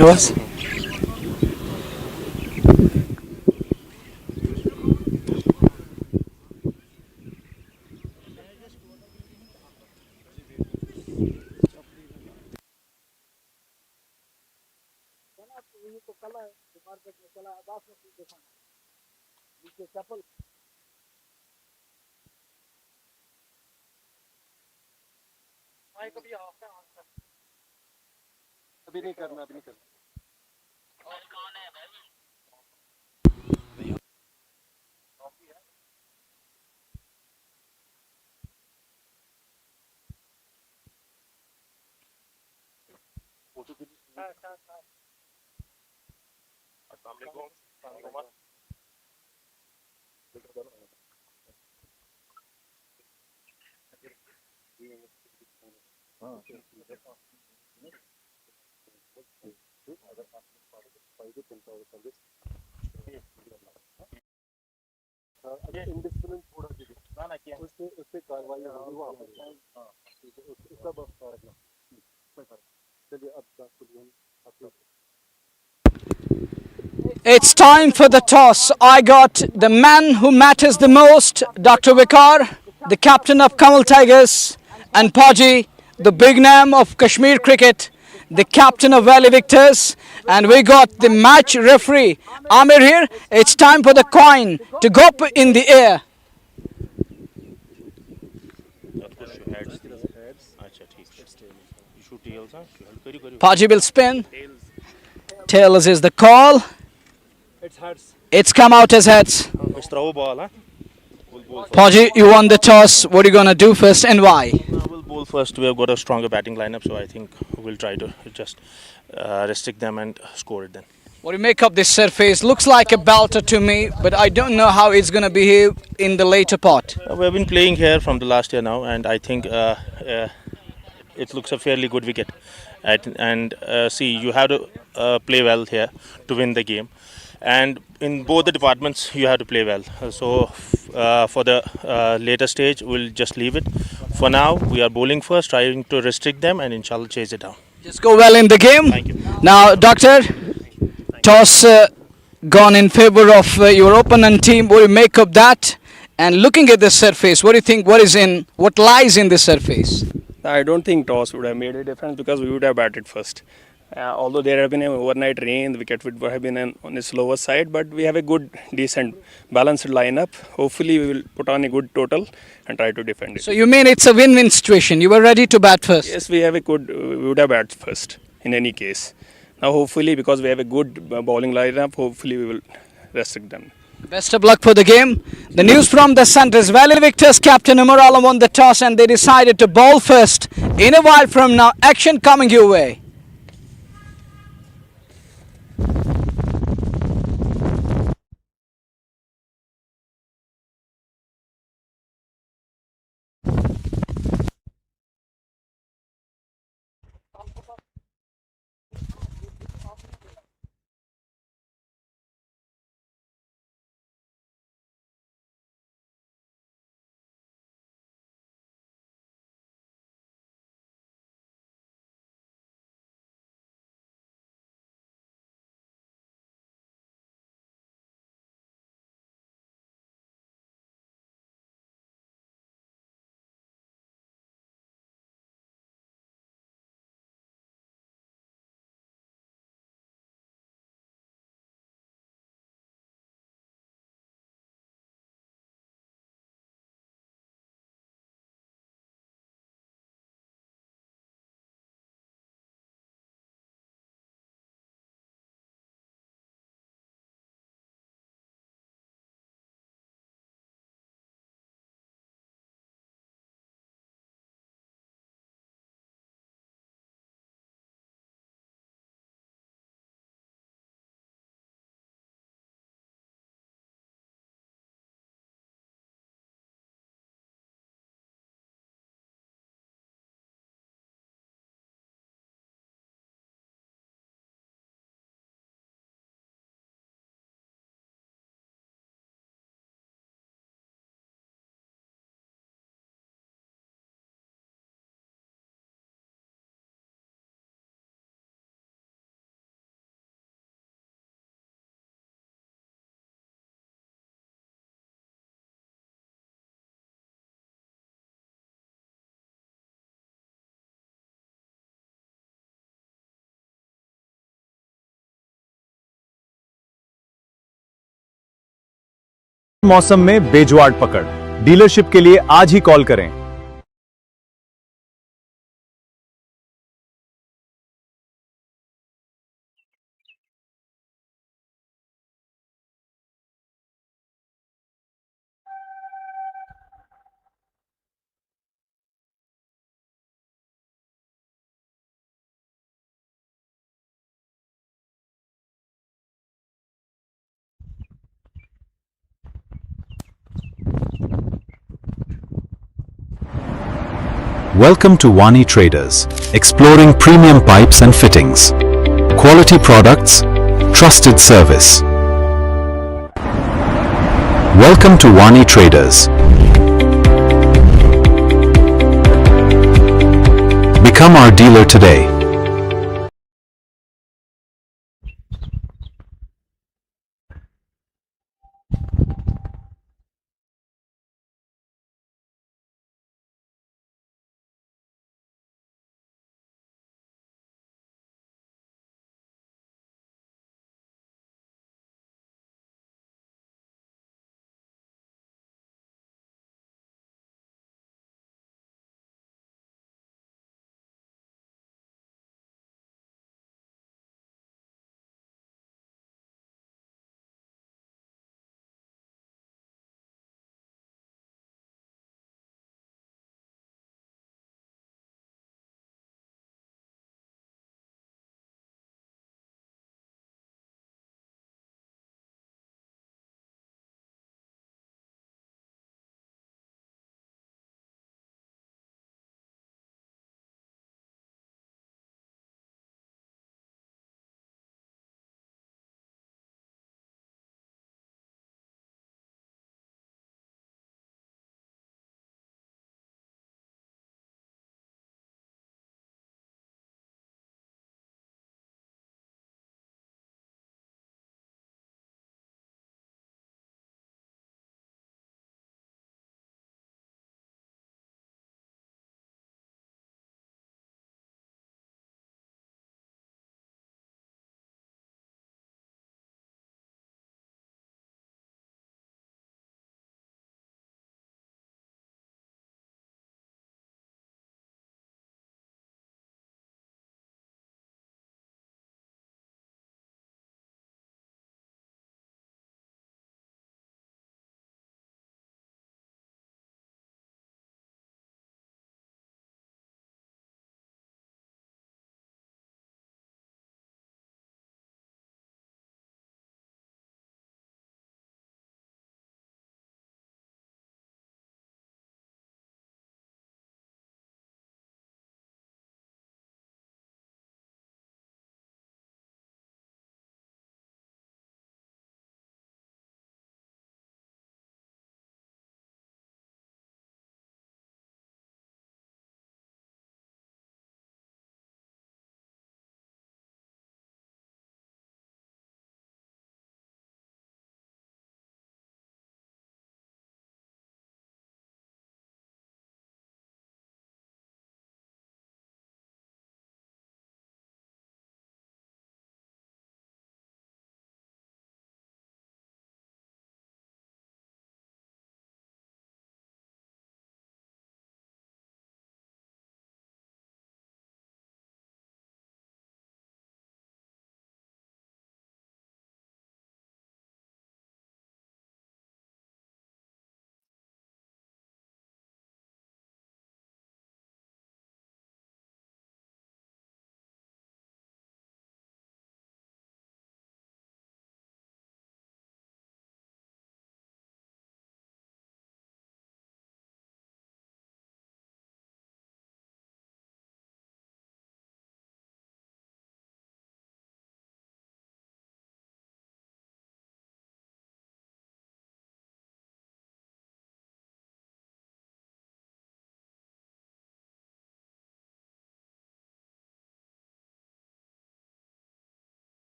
Yours? अभी नहीं करना, अभी नहीं करना। इंडिस्प्लिन थोड़ा सा ना किया उससे उससे कार्रवाई होगी वहाँ पर। हाँ उसका बस रखना। चलिए अब It's time for the toss. I got the man who matters the most, Dr. Vikar, the captain of Kanwal Tigers, and Paji, the big name of Kashmir cricket, the captain of Valley Victors, and we got the match referee, Amir here. It's time for the coin to go up in the air. Paji will spin. Tails is the call. It's heads. It's come out as heads. It's throw ball, huh? Paji, you won the toss. What are you going to do first and why? We'll bowl first. We have got a stronger batting lineup, so I think we'll try to just restrict them and score it then. What do you make of this surface? Looks like a belter to me, but I don't know how it's going to behave in the later part. We have been playing here from the last year now, and I think it looks a fairly good wicket. And see, you have to play well here to win the game. And in both the departments, you have to play well. So for the later stage, we'll just leave it. For now, we are bowling first, trying to restrict them, and inshallah chase it down. Just go well in the game. Thank you. Now, Doctor, toss gone in favor of your opponent team. What do you make of that? And looking at the surface, what do you think? What lies in the surface? I don't think toss would have made a difference because we would have batted first. Although there have been an overnight rain, the wicket would have been on its lower side, but we have a good, decent, balanced lineup. Hopefully, we will put on a good total and try to defend it. So you mean it's a win-win situation? You were ready to bat first. Yes, we would have batted first in any case. Now, hopefully, because we have a good bowling lineup, hopefully we will restrict them. Best of luck for the game. The news from the centres. Valley Victors captain Umar Alam won the toss and they decided to bowl first. In a while from now, action coming your way. मौसम में बेजुआड़ पकड़। Dealership के लिए आज ही call करें। Welcome to Wani Traders, exploring premium pipes and fittings. Quality products, trusted service. Welcome to Wani Traders. Become our dealer today.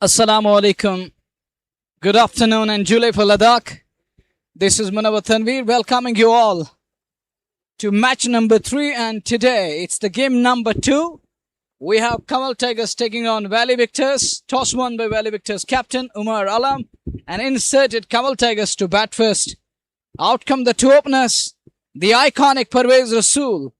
Assalamu alaikum. Good afternoon and July for Ladakh. This is Munawar Tanveer welcoming you all to match number 3, and today it's the game number 2. We have Kanwal Tigers taking on Valley Victors. Toss won by Valley Victors captain Umar Alam and inserted Kanwal Tigers to bat first. Out come the two openers. The iconic Parvez Rasool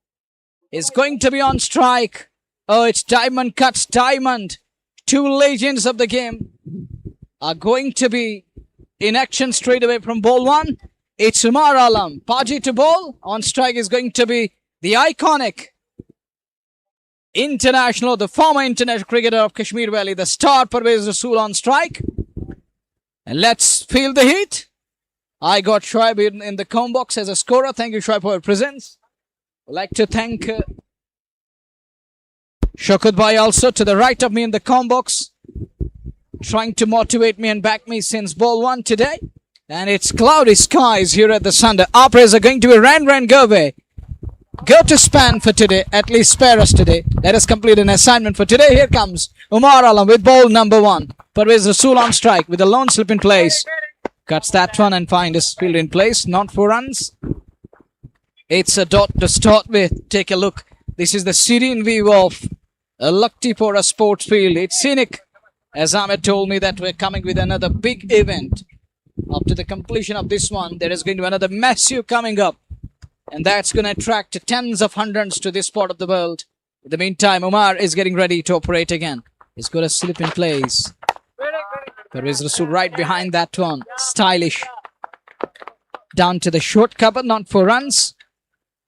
is going to be on strike. Oh, it's Diamond cuts Diamond. Two legends of the game are going to be in action straight away from ball 1. It's Umar Alam. Paji to ball. On strike is going to be the iconic international, the former international cricketer of Kashmir Valley, the star Parvez Rasool on strike. And let's feel the heat. I got Shoaib in the com box as a scorer. Thank you, Shoaib, for your presence. I'd like to thank Shokut Bhai also to the right of me in the com box, trying to motivate me and back me since ball 1 today. And it's cloudy skies here at the Sunday. Our prayers are going to be Ran go away. Go to span for today, at least spare us today. Let us complete an assignment for today. Here comes Umar Alam with ball number 1. Parvez Rasool on strike with a lone slip in place. Cuts that one and finds his field in place. Not 4 runs. It's a dot to start with. Take a look. This is the serene view of Locktipora sports field. It's scenic. As Ahmed told me that we're coming with another big event. After the completion of this one, there is going to be another massive coming up. And that's going to attract tens of hundreds to this part of the world. In the meantime, Umar is getting ready to operate again. He's got a slip in place. Parvez Rasool right behind that one. Stylish. Down to the short cover, not 4 runs.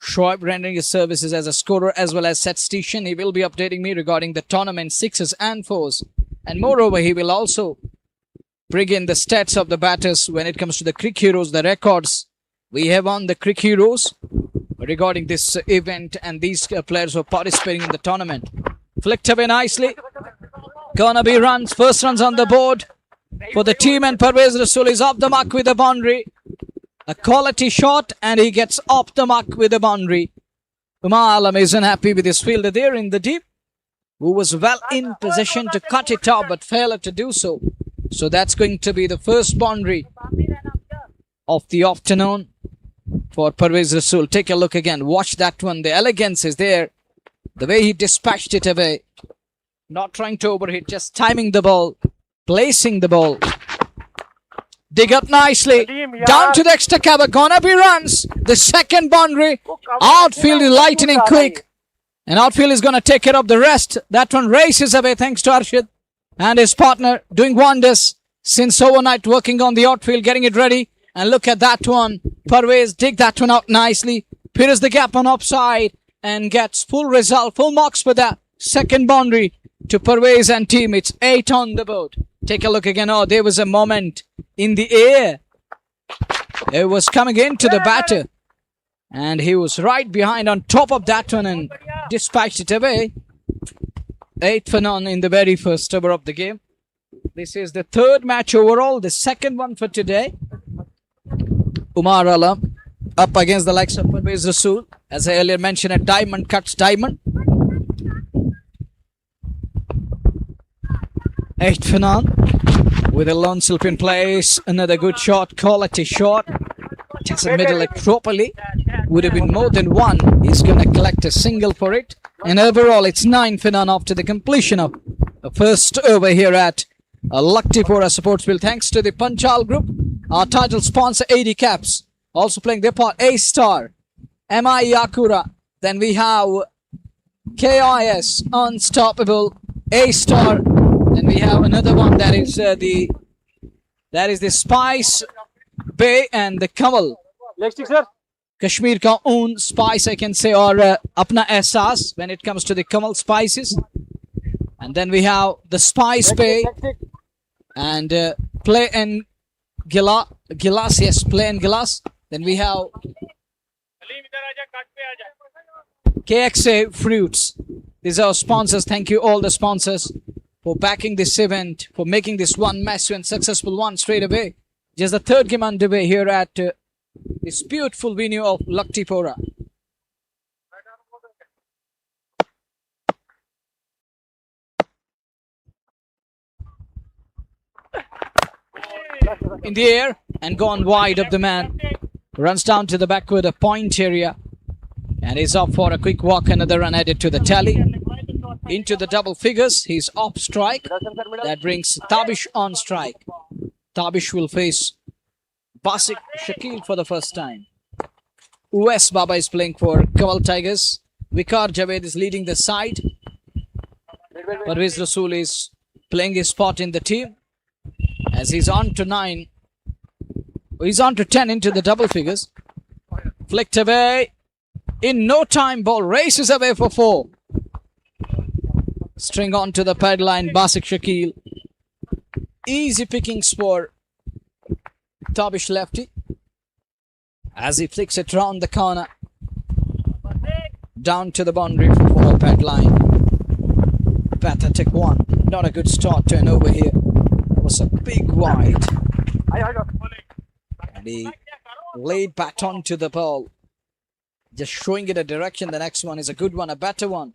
Shoaib rendering his services as a scorer as well as statistician. He will be updating me regarding the tournament 6s and 4s. And moreover, he will also bring in the stats of the batters when it comes to the Crick Heroes, the records we have on the Crick Heroes regarding this event and these players who are participating in the tournament. Flicked away nicely. Gonna be runs. First runs on the board for the team, and Parvez Rasool is off the mark with a boundary. A quality shot, and he gets off the mark with a boundary. Umar Alam isn't happy with his fielder there in the deep, who was well in position to cut it off but failed to do so. So that's going to be the first boundary of the afternoon for Parvez Rasool. Take a look again. Watch that one. The elegance is there. The way he dispatched it away. Not trying to overhit, just timing the ball, placing the ball. Dig up nicely. Down to the extra cover. Gonna be runs. The second boundary. Outfield is lightning quick. And outfield is gonna take care of the rest. That one races away thanks to Arshid and his partner doing wonders since overnight, working on the outfield, getting it ready. And look at that one. Parvez dig that one out nicely. Pierces the gap on offside and gets full result, full marks for that second boundary to Parvez and team. It's 8 on the board. Take a look again. Oh, there was a moment in the air. It was coming into the batter. And he was right behind on top of that one and dispatched it away. 8 for none in the very first over of the game. This is the 3rd match overall, the second one for today. Umar Alam up against the likes of Parvez Rasool. As I earlier mentioned, a diamond cuts diamond. 8 for none. With a lone slip in place. Another good shot, quality shot. Doesn't middle it properly. Would have been more than 1. He's going to collect a single for it. And overall, it's 9 for none after the completion of the first over here at Locktipora Sportsville. Thanks to the Panchal Group, our title sponsor, AD Caps, also playing their part. A-Star, MI Yakura. Then we have KIS, Unstoppable, A-Star. Then we have another one that is the Spice Bay and the Kanwal. Kashmir ka own spice, I can say, or apna ehsaas when it comes to the Kanwal spices. And then we have the Spice Bay and Play and Gilas, yes, Play and Gilas. Then we have KXA Fruits. These are our sponsors. Thank you all the sponsors for backing this event, for making this one massive and successful one straight away. Just the 3rd game underway here at this beautiful venue of Locktipora. in the air and gone wide of the man. Runs down to the backward of point area and is off for a quick walk. Another run added to the tally. Into the double figures. He's off strike. That brings Tabish on strike. Tabish will face Basik Shakil for the first time. US Baba is playing for Kanwal Tigers. Vikar Javed is leading the side. Parvez Rasool is playing his spot in the team as he's on to 9. He's on to 10 into the double figures. Flicked away. In no time, ball races away for 4. String on to the pad line, Basik Shakil. Easy pickings for Tabish lefty as he flicks it round the corner. Down to the boundary for pad line. Pathetic one. Not a good start turnover here. It was a big wide. And he laid baton to the ball. Just showing it a direction. The next one is a good one, a better one.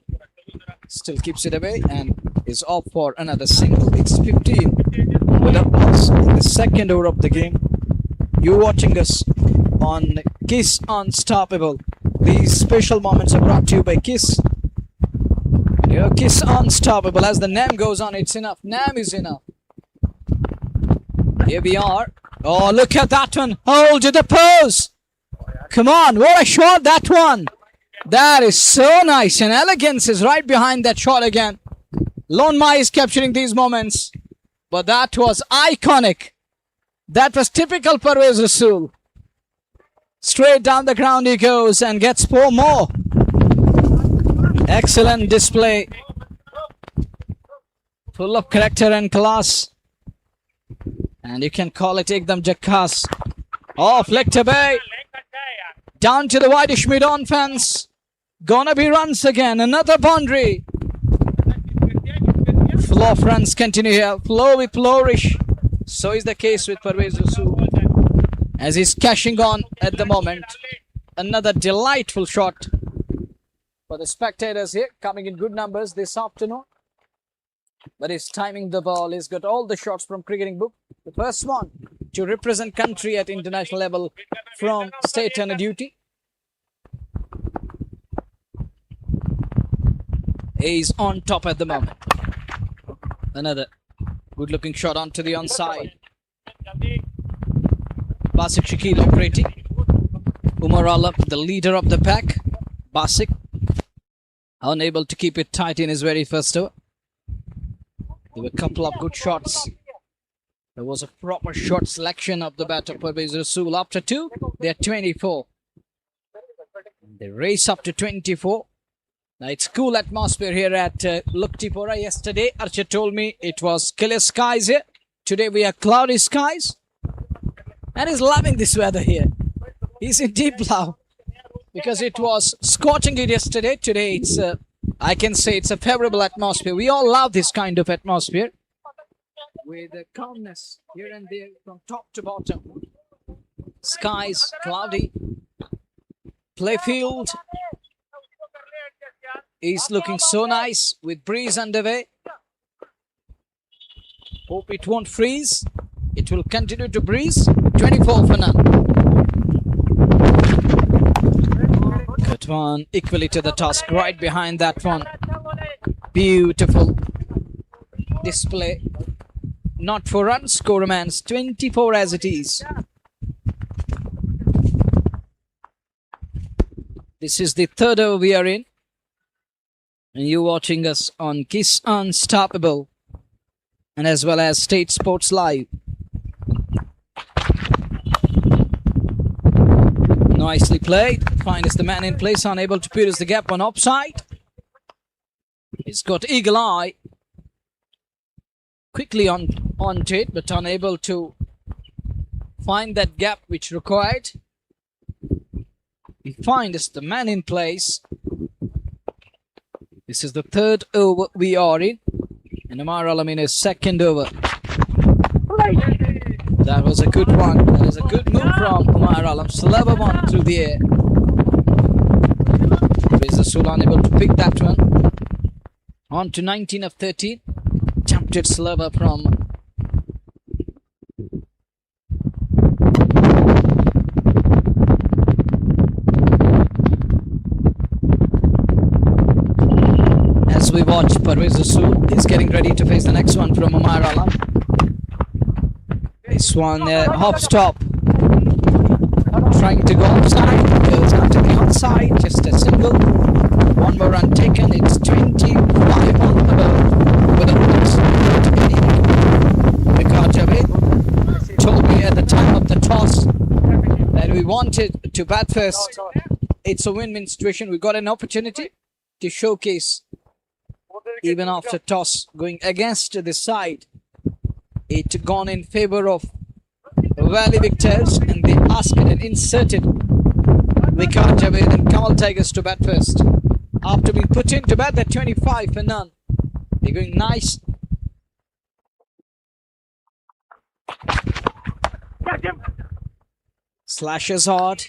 Still keeps it away and is off for another single. It's 15 without loss in the second over of the game. You're watching us on Kiss Unstoppable. These special moments are brought to you by Kiss. Kiss Unstoppable. As the name goes on, it's enough. Name is enough. Here we are. Oh, look at that one. Hold to the pose. Come on, what a shot that one. That is so nice. And elegance is right behind that shot again. Lon Mai is capturing these moments. But that was iconic. That was typical Parvez Rasool. Straight down the ground he goes and gets 4 more. Excellent display. Full of character and class. And you can call it Ekdam Jakkas. Oh, flicked away. Down to the wideish mid-on fence. Gonna be runs again. Another boundary. Flow of runs continue here. Flourish. So is the case with Parvez Rasool. As he's cashing on at the moment. Another delightful shot for the spectators here. Coming in good numbers this afternoon. But he's timing the ball. He's got all the shots from cricketing book. The first one to represent country at international level from state under duty. He's on top at the moment. Another good looking shot onto the onside. Basik Shakil operating. Umar Alap, the leader of the pack. Basik unable to keep it tight in his very first over. There were a couple of good shots. There was a proper shot selection of the batter Parvez Rasool. After 2, they are 24. They race up to 24. Now it's cool atmosphere here at Locktipora. Yesterday, Archer told me it was clear skies here. Today we have cloudy skies. And he's loving this weather here. He's in deep love. Because it was scorching it yesterday. Today it's, I can say it's a favorable atmosphere. We all love this kind of atmosphere. With the calmness here and there from top to bottom. Skies cloudy. Playfield is looking so nice with breeze underway. Hope it won't freeze. It will continue to breeze. 24 for none. Good one. Equally to the task. Right behind that one. Beautiful display. Not for runs. Score remains 24 as it is. This is the third over we are in. And you're watching us on Kiss Unstoppable. And as well as State Sports Live. Nicely played. Fine is the man in place. Unable to pierce the gap on offside. He's got eagle eye. Quickly onto it, but unable to find that gap which required. We find is the man in place. This is the third over we are in. And Umar Alam in his second over. That was a good one. That is a good move from Umar Alam. Slava one through the air. Parvez Rasool unable to pick that one. On to 19 of 13. Tempted Slava from we watch Parvez Rasool is getting ready to face the next one from Umar Alam. This one hop stop. Trying to go offside, goes out to the onside, just a single. One more run taken, it's 25 on the board with a cross. Vicar Javed told me at the time of the toss that we wanted to bat first. It's a win-win situation. We got an opportunity to showcase even after toss going against the side. It gone in favor of Valley Victors, and they asked and inserted Vicar Javed and Kanwal Tigers to bat first. After being put in to bat, they're 25 for none. They're going nice. Slashes hard.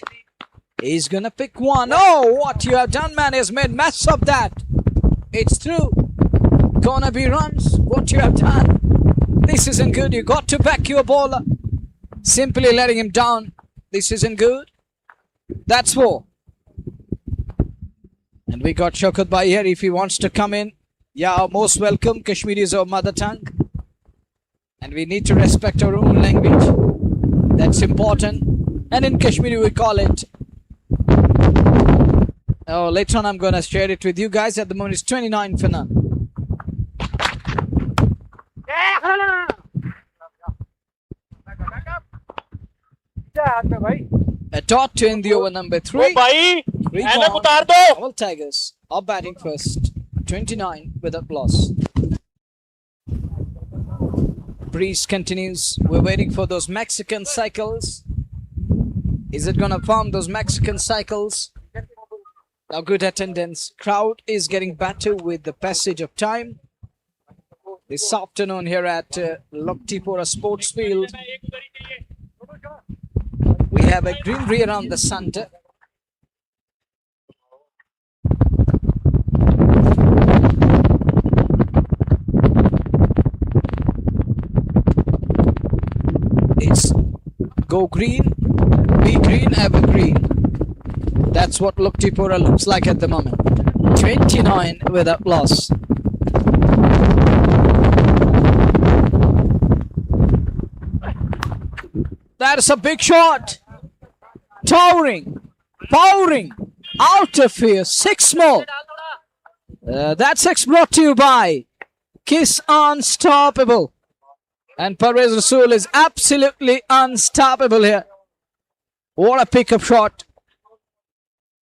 He's gonna pick one. Oh, what you have done, man, is made mess of that. It's through. Gonna be runs. What you have done. This isn't good. You got to back your bowler. Simply letting him down. This isn't good. That's four. And we got Shaukat Bhai here if he wants to come in. Yeah, most welcome. Kashmiri is our mother tongue. And we need to respect our own language. That's important. And in Kashmiri we call it. Oh, later on I'm going to share it with you guys. At the moment it's 29 for none. A dot to end the over number 3. All Tigers are batting first. 29 without loss. Breeze continues. We're waiting for those Mexican cycles. Is it gonna form those Mexican cycles? Now good attendance. Crowd is getting better with the passage of time. This afternoon here at Locktipora Sports Field. We have a greenery around the center. It's go green, be green, ever green. That's what Locktipora looks like at the moment. 29 without loss. That is a big shot. Towering, powering, out of here, 6 more. That 6 brought to you by Kiss Unstoppable. And Parvez Rasool is absolutely unstoppable here. What a pickup shot.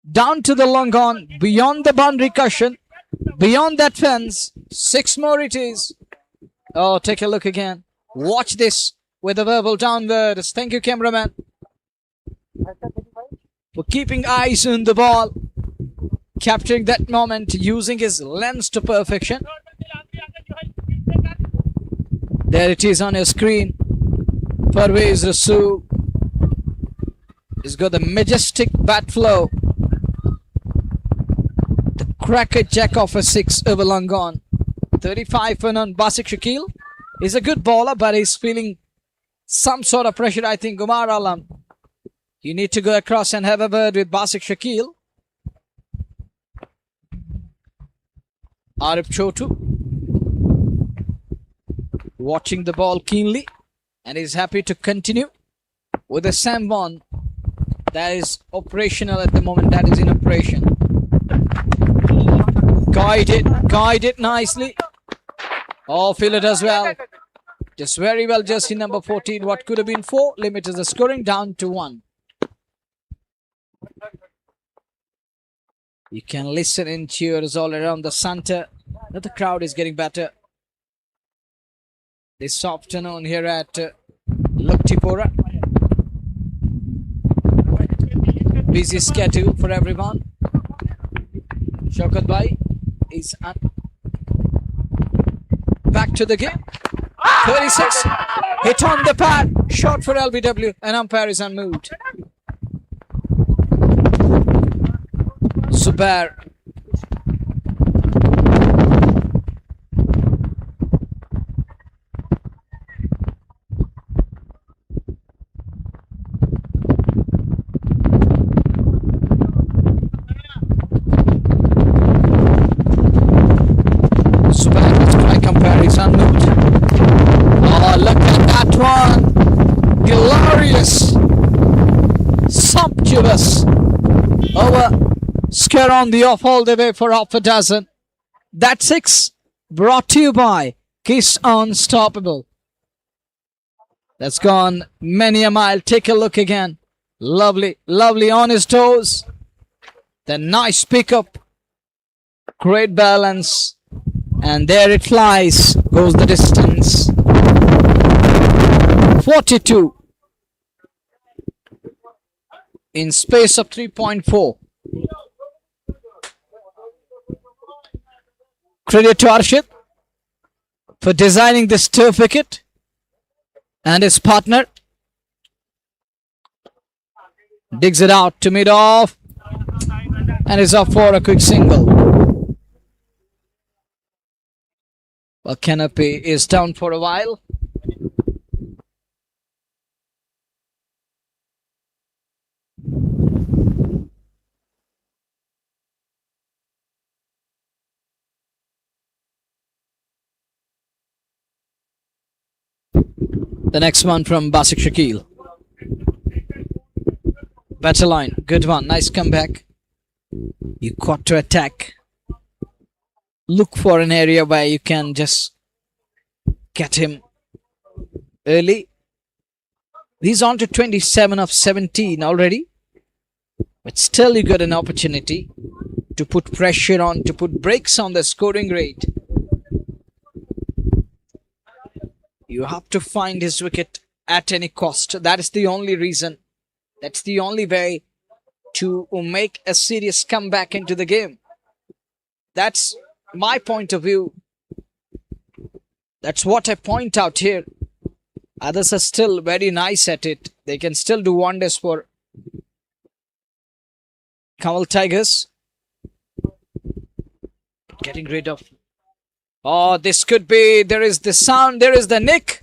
Down to the long on, beyond the boundary cushion, beyond that fence. 6 more it is. Oh, take a look again. Watch this with a verbal downwards. Thank you, cameraman, for keeping eyes on the ball, capturing that moment, using his lens to perfection. There it is on your screen. Parvez Rasool has got the majestic bat flow. The cracker jack of a 6 over long on. 35 for none. Basit Shakil is a good bowler, but he's feeling some sort of pressure. I think Umar Alam, you need to go across and have a word with Basit Shakil. Arif Chotu watching the ball keenly and is happy to continue with the Sam that is operational at the moment, that is in operation. Guide it nicely. Oh, feel it as well. Just very well, jersey number 14. What could have been 4 limits the scoring down to 1. You can listen in cheers all around the center. Now the crowd is getting better this afternoon here at Locktipora. Busy schedule for everyone. Shaukat Bhai is back to the game. 36. Hit on the pad. Shot for LBW. And umpire is unmoved. Zubair. That one, glorious, sumptuous over. Scare on the off all the way for half a dozen. That 6 brought to you by Kiss Unstoppable. That's gone many a mile. Take a look again. Lovely, lovely on his toes. The nice pickup. Great balance. And there it flies. Goes the distance. 42. In space of 3.4. Credit to Arshid for designing this turf wicket and his partner. Digs it out to mid off and is off for a quick single. Well, Canopy is down for a while. The next one from Basik Shakil. Better line. Good one. Nice comeback. You got to attack. Look for an area where you can just get him early. He's on to 27 of 17 already. But still you got an opportunity to put pressure on, to put brakes on the scoring rate. You have to find his wicket at any cost. That is the only reason. That's the only way to make a serious comeback into the game. That's my point of view. That's what I point out here. Others are still very nice at it. They can still do wonders for Kanwal Tigers. Getting rid of... Oh, this could be... There is the sound. There is the nick.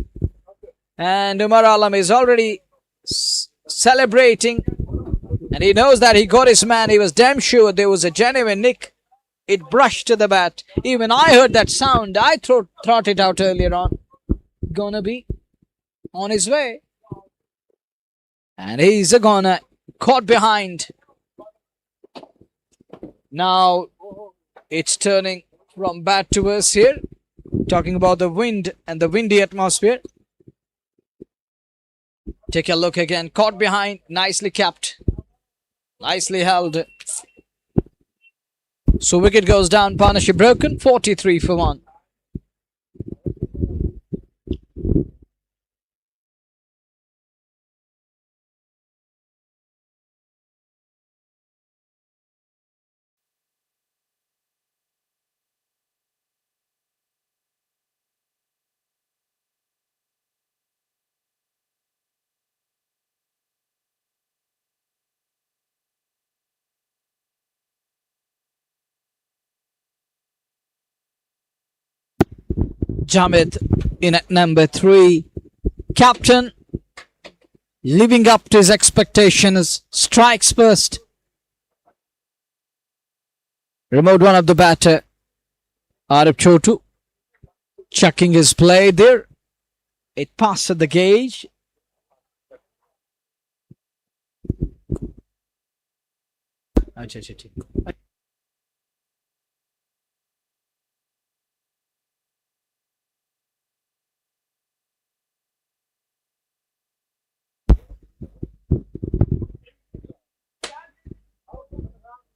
And Umar Alam is already celebrating. And he knows that he got his man. He was damn sure there was a genuine nick. It brushed to the bat. Even I heard that sound. I thought it out earlier on. Gonna be on his way. And he's gonna caught behind. Now it's turning from bad to worse here. Talking about the wind and the windy atmosphere. Take a look again. Caught behind. Nicely kept. Nicely held. So wicket goes down. Partnership broken. 43 for 1. Jamid in at number 3. Captain living up to his expectations. Strikes first. Removed one of the batter. Arif Chotu chucking his play there. It passed the gauge.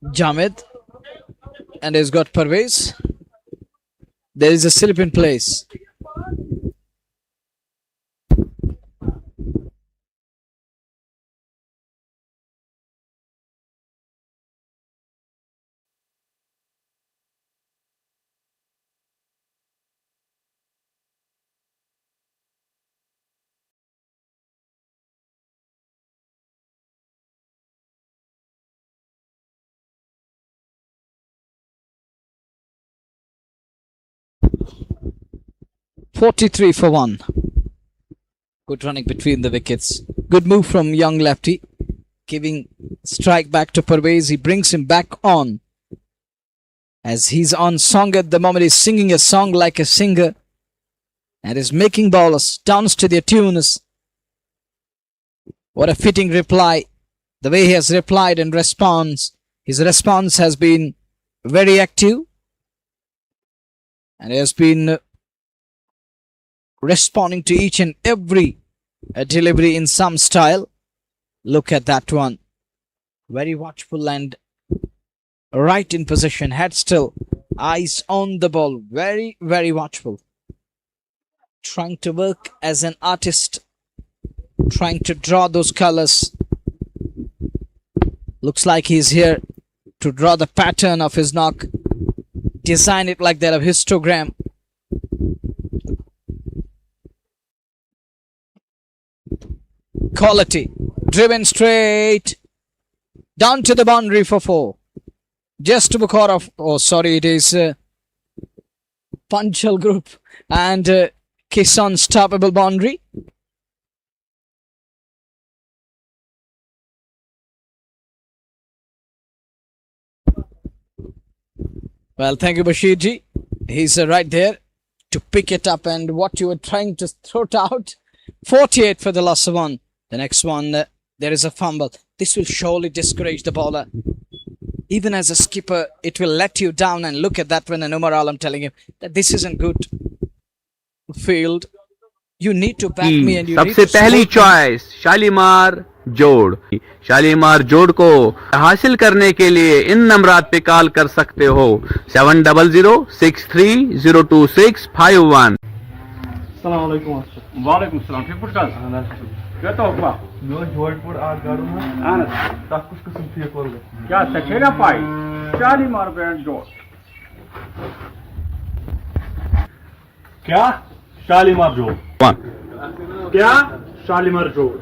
Jamid, and he's got Parvez. There is a slip in place. .43 for 1. Good running between the wickets. Good move from young lefty. Giving strike back to Parvez. He brings him back on. As he's on song at the moment. He's singing a song like a singer. and is making bowlers dance to their tunes. What a fitting reply. The way he has replied in response. His response has been very active. And he has been responding to each and every delivery in some style. Look at that one. Very watchful and right in position. Head still. Eyes on the ball. Very, very watchful. Trying to work as an artist. Trying to draw those colors. Looks like he's here to draw the pattern of his knock. Design it like that, a histogram. Quality. Driven straight. Down to the boundary for 4. Just to the core of... Oh, sorry, it is Panchal group. And Kiss unstoppable boundary. Well, thank you, Bashir ji. He's right there to pick it up, and what you were trying to throw it out. 48 for the loss of 1. The next one, there is a fumble. This will surely discourage the bowler. Even as a skipper, it will let you down. And look at that when Umar Alam telling him that this isn't good field. You need to back me and you need सबसे to पहली support me. Choice Shalimar जोड़। शालीमार जोड़ को हासिल करने के लिए इन नंबरात पे कॉल कर सकते हो 7006302651। वालेकुम सलाम ठीक पुट क्या तो हुआ नो जोधपुर आ गाड़ू में आना तक कुछ किस्म थी कोल क्या सचेरा पाई 40 मार बैंड जोड़ क्या शालीमार जोड़ क्या शालीमार जोड़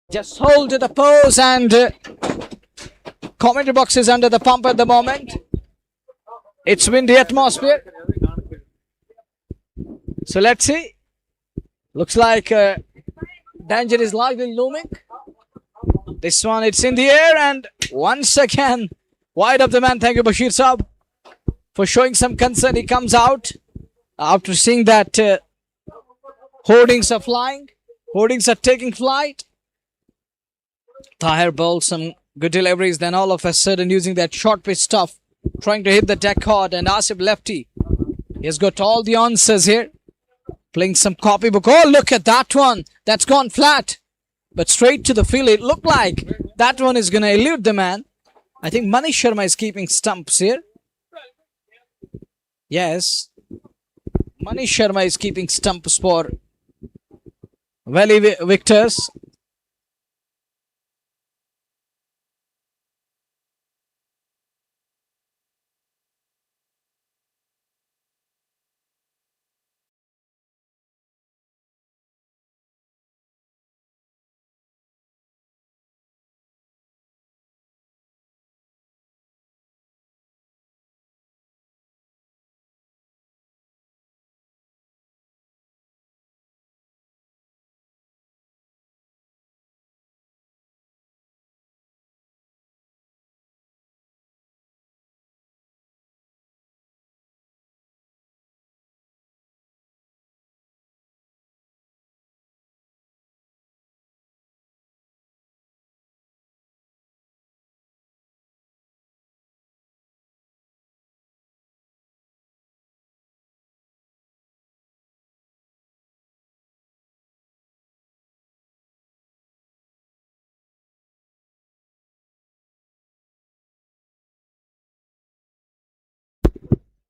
Just hold the pose, and commentary box is under the pump at the moment. It's windy atmosphere. So let's see. Looks like danger is likely looming. This one, it's in the air, and once again, wide of the man. Thank you, Bashir Saab, for showing some concern. He comes out after seeing that hoardings are flying. Hoardings are taking flight. Tahir bowled some good deliveries, then all of a sudden using that short pitch stuff, trying to hit the deck hard, and Asif lefty. He's got all the answers here. Playing some copybook. Oh, look at that one. That's gone flat. But straight to the field. It looked like that one is going to elude the man. I think Manish Sharma is keeping stumps here. Yes. Manish Sharma is keeping stumps for Valley Victors.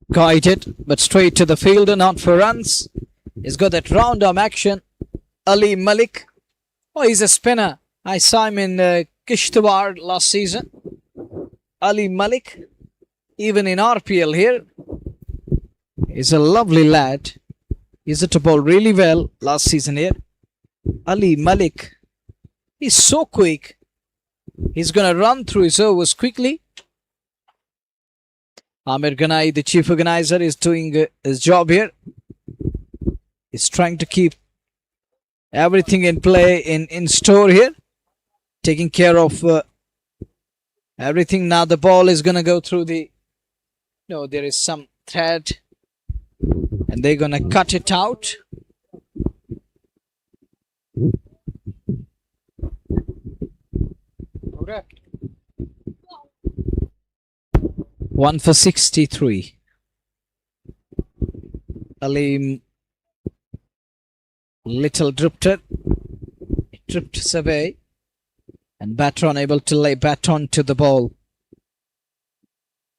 Guided, but straight to the fielder, not for runs. He's got that round arm action. Ali Malik. Oh, he's a spinner. I saw him in Kishtwar last season. Ali Malik, even in RPL here, he's a lovely lad. He's hit the ball really well last season here. Ali Malik, he's so quick. He's going to run through his overs quickly. Amir Ganai, the chief organizer, is doing his job here. He's trying to keep everything in play, in store here. Taking care of everything. Now the ball is going to go through the... No, there is some thread. And they're going to cut it out. One for 63. Alim little drifted. It drifts away. And batter unable to lay baton to the ball.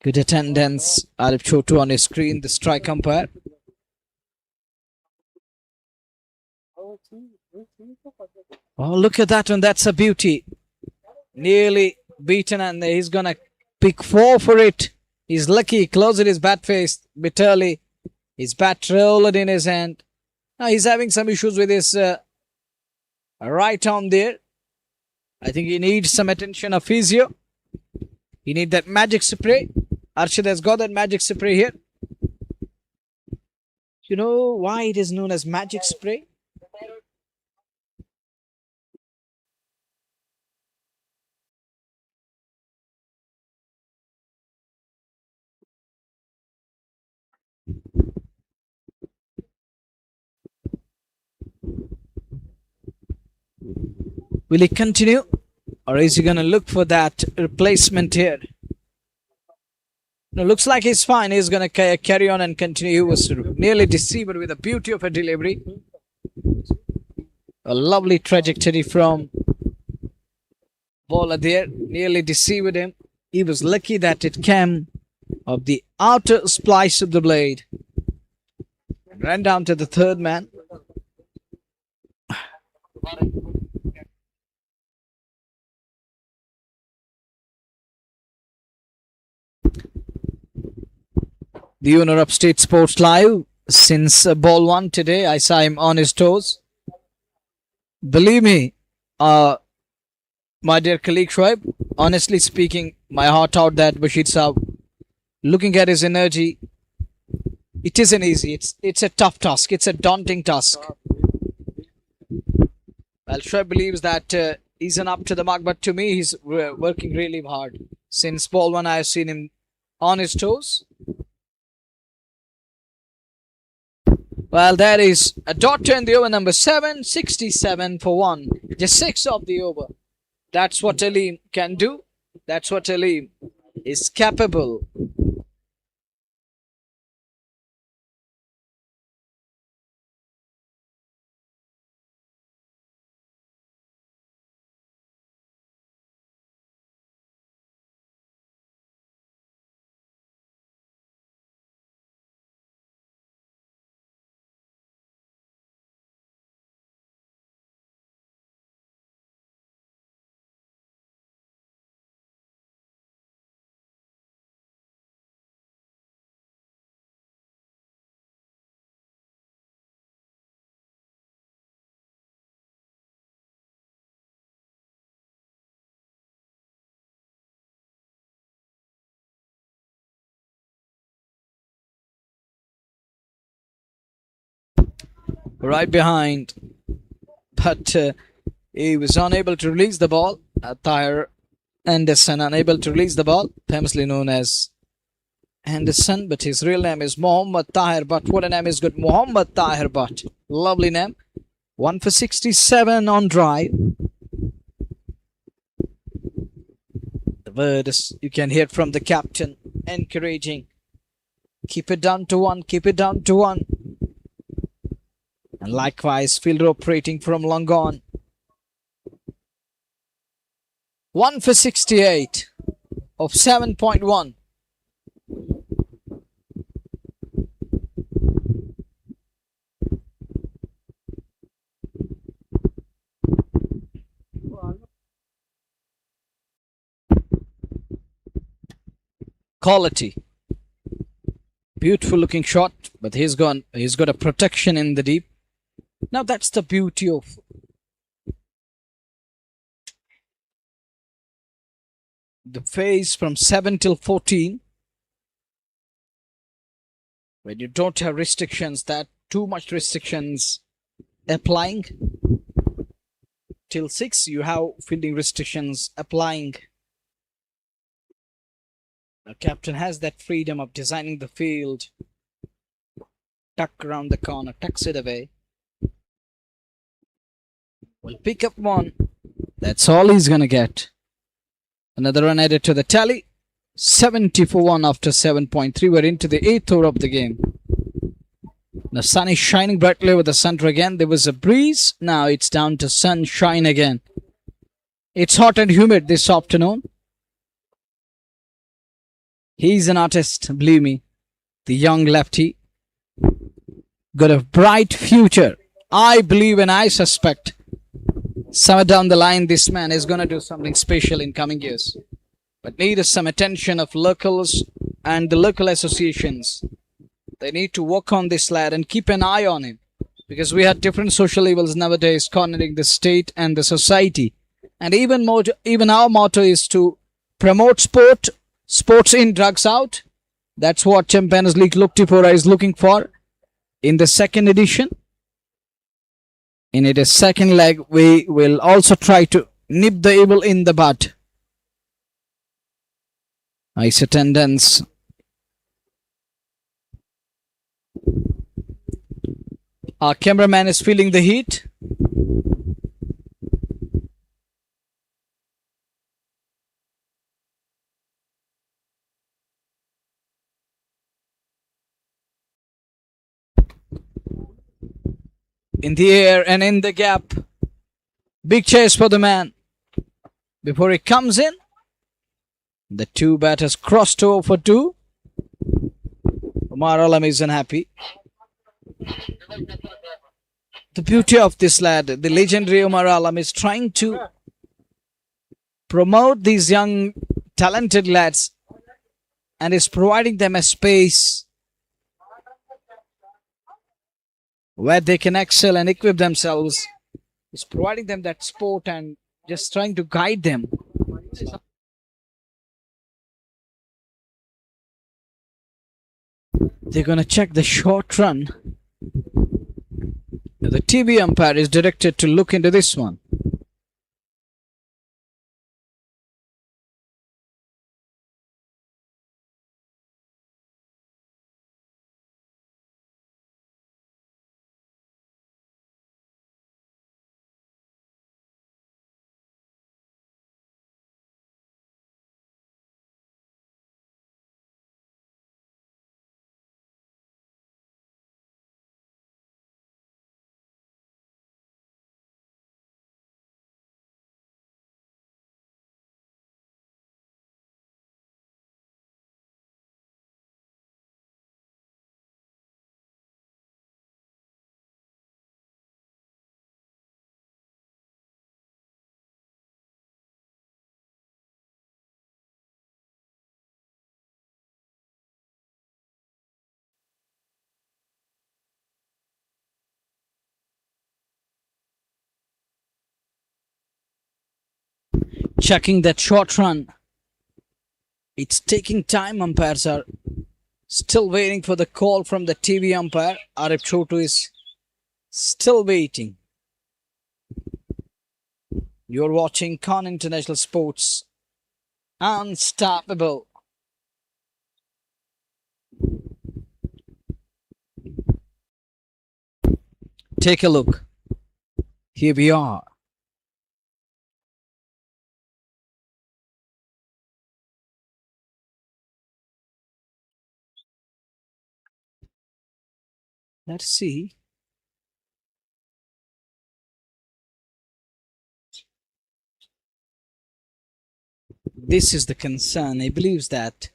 Good attendance. Arif Chotu on his screen, the strike umpire. Oh, look at that one. That's a beauty. Nearly beaten, and he's going to pick 4 for it. He's lucky. He closed his bat face a bit early. His bat rolled in his hand. Now he's having some issues with his right arm there. I think he needs some attention of physio. He needs that magic spray. Arshad has got that magic spray here. You know why it is known as magic spray? Will he continue, or is he going to look for that replacement here? No, looks like he's fine. He's going to carry on and continue. He was nearly deceived with the beauty of a delivery. A lovely trajectory from bowler there. Nearly deceived him. He was lucky that it came of the outer splice of the blade. Ran down to the third man. The owner of State Sports Live, since ball 1 today, I saw him on his toes. Believe me, my dear colleague Shoaib, honestly speaking, my heart out that Bashir Saab, looking at his energy, it isn't easy. It's a tough task. It's a daunting task. Well, Shoaib believes that he's up to the mark, but to me, he's working really hard. Since ball 1, I have seen him on his toes. Well, that is a dot in the over number 7, 67 for 1. Just 6 of the over. That's what Aleem can do. That's what Aleem is capable. Right behind, but he was unable to release the ball. Tahir Anderson unable to release the ball, famously known as Anderson, but his real name is Mohammad Tahir Butt. What a name is good, Mohammad Tahir Butt. Lovely name. 1 for 67 on drive. The words you can hear from the captain, encouraging. Keep it down to one, keep it down to one. And likewise, fielder operating from long on. 1 for 68 of 7.1. Quality. Beautiful looking shot, but he's got a protection in the deep. Now that's the beauty of the phase from 7 till 14. When you don't have restrictions, that too much restrictions applying. Till 6 you have fielding restrictions applying. The captain has that freedom of designing the field. Tuck around the corner, tucks it away. Will pick up one. That's all he's gonna get. Another run added to the tally. 70 for 1 after 7.3. We're into the 8th over of the game. The sun is shining brightly over the center again. There was a breeze. Now it's down to sunshine again. It's hot and humid this afternoon. He's an artist, believe me. The young lefty. Got a bright future. I believe and I suspect somewhere down the line this man is going to do something special in coming years. But needs some attention of locals and the local associations. They need to work on this lad and keep an eye on him. Because we have different social evils nowadays cornering the state and the society. And even our motto is to promote sport. Sports in, drugs out. That's what Champions League Locktipora is looking for in the second edition. In its second leg, we will also try to nip the evil in the bud. Nice attendance. Our cameraman is feeling the heat. In the air and in the gap. Big chase for the man. Before he comes in, the two batters crossed over for 2. Umar Alam is unhappy. The beauty of this lad, the legendary Umar Alam, is trying to promote these young talented lads and is providing them a space where they can excel and equip themselves. Is providing them that sport and just trying to guide them. They're going to check the short run. The TV umpire is directed to look into this one. checking that short run. It's taking time. Umpires are still waiting for the call from the TV umpire. Arif Chotu is still waiting. You're watching Khan International Sports. Unstoppable. Take a look. Here we are. Let's see. This is the concern. He believes that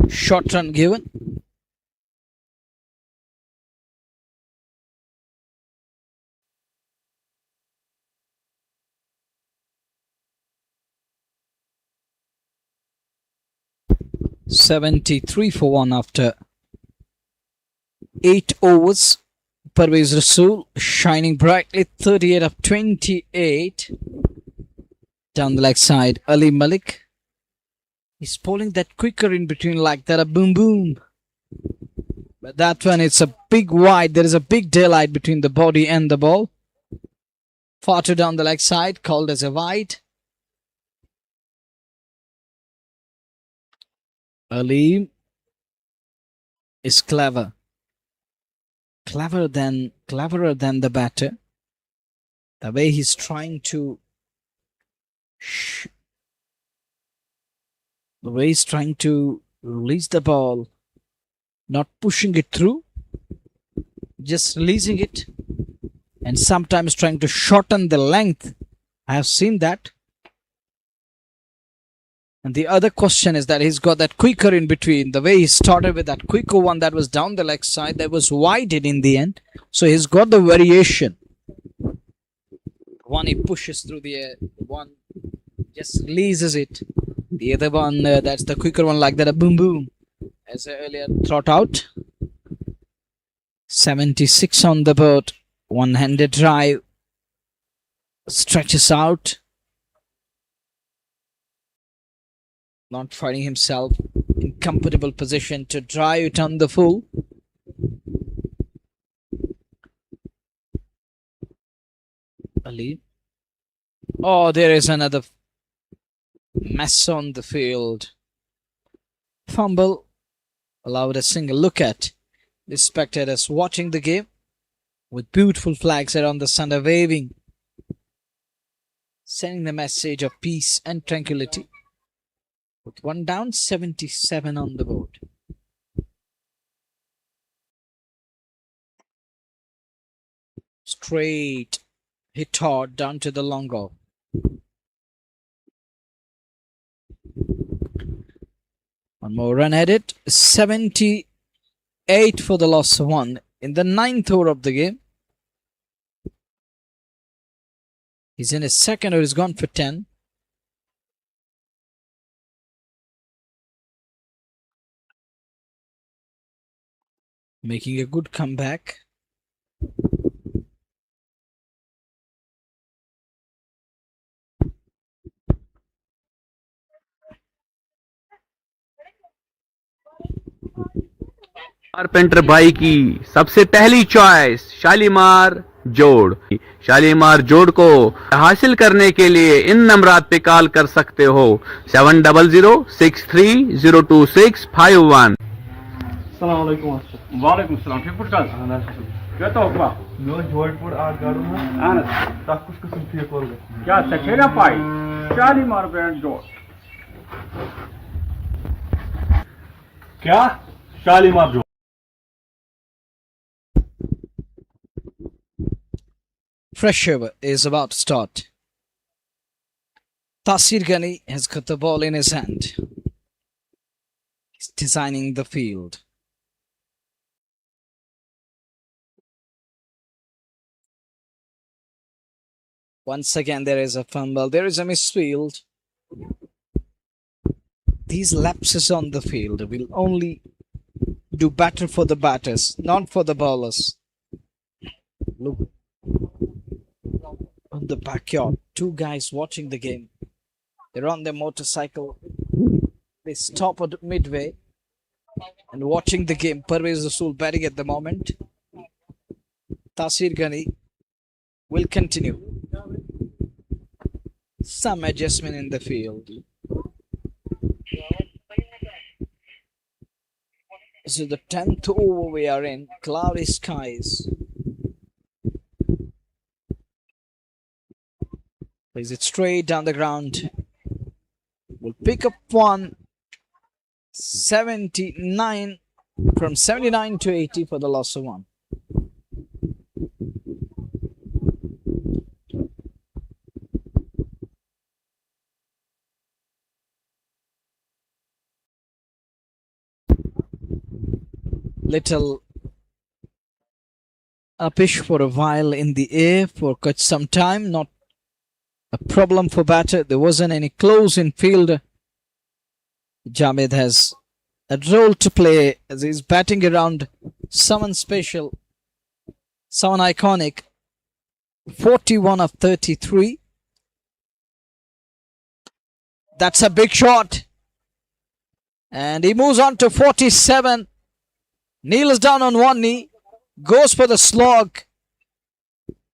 short run given. $73 for 1 after 8 overs. Parvez Rasool shining brightly, 38 of 28. Down the leg side, Ali Malik. He's pulling that quicker in between like that, a boom boom. But that one, it's a big wide. There is a big daylight between the body and the ball. Far too down the leg side, called as a wide. Ali is clever. Cleverer than the batter. The way he's trying to release the ball, not pushing it through, just releasing it, and sometimes trying to shorten the length. I have seen that. And the other question is that he's got that quicker in between. The way he started with that quicker one that was down the leg side, that was widened in the end. So he's got the variation. One he pushes through the air, one just releases it. The other one, that's the quicker one like that, a boom boom. As I earlier thought out. 76 on the board. One-handed drive. Stretches out. Not finding himself in comfortable position to drive it on the full. Ali. Oh, there is another mess on the field. Fumble. Allowed a single look at. The spectators watching the game with beautiful flags around the center waving, sending the message of peace and tranquility. With one down, 77 on the board. Straight hit hard down to the long off. One more run at it. 78 for the loss of 1 in the 9th over of the game. He's in his second over. He's gone for 10. Making a good comeback. Carpenter भाई की सबसे पहली choice Shalimar जोड़। शालीमार जोड़ को हासिल करने के लिए इन नंबरात पे कॉल कर सकते हो 7006302651। Assalamu alaikum. वालेकुम सलाम ठीक पट क्या तो हुआ मैं जोधपुर आ गाड़ू में आनंद तक कुछ किस्म फी कर क्या सचेरा पाई शालीमार बैंड जोड़ क्या शालीमार जो Fresh over is about to start. Tasir Ghani has got the ball in his hand. He's designing the field. Once again, there is a fumble. There is a misfield. These lapses on the field will only do better for the batters, not for the bowlers. Look on the backyard. Two guys watching the game. They're on their motorcycle. They stop at midway and watching the game. Parvez Rasool batting at the moment. Tasir Ghani will continue. Some adjustment in the field. This is the 10th over we are in. Cloudy skies. Plays it straight down the ground. Will pick up one. 79 from 79 to 80 for the loss of one. Little uppish for a while in the air for quite some time. Not a problem for batter. There wasn't any close in field. Jamid has a role to play as he's batting around someone special, someone iconic. 41 of 33. That's a big shot. And he moves on to 47. Kneels down on one knee. Goes for the slog.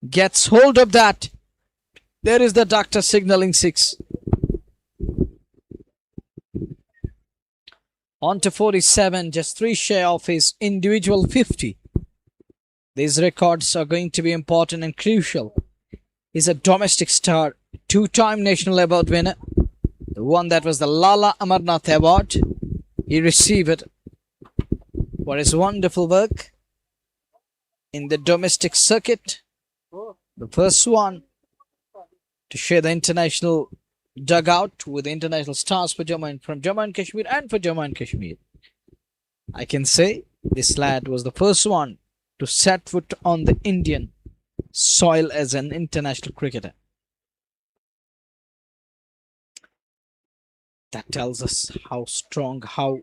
Gets hold of that. There is the doctor signaling 6. On to 47, just 3 shy of his individual 50. These records are going to be important and crucial. He's a domestic star, 2-time National Award winner. The one that was the Lala Amarnath Award. He received it for his wonderful work in the domestic circuit. The first one to share the international dugout with the international stars for from Jammu and Kashmir and for Jammu and Kashmir. I can say this lad was the first one to set foot on the Indian soil as an international cricketer. That tells us how strong, how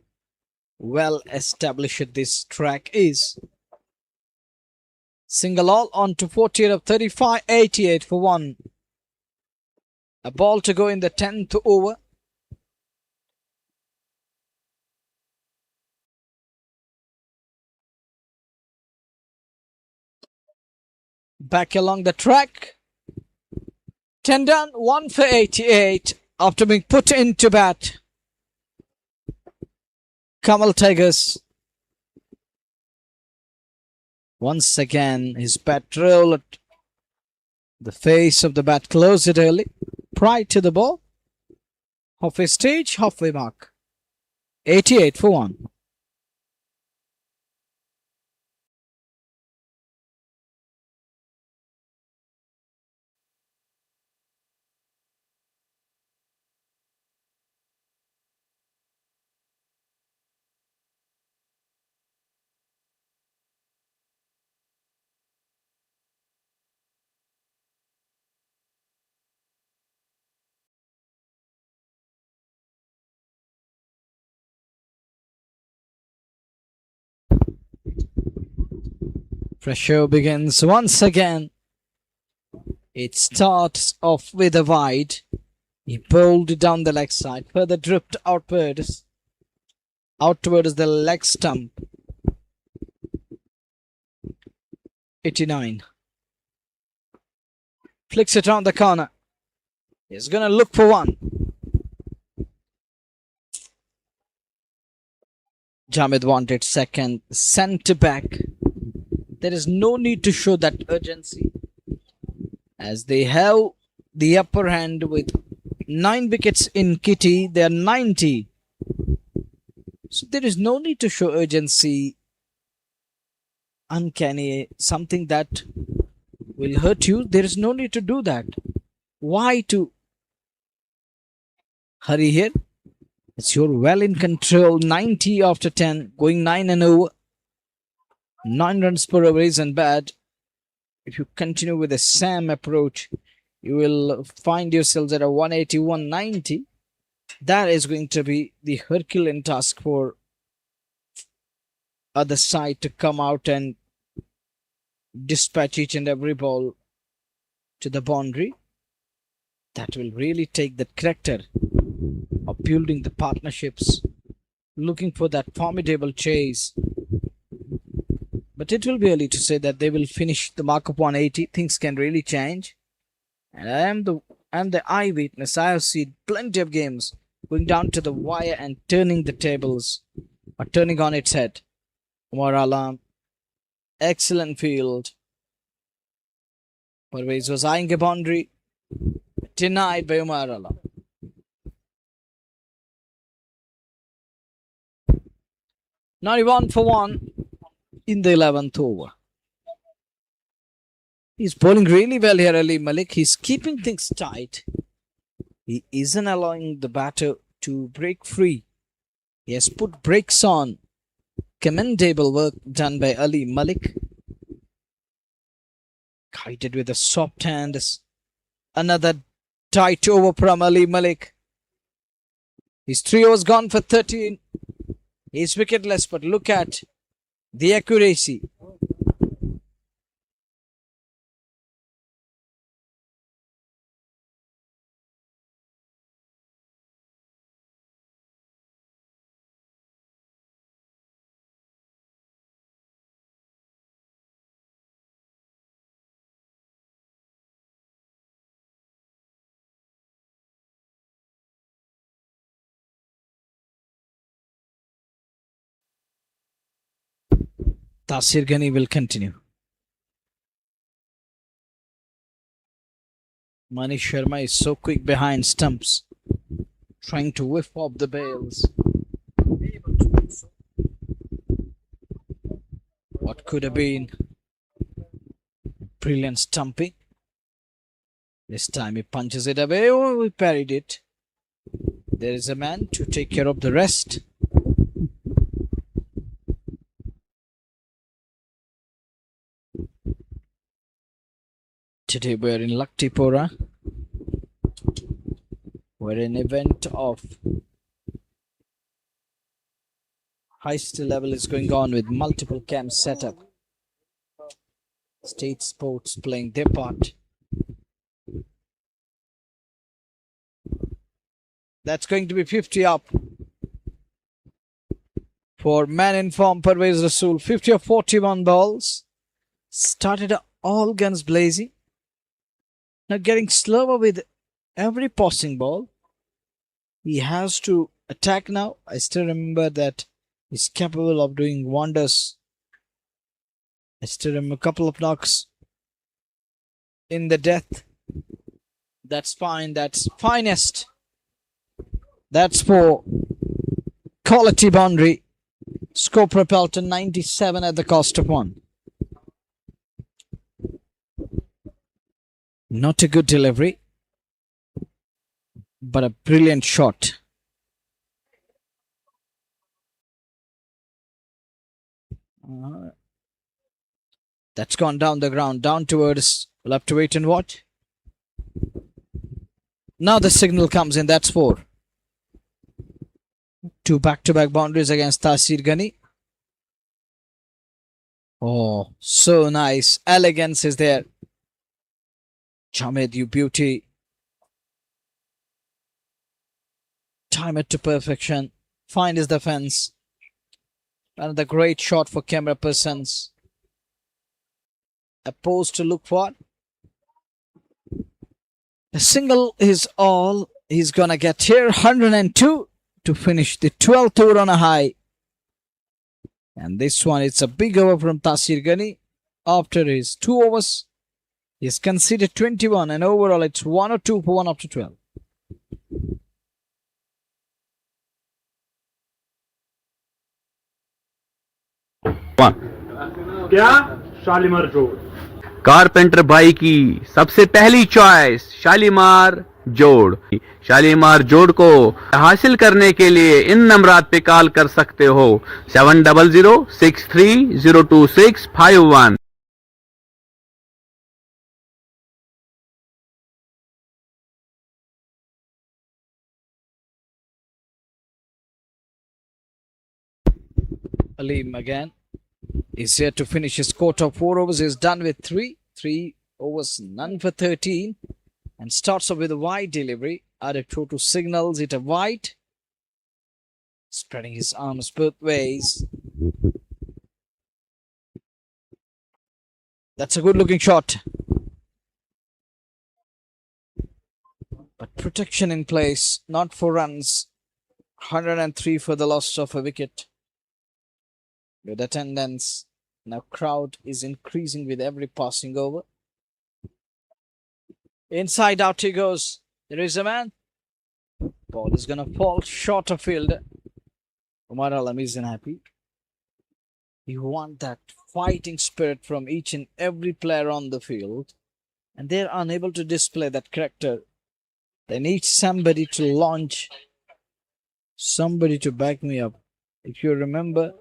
well established this track is. Single all on to 48 of 35, 88 for 1. A ball to go in the 10th over. Back along the track. 10 down, 1 for 88 after being put into bat. Kanwal Tigers. Once again, his bat rolled. The face of the bat closed it early. Prior to the ball. Halfway stage, halfway mark. 88 for 1. Pressure begins once again. It starts off with a wide. He bowled down the leg side. Further dripped outwards. Outwards the leg stump. 89. Flicks it around the corner. He's gonna look for one. Jamid wanted second. Centre back. There is no need to show that urgency, as they have the upper hand with 9 wickets in kitty. They are 90. So there is no need to show urgency. Uncanny, something that will hurt you. There is no need to do that. Why to hurry here? It's you're well in control. 90 after 10, going 9 and over. 9 runs per over isn't bad. If you continue with the same approach, you will find yourselves at a 180, 190. That is going to be the Herculean task for other side to come out and dispatch each and every ball to the boundary. That will really take the character of building the partnerships, looking for that formidable chase. But it will be early to say that they will finish the mark of 180. Things can really change. And I am the eyewitness. I have seen plenty of games going down to the wire and turning the tables, or turning on its head. Umar Alam, excellent field. Parvez was eyeing a boundary, denied by Umar Alam. 91 for 1 in the 11th over. He's bowling really well here, Ali Malik. He's keeping things tight. He isn't allowing the batter to break free. He has put brakes on. Commendable work done by Ali Malik. Guided with a soft hand. Another tight over from Ali Malik. His 3 overs gone for 13. He's wicketless, but look at the accuracy. Tasir Ghani will continue. Manish Sharma is so quick behind stumps, trying to whiff off the bails. What could have been brilliant stumping. This time he punches it away. Oh, we parried it. There is a man to take care of the rest. Today we are in Locktipora, where an event of highest level is going on with multiple camps set up. State sports playing their part. That's going to be 50 up for man in form Parvez Rasool. 50 of 41 balls. Started all guns blazing. Now getting slower with every passing ball. He has to attack now. I still remember that he's capable of doing wonders. I still remember a couple of knocks in the death. That's fine. That's finest. That's for quality boundary. Score propelled to 97 at the cost of 1. Not a good delivery, but a brilliant shot. That's gone down the ground, down towards. We'll have to wait and watch. Now the signal comes in. That's 4. 2 back-to-back boundaries against Tasir Ghani. Oh, so nice. Elegance is there. Jamid, you beauty. Time it to perfection. Find his defense. Another great shot for camera persons. A pose to look for. The single is all he's gonna get here. 102 to finish the 12th over on a high. And this one, it's a big over from Tasir Ghani. After his 2 overs, he's conceded 21, and overall it's 102 for 1 after 12. क्या शालीमार जोड़ carpenter भाई की सबसे पहली choice Shalimar जोड़। शालीमार जोड़ को हासिल करने के लिए इन नंबरात पे कॉल कर सकते हो 7006302651। Aleem again is here to finish his quota of 4 overs. He's done with 3 overs, none for 13, and starts off with a wide delivery. Added to signals it a wide, spreading his arms both ways. That's a good looking shot, but protection in place, not for runs. 103 for the loss of a wicket. With attendance, now crowd is increasing with every passing over. Inside out he goes. There is a man. Ball is gonna fall short of field. Umar Alam isn't happy. You want that fighting spirit from each and every player on the field, and they're unable to display that character. They need somebody to launch, somebody to back me up. If you remember,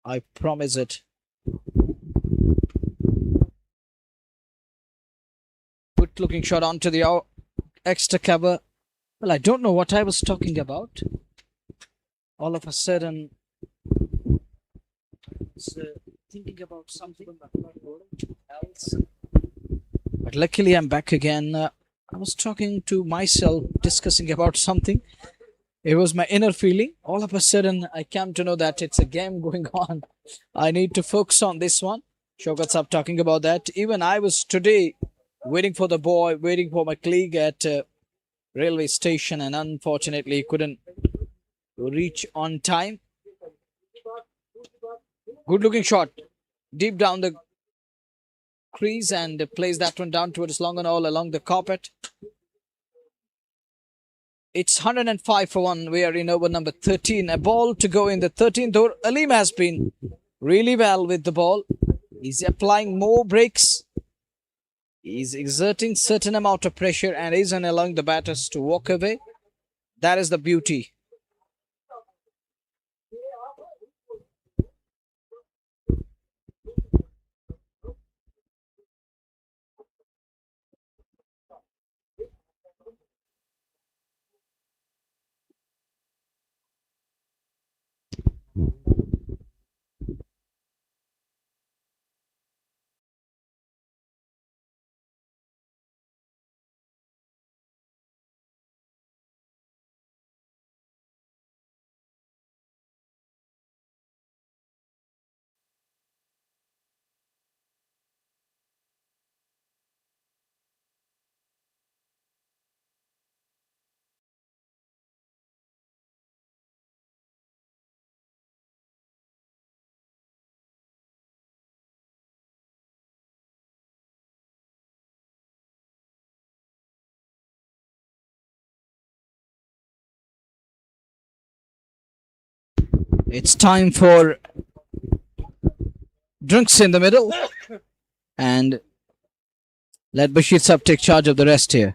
I promise it. Good looking shot onto the extra cover. Well, I don't know what I was talking about. All of a sudden, thinking about something else. But luckily, I'm back again. I was talking to myself, discussing about something. It was my inner feeling. All of a sudden, I came to know that it's a game going on. I need to focus on this one. Shaukat Saab talking about that. Even I was today waiting for the boy, waiting for my colleague at railway station, and unfortunately couldn't reach on time. Good looking shot. Deep down the crease and plays that one down towards long and all along the carpet. It's 105 for 1. We are in over number 13. A ball to go in the 13th over. Aleem has been really well with the ball. He's applying more breaks. He's exerting certain amount of pressure and isn't allowing the batters to walk away. That is the beauty. It's time for drinks in the middle. And let Bashir Saab take charge of the rest here.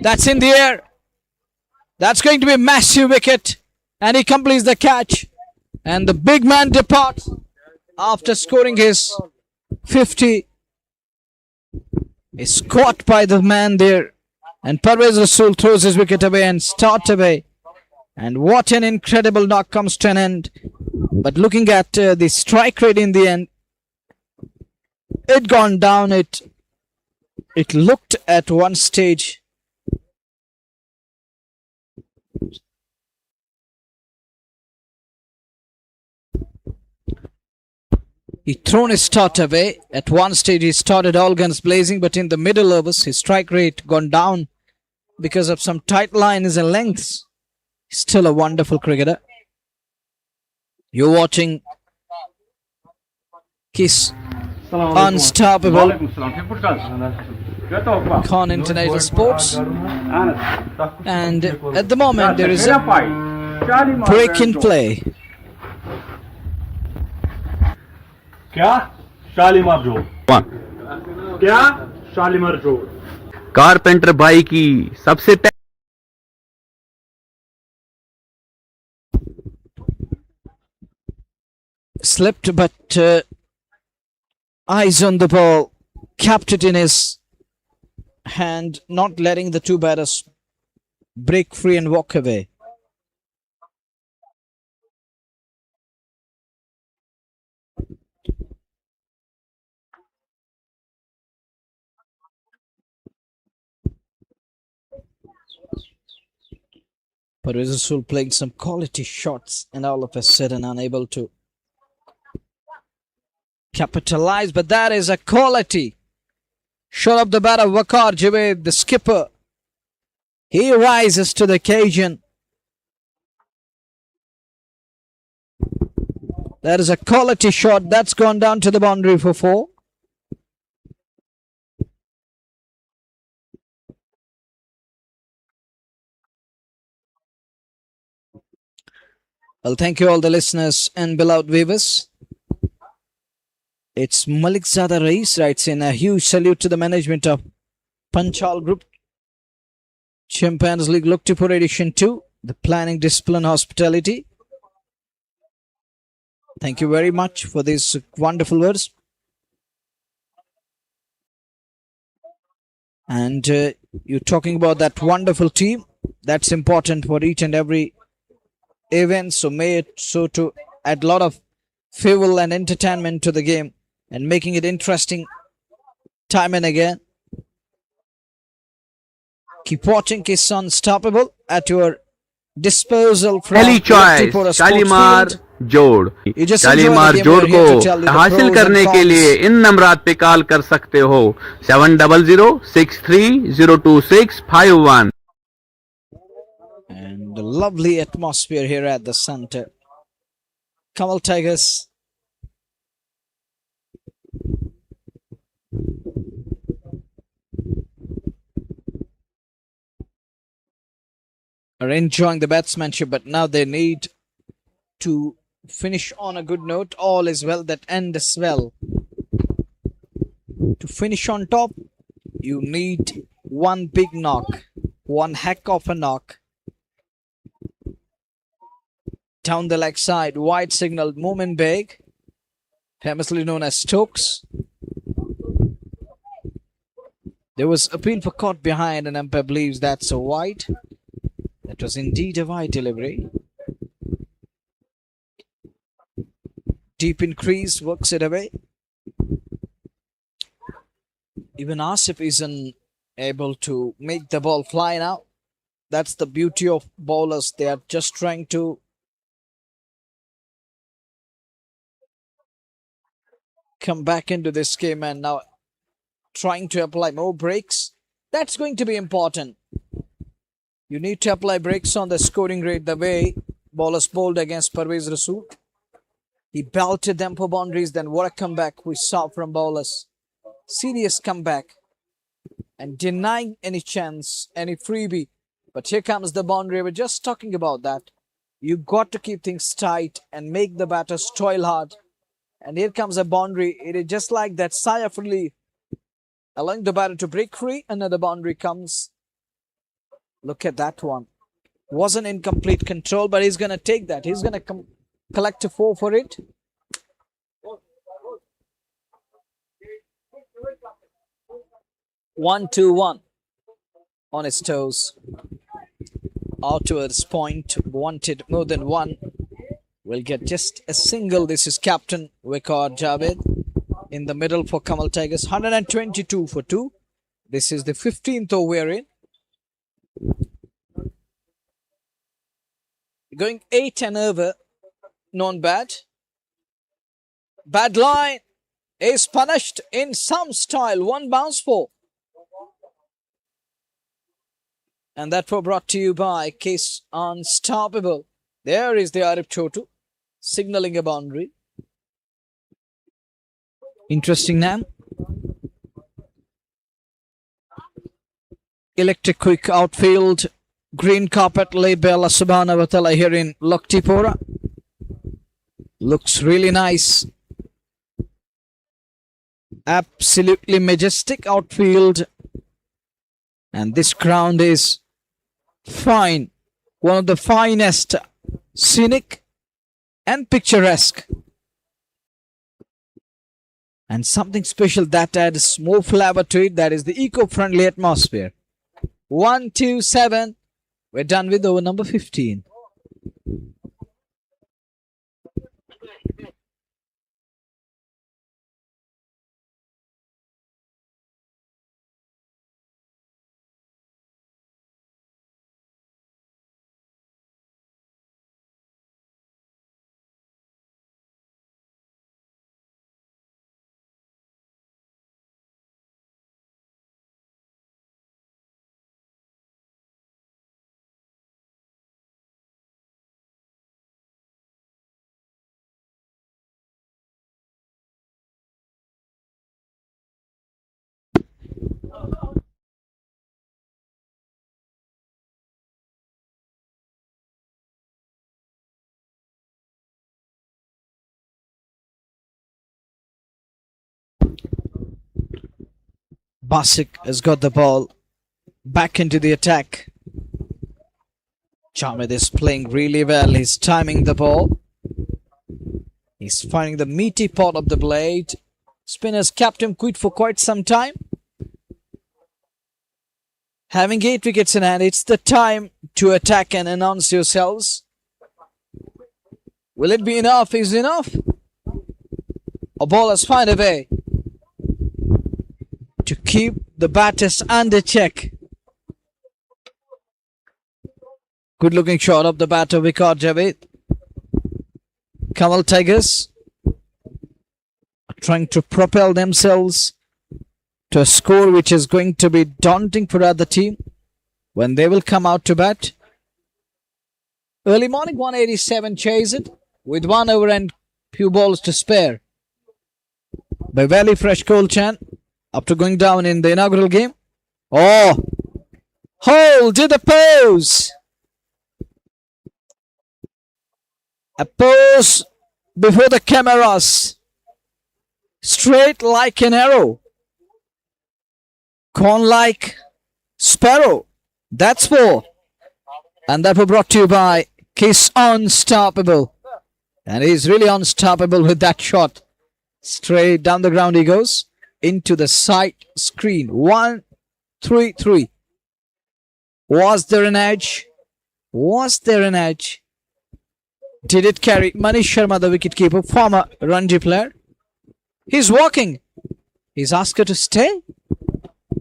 That's in the air. That's going to be a massive wicket. And he completes the catch. And the big man departs after scoring his 50. Is caught by the man there. And Parvez Rasool throws his wicket away and starts away. And what an incredible knock comes to an end. But looking at the strike rate in the end, it gone down. It looked at one stage. He thrown his start away. At one stage he started all guns blazing, but in the middle overs his strike rate gone down because of some tight lines and lengths. He's still a wonderful cricketer. You're watching Kiss Unstoppable Khan International Sports, and at the moment there is a break in play. क्या शालीमार जोड़ क्या शालीमार जोड़ carpenter भाई की सबसे Slipped, but eyes on the ball, kept it in his hand, not letting the two batters break free and walk away. Parvez Rasool playing some quality shots and all of a sudden unable to capitalize, but that is a quality shot of the batter Waqar Javed, the skipper. He rises to the occasion. That is a quality shot that's gone down to the boundary for 4. Well, thank you all the listeners and beloved viewers. It's Malik Zada Rais writes in a huge salute to the management of Panchal Group, Champions League Locktipora Edition 2, the planning, discipline, hospitality. Thank you very much for these wonderful words. And you're talking about that wonderful team. That's important for each and every event. So may it so to add a lot of fuel and entertainment to the game and making it interesting time and again. Keep watching Kiss Unstoppable at your disposal from पहली choice Locktipora Shalimar Sports Field. जोड़ You just enjoy Shalimar the game. जोड़ We're here to को tell you the हासिल pros and करने के cons. लिए इन नंबरात पे call कर सकते हो 7006302651. And the lovely atmosphere here at the center. Kanwal Tigers are enjoying the batsmanship, but now they need to finish on a good note. All is well that ends well. To finish on top, you need one big knock, one heck of a knock. Down the leg side, wide signal, Moomin Beg, famously known as Stokes. There was appeal for caught behind, and umpire believes that's a wide. That was indeed a wide delivery. Deep increase, works it away. Even Asif isn't able to make the ball fly now. That's the beauty of bowlers. They are just trying to come back into this game and now trying to apply more breaks. That's going to be important. You need to apply breaks on the scoring rate the way bowlers bowled against Parvez Rasool. He belted them for boundaries. Then what a comeback we saw from bowlers. Serious comeback and denying any chance, any freebie. But here comes the boundary. We're just talking about that. You got to keep things tight and make the batters toil hard. And here comes a boundary. It is just like that sigh of relief, allowing the batter to break free. Another boundary comes. Look at that one. Wasn't in complete control, but he's going to take that. He's going to collect a 4 for it. One, 2, 1 on his toes. Out towards point. Wanted more than one. Will get just a single. This is Captain Waqar Javed in the middle for Kanwal Tigers. 122 for 2. This is the 15th over we're in. Going 8 and over. Non-bad. Bad line is punished in some style. 1 bounce for. And that were brought to you by Case Unstoppable. There is the Arif Chotu signaling a boundary. Interesting name. Electric quick outfield. Green carpet laid by Allah subhanahu wa ta'ala here in Locktipora. Looks really nice. Absolutely majestic outfield. And this ground is fine. One of the finest, scenic and picturesque. And something special that adds more flavor to it, that is the eco-friendly atmosphere. 1, 2, 7. We're done with over number 15. Basic has got the ball back into the attack. Jammu is playing really well. He's timing the ball. He's finding the meaty part of the blade. Spinners kept him quit for quite some time. Having 8 wickets in hand, it's the time to attack and announce yourselves. Will it be enough? Is enough? A ball has found a way to keep the batters under check. Good looking shot of the batter Waqar Javed. Kanwal Tigers are trying to propel themselves to a score which is going to be daunting for other team when they will come out to bat. Early morning 187 chase it with 1 over and few balls to spare. By Valley Fresh Cold Chan after going down in the inaugural game. Oh! Hold to the pose! A pose before the cameras. Straight like an arrow. Corn like sparrow. That's 4. And that was brought to you by Kiss Unstoppable. And he's really unstoppable with that shot. Straight down the ground he goes. Into the side screen. 1, 3, 3. Was there an edge? Was there an edge? Did it carry Manish Sharma, the wicketkeeper, former Ranji player? He's walking. He's asked her to stay.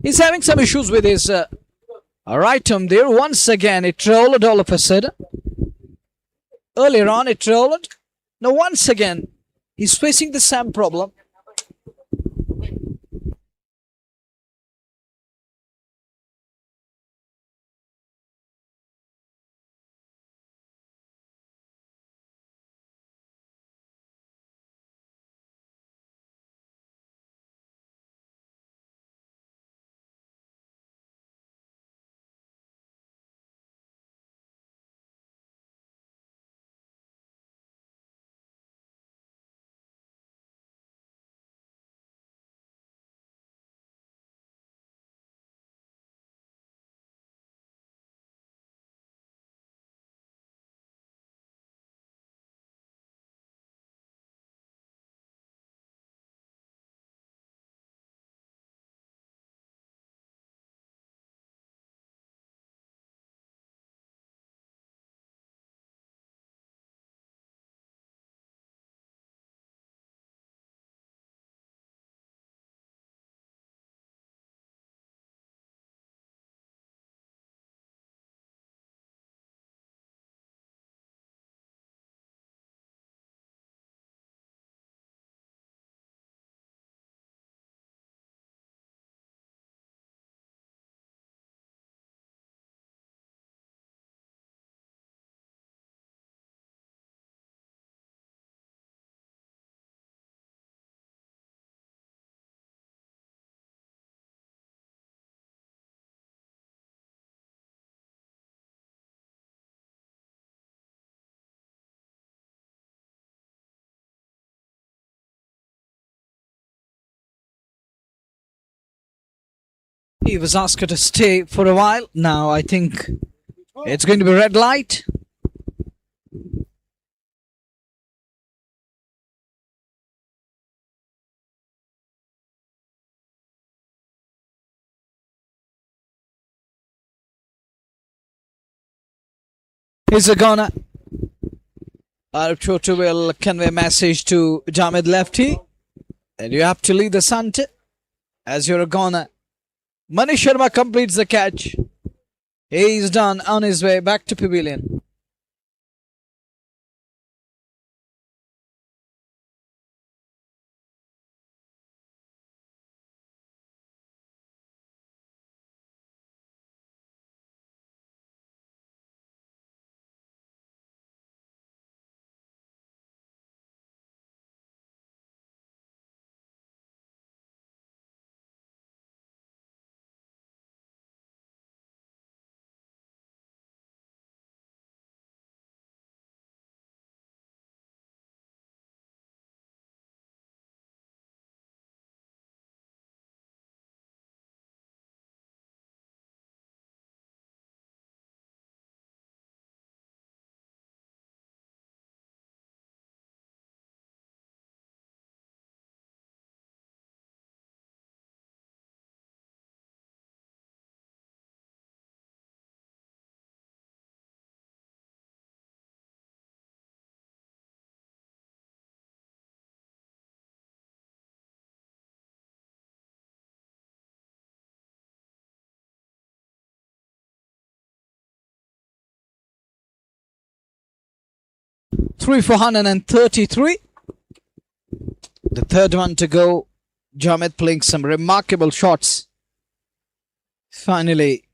He's having some issues with his right arm there. Once again, it rolled all of a sudden. Earlier on, it rolled. Now, once again, he's facing the same problem. He was asked to stay for a while. Now I think it's going to be red light. Here's a corner. Arab Chotu will convey a message to Jamid lefty. And you have to leave the center as you're a goner. Manish Sharma completes the catch. He's done on his way back to pavilion. Three for 133. The third one to go. Jamid playing some remarkable shots. Finally,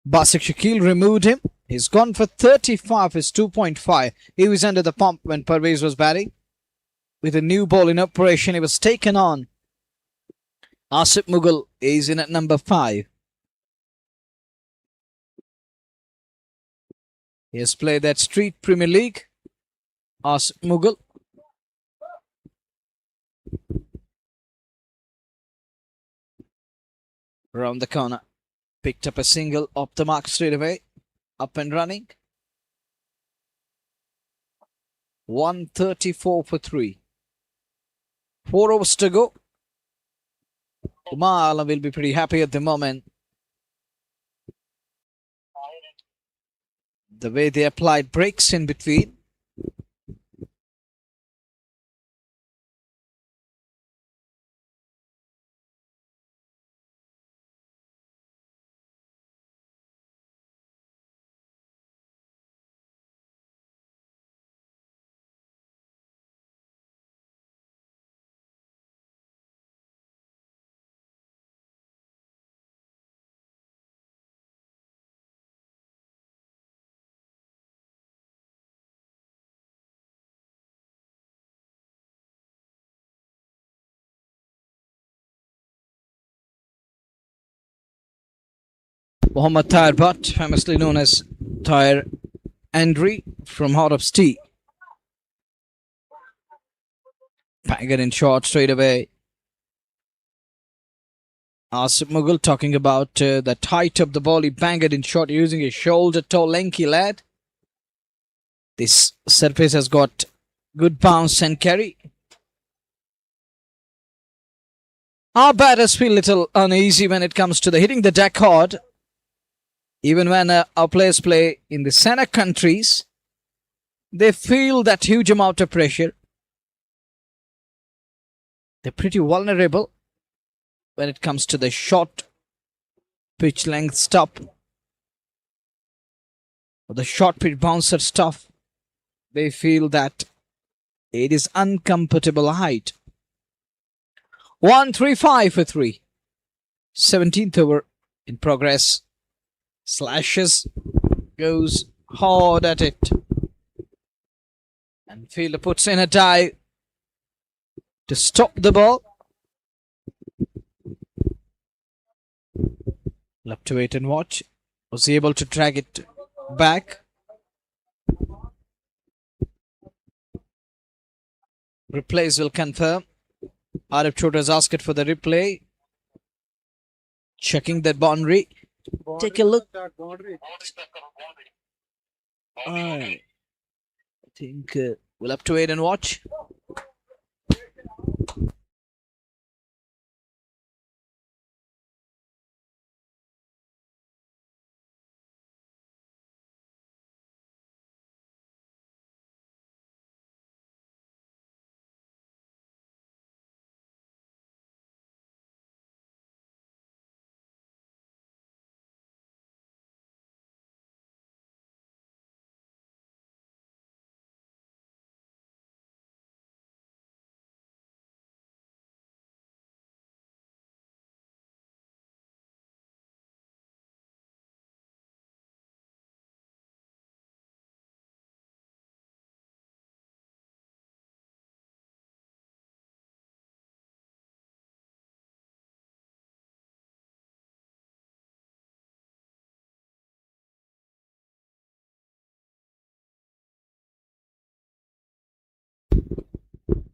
Basik Shakil removed him. He's gone for 35, his 2.5. He was under the pump when Parvez was batting. With a new ball in operation, he was taken on. Asif Mughal is in at number 5. He has played that Street Premier League. Asif Mughal. Around the corner. Picked up a single off the mark straight away. Up and running. 134 for 3. 4 overs to go. Umar Alam will be pretty happy at the moment. The way they applied breaks in between. Mohammad Tahir Butt, famously known as Tahir Andri from Heart of Steel. Bang it in short straight away. Asif Mughal talking about the height of the ball. He banged it in short using his shoulder tall, lanky lad. This surface has got good bounce and carry. Our batters feel a little uneasy when it comes to the hitting the deck hard. Even when our players play in the center countries, they feel that huge amount of pressure. They're pretty vulnerable when it comes to the short pitch length stop or the short pitch bouncer stuff. They feel that it is uncomfortable height. 135 for 3. 17th over in progress. Slashes, goes hard at it. And fielder puts in a dive to stop the ball. Love to wait and watch. Was he able to drag it back? Replays will confirm. Arab Chotu has asked for the replay. Checking that boundary. Take a look. Boundary. I think we'll have to wait and watch.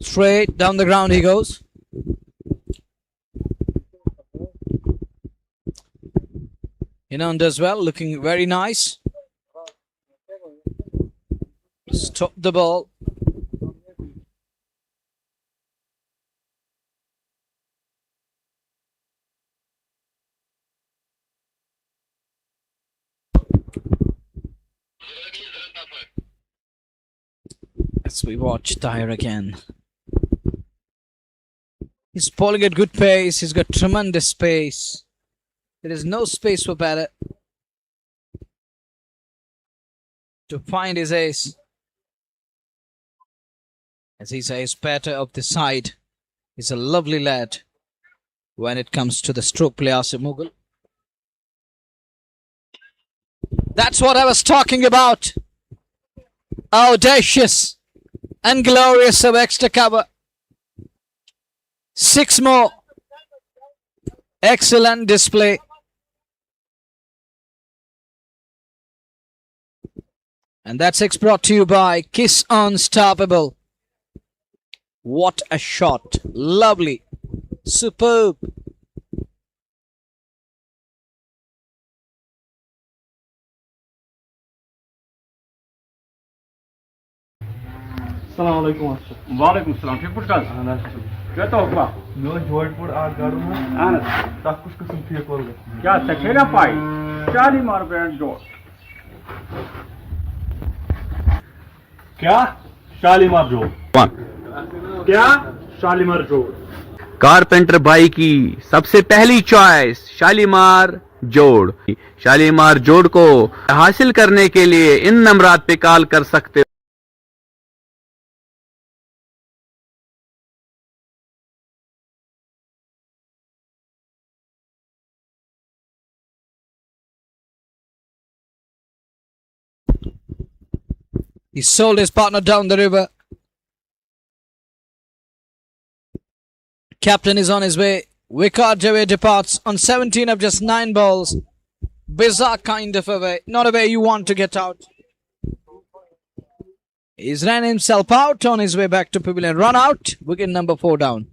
Straight down the ground he goes. Inan does well, looking very nice. Stop the ball. As we watch Tahir again. He's bowling at good pace. He's got tremendous space. There is no space for batter to find his ace. As he's a ace batter of the side. He's a lovely lad when it comes to the stroke play, Asif Mughal. That's what I was talking about. Audacious and glorious of extra cover. 6 more. Excellent display. And that 6 brought to you by Kiss Unstoppable. What a shot. Lovely. Superb. Assalamualaikum. Waalaikumsalam. ठीक put क्या तो हुआ No Jodhpur आ गाड़ू में आनंद तक कुछ किस्म की एक और क्या सखेरा पाई 40 मार बैंड जोड़ क्या शालीमार जोड़ क्या शालीमार जोड़ कारपेंटर भाई की सबसे पहली चॉइस शालीमार जोड़। शालीमार जोड़ को हासिल करने के लिए इन नंबरात पे कॉल कर सकते हो। He sold his partner down the river. Captain is on his way. Vicar Javed departs on 17 of just 9 balls. Bizarre kind of a way. Not a way you want to get out. He's ran himself out on his way back to pavilion. Run out. Wicket number 4 down.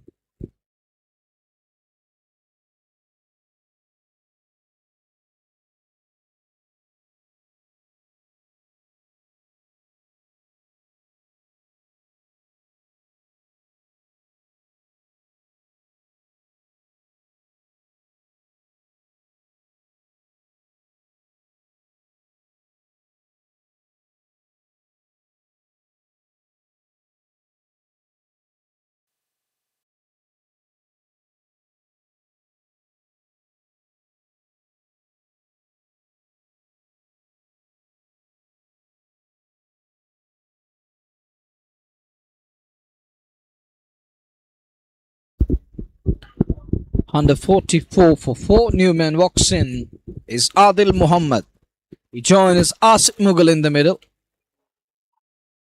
Under 44 for 4, new man walks in is Adil Muhammad. He joins Asif Mughal in the middle.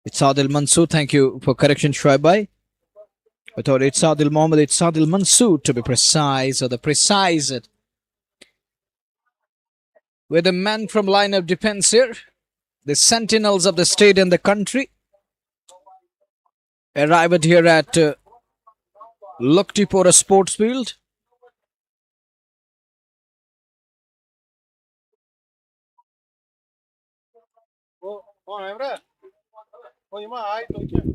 It's Adil Mansoor. Thank you for correction, Shoaib. I thought it's Adil Muhammad. It's Adil Mansoor to be precise, or the precise it. Where the men from line of defense here, the sentinels of the state and the country, arrived here at Locktipora Sports Field. Oh, Emre. Oh, you might. Okay.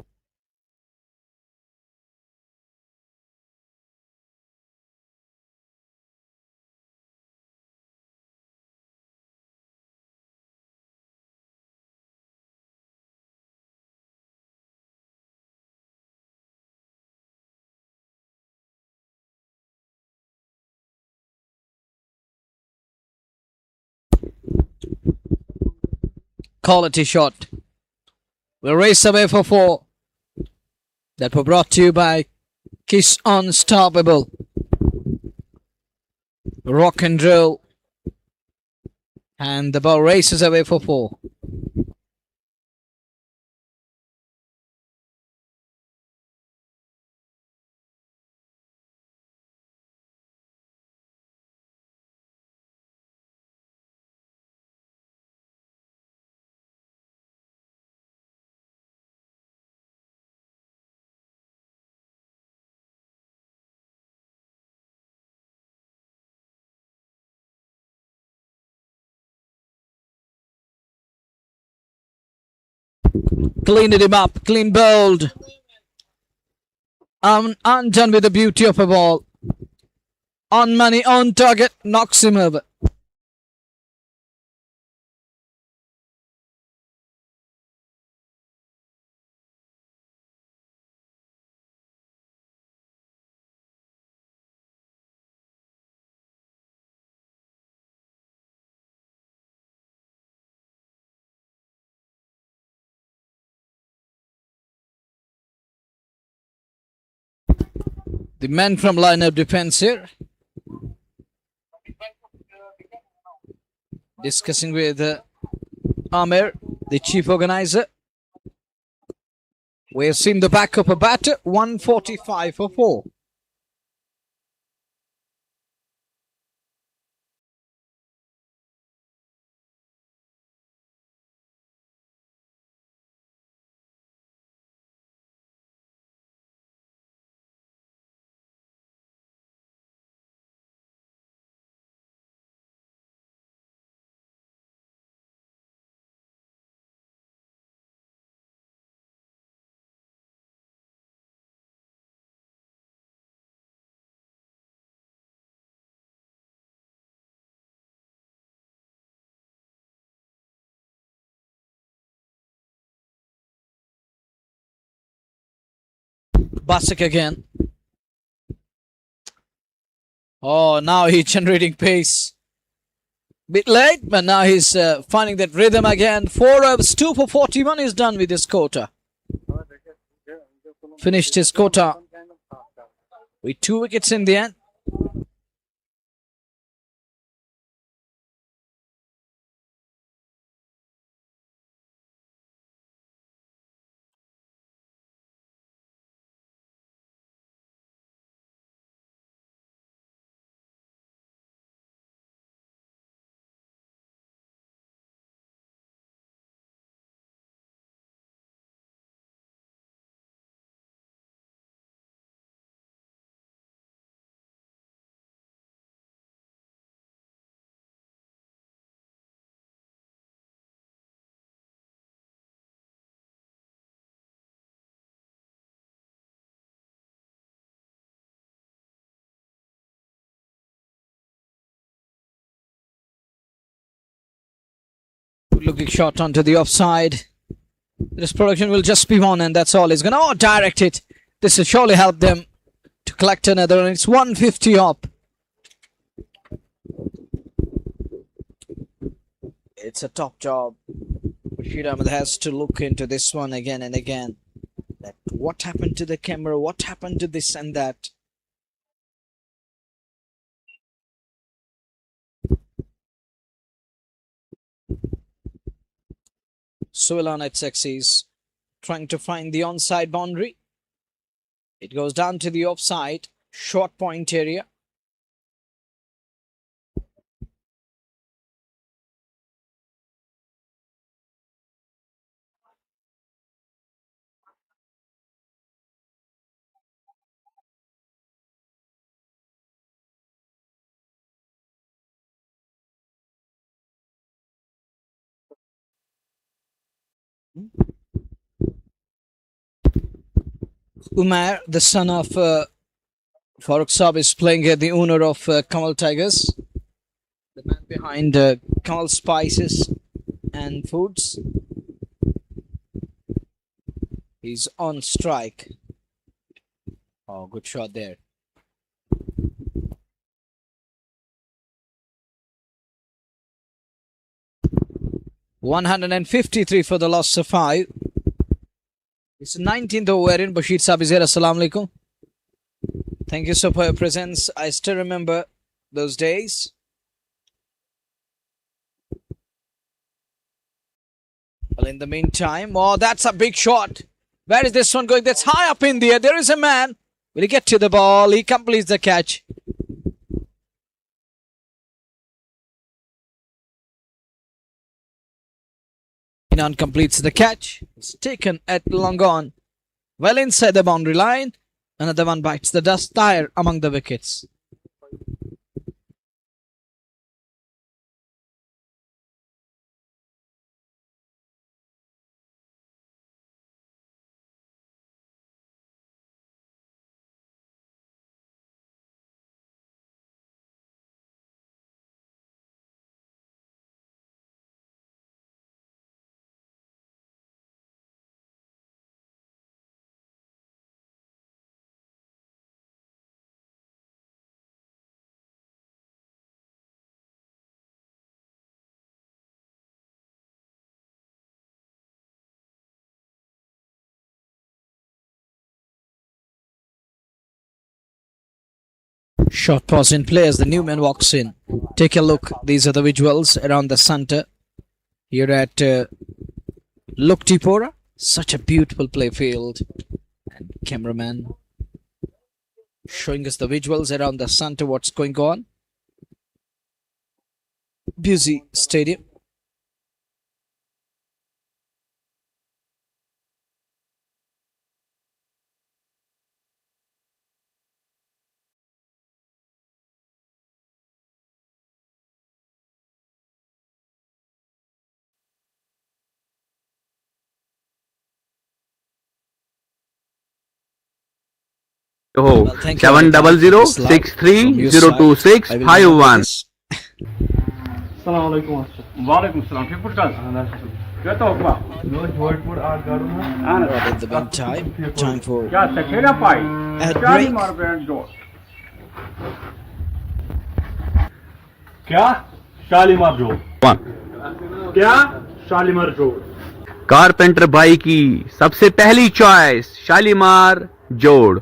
Quality shot. We'll race away for 4. That were brought to you by Kiss Unstoppable. Rock and roll. And the ball races away for 4. Cleaned him up, clean bowled. Undone with the beauty of a ball. On money, on target, knocks him over. The men from line-up defense here. Discussing with Amir, the chief organizer. We have seen the back of a batter, 145 for 4. Basak again. Oh, now he's generating pace. Bit late, but now he's finding that rhythm again. 4 overs, 2 for 41 is done with his quota. Finished his quota with 2 wickets in the end. Looking shot onto the offside. This production will just be one, and that's all. He's gonna direct it. This will surely help them to collect another, and it's 150 up. It's a top job. Rashid Ahmed has to look into this one again and again. That what happened to the camera? What happened to this and that? Suil on its axis, trying to find the onside boundary. It goes down to the offside, short point area. Umair, the son of Farooq Saab, is playing here, the owner of Kanwal Tigers, the man behind Kanwal Spices and Foods. He's on strike. Oh, good shot there. $153 for the loss of 5. It's the 19th over in Bashir Saab is here. Assalamu alaikum. Thank you so for your presence. I still remember those days. Well, in the meantime, oh, that's a big shot. Where is this one going? That's high up in the air. There is a man. Will he get to the ball? He completes the catch. Inan completes the catch. It's taken at long on. Well inside the boundary line. Another one bites the dust tire among the wickets. Short pause in play as the new man walks in. Take a look. These are the visuals around the center here at Locktipora. Such a beautiful play field. And cameraman showing us the visuals around the center, what's going on. Busy stadium. हो Well, thank you, 7006302651 Assalamualaikum. Walaikum salam. ठीक पुटकाल. क्या तो हुआ? But in the meantime, time for क्या सकेला पाई? a चाली break. मार band जोड़. क्या शालीमार जोड़ क्या शालीमार जोड़. कारपेंटर भाई की सबसे पहली चॉइस शालीमार जोड़।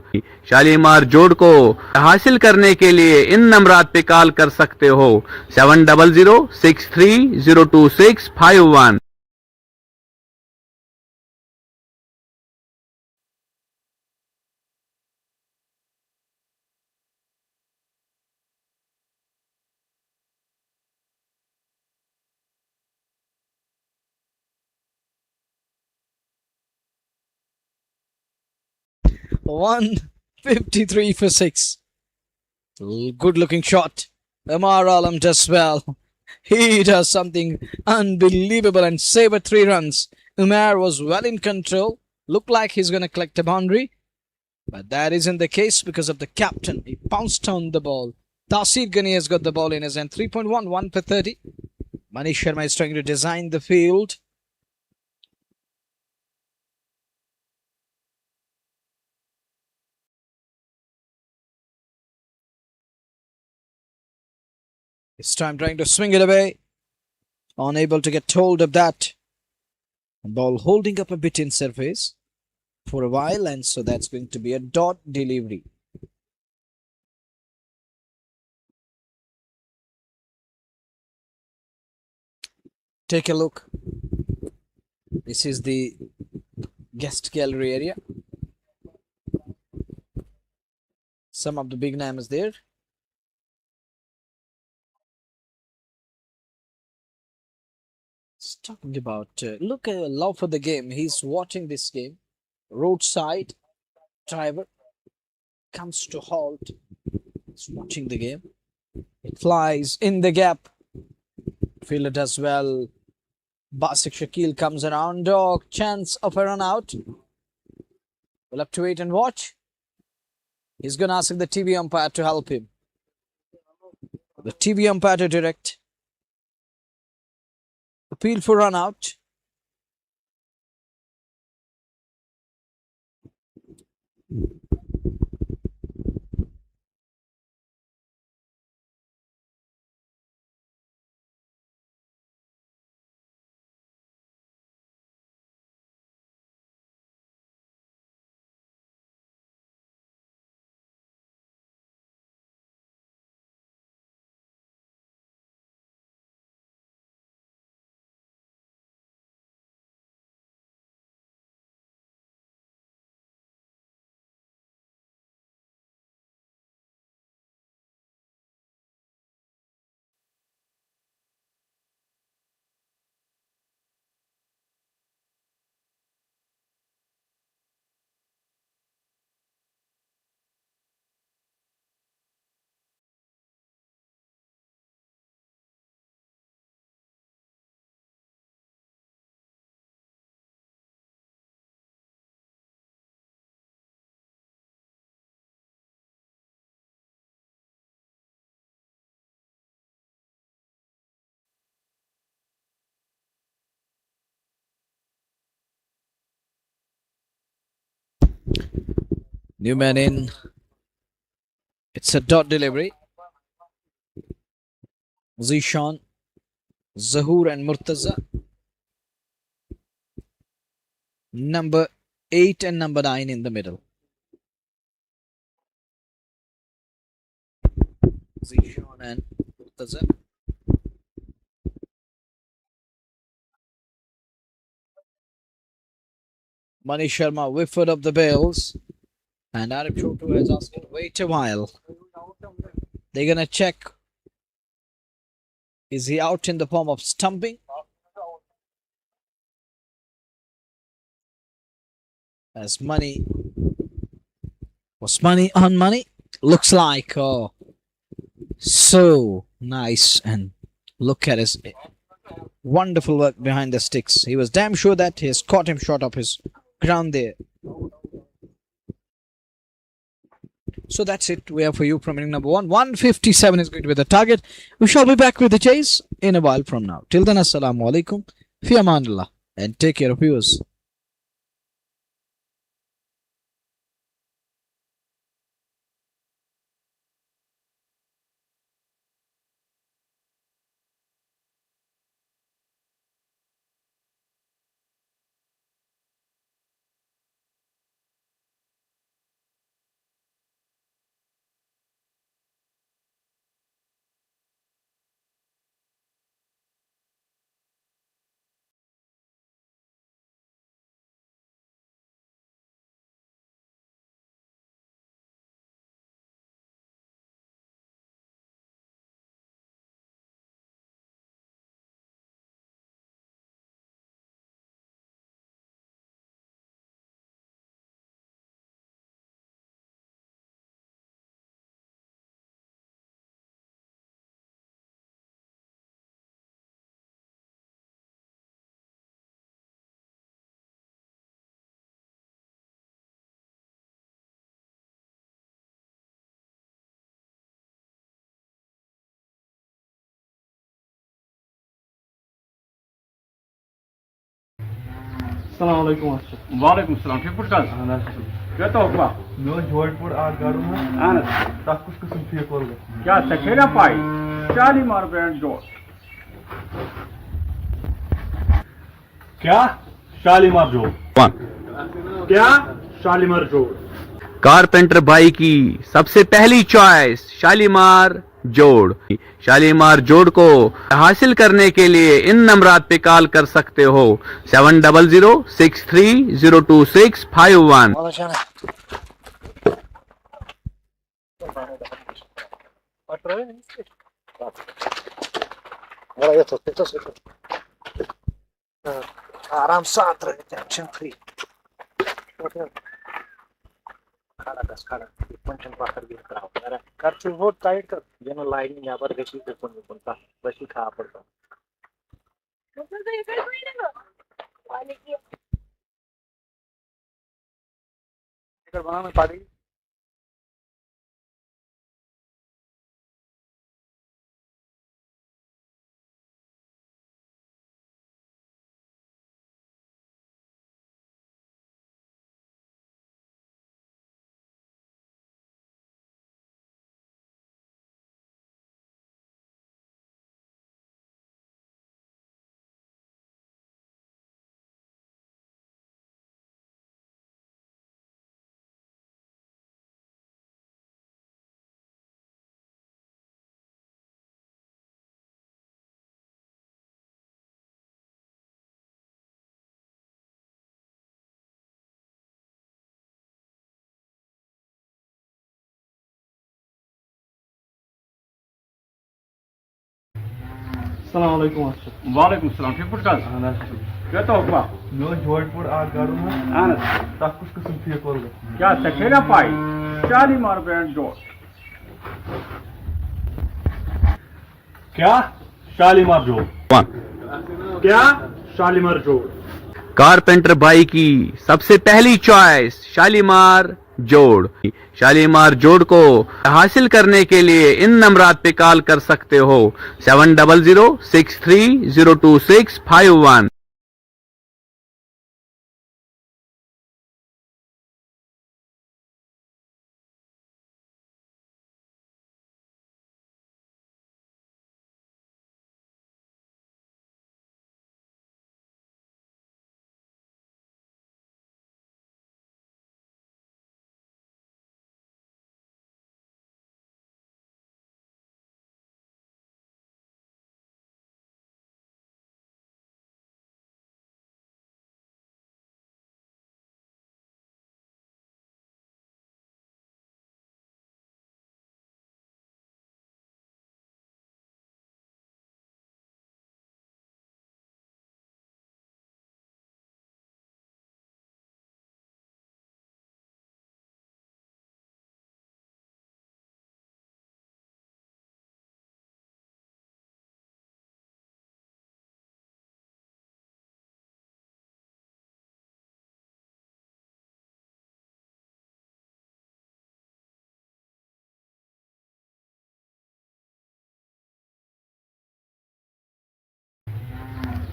शालीमार जोड़ को हासिल करने के लिए इन नंबरात पे कॉल कर सकते हो 7006302651। $153 for 6. Good looking shot. Amar Alam does well. He does something unbelievable and saved 3 runs. Umar was well in control. Looked like he's going to collect a boundary. But that isn't the case because of the captain. He pounced on the ball. Tasir Ghani has got the ball in his hand. 3.1, 1 for 30. Manish Sharma is trying to design the field. This time trying to swing it away. Unable to get hold of that. Ball holding up a bit in surface for a while, and so that's going to be a dot delivery. Take a look. This is the guest gallery area. Some of the big names there. Talking about look at love for the game. He's watching this game. Roadside driver comes to halt. He's watching the game. It flies in the gap. Fielder does well. Basik Shakil comes around. Oh, chance of a run out. We'll have to wait and watch. He's going to ask the TV umpire to help him. The TV umpire to direct. Appeal for run out. New man in. It's a dot delivery. Zishan, Zahoor and Murtaza. Number 8 and number 9 in the middle. Zishan and Murtaza. Mani Sharma whiffed of the bells. And Arif Chotu has asked him to wait a while. They're going to check. Is he out in the form of stumping? As money. Was money on money? Looks like. Oh, so nice. And look at his wonderful work behind the sticks. He was damn sure that he has caught him short of his ground there. So that's it. We have for you from inning number 1. 157 is going to be the target. We shall be back with the chase in a while from now. Till then, assalamu alaikum, fi amanillah, and take care of yours. Assalamu alaikum. Wa alaikum salam. ठीक put क्या तो हुआ no Jodhpur आ गारू में आना तक कुछ किस्म फी कोल क्या सखेरा पाई 40 मार बैंड जोड़ क्या शालीमार जोड़ क्या शालीमार जोड़ कारपेंटर भाई की सबसे पहली चॉइस शालीमार जोड़। शालीमार जोड़ को हासिल करने के लिए इन नंबरात पे कॉल कर सकते हो 7006302651। आराम साथ रहे टेंशन फ्री खाना दस खाना पंचन पाकर भी कराओ यार कर चुल हो टाइट कर जेनो लाइन यहाँ पर गशी पे कौन कौन का बशी खा पड़ता इधर बना मैं पानी Assalamualaikum warahmatullahi वालेकुम सलाम ठीक पुटकाल wabarakatuh. क्या तो हुआ मैं जोड़ पुर आ गाड़ू ना आन तक कुछ किस्म फी कोल क्या सखेरा पाई 40 मार बैंड जोड़ क्या शालीमार जोड़ क्या शालीमार जोड़ कारपेंटर भाई की सबसे पहली चॉइस शालीमार जोड़। शालीमार जोड़ को हासिल करने के लिए इन नंबरात पे कॉल कर सकते हो 7006302651।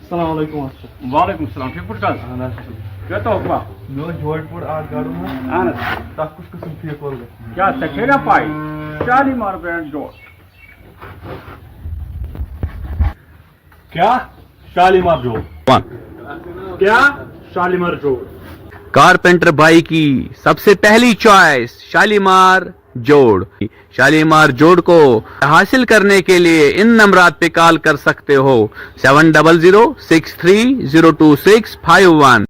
Assalamualaikum warahmatullahi वालेकुम सलाम ठीक पुटकाल wabarakatuh. क्या तो हुआ मैं जोड़ पुर आ गाड़ू ना आन तक कुछ किस्म फी कोल क्या सखेरा पाई 40 मार बैंड जोड़ क्या शालीमार जोड़ क्या शालीमार जोड़ कारपेंटर भाई की सबसे पहली चॉइस शालीमार जोड़। शालीमार जोड़ को हासिल करने के लिए इन नंबरात पे कॉल कर सकते हो 7006302651।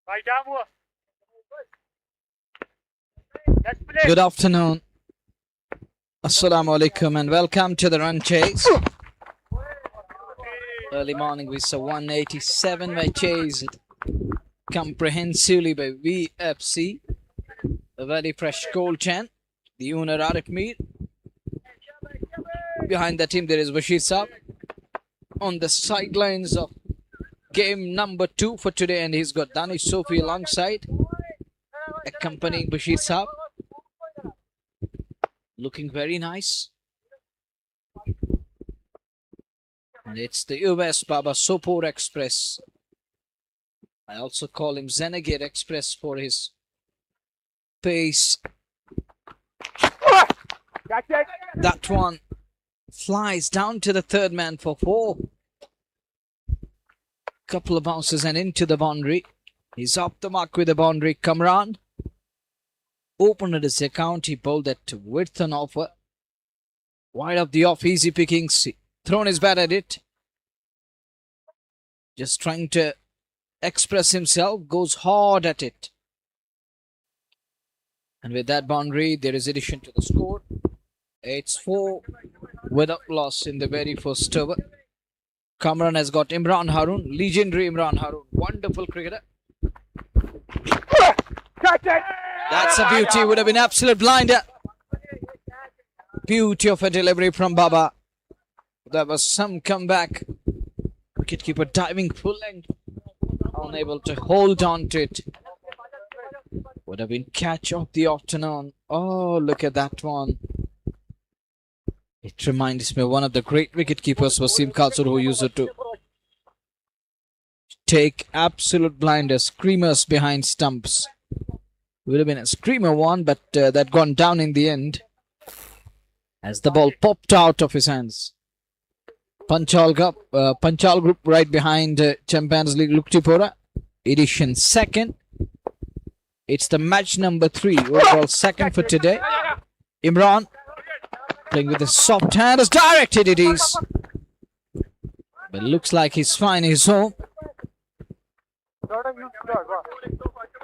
By jammu. Good afternoon. Assalamu alaikum and welcome to the run chase. Early morning we saw 187 by chased comprehensively by VFC. A very fresh goal chant. The owner Arif Mir. Behind the team there is Bashir Saab on the sidelines of game number 2 for today, and he's got Danish Sophie alongside, accompanying Bashir Saab. Looking very nice. And it's the US Baba Sopor Express. I also call him Zenegate Express for his pace. That one flies down to the third man for 4. Couple of bounces and into the boundary. He's off the mark with the boundary. Kamran opened at his account. He bowled at width and offer. Wide of the off, easy pickings. Thrown his bat at it. Just trying to express himself. Goes hard at it. And with that boundary, there is addition to the score. It's 4 without loss in the very first over. Kamran has got Imran Harun, legendary Imran Harun, wonderful cricketer. That's a beauty, would have been absolute blinder. Beauty of a delivery from Baba. That was some comeback. Wicketkeeper diving full length, unable to hold on to it. Would have been catch of the afternoon. Oh, look at that one. It reminds me of one of the great wicketkeepers, Wasim Khalsur, who used to take absolute blinders, screamers behind stumps. Would have been a screamer one, but that gone down in the end as the ball popped out of his hands. Panchal group right behind Champions League Locktipora, edition 2nd. It's the match number 3, overall 2nd for today. Imran playing with a soft hand, as directed it is. But looks like he's fine, he's home.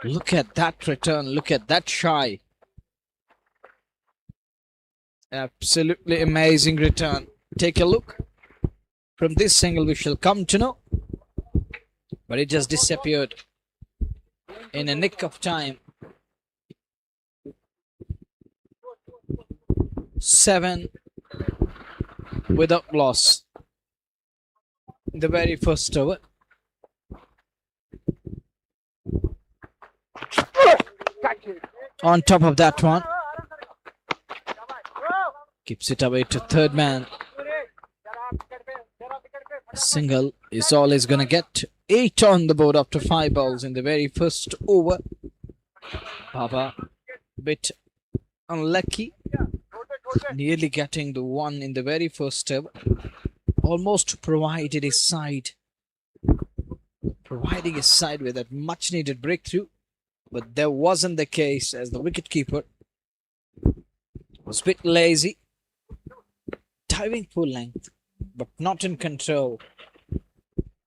Look at that return, look at that shy. Absolutely amazing return. Take a look. From this angle we shall come to know. But it just disappeared in a nick of time. 7 without loss in the very first over. On top of that one, keeps it away to third man. A single is all he's gonna get. 8 on the board after 5 balls in the very first over. Baba bit unlucky, nearly getting the 1 in the very first over. Almost providing his side with that much needed breakthrough, but that wasn't the case as the wicketkeeper was a bit lazy, diving full length but not in control,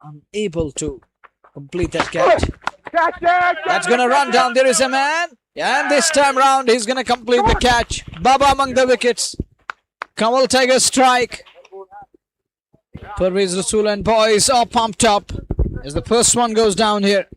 unable to complete that catch. That's gonna run down. There is a man, and this time round he's gonna complete the catch. Baba among the wickets. Kanwal Tigers strike. Parvez Rasool and boys are pumped up as the first one goes down here.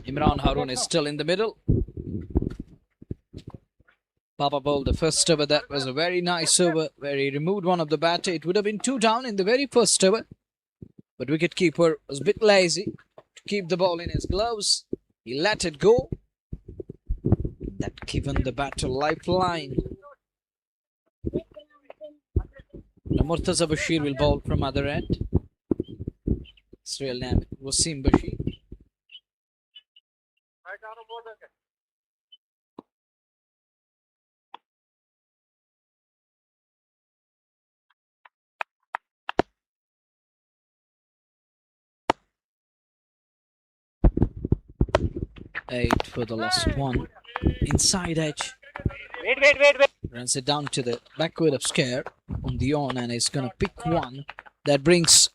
Imran Harun is still in the middle. Papa bowled the first over. That was a very nice over where he removed one of the batter. It would have been 2 down in the very first over. But wicketkeeper was a bit lazy to keep the ball in his gloves. He let it go. That given the batter lifeline. Now Murtaza Bashir will bowl from other end. His real name Wasim Bashir. Eight for the last one. Inside edge. Wait. Runs it down to the backward of scare on the on, and is going to pick one that brings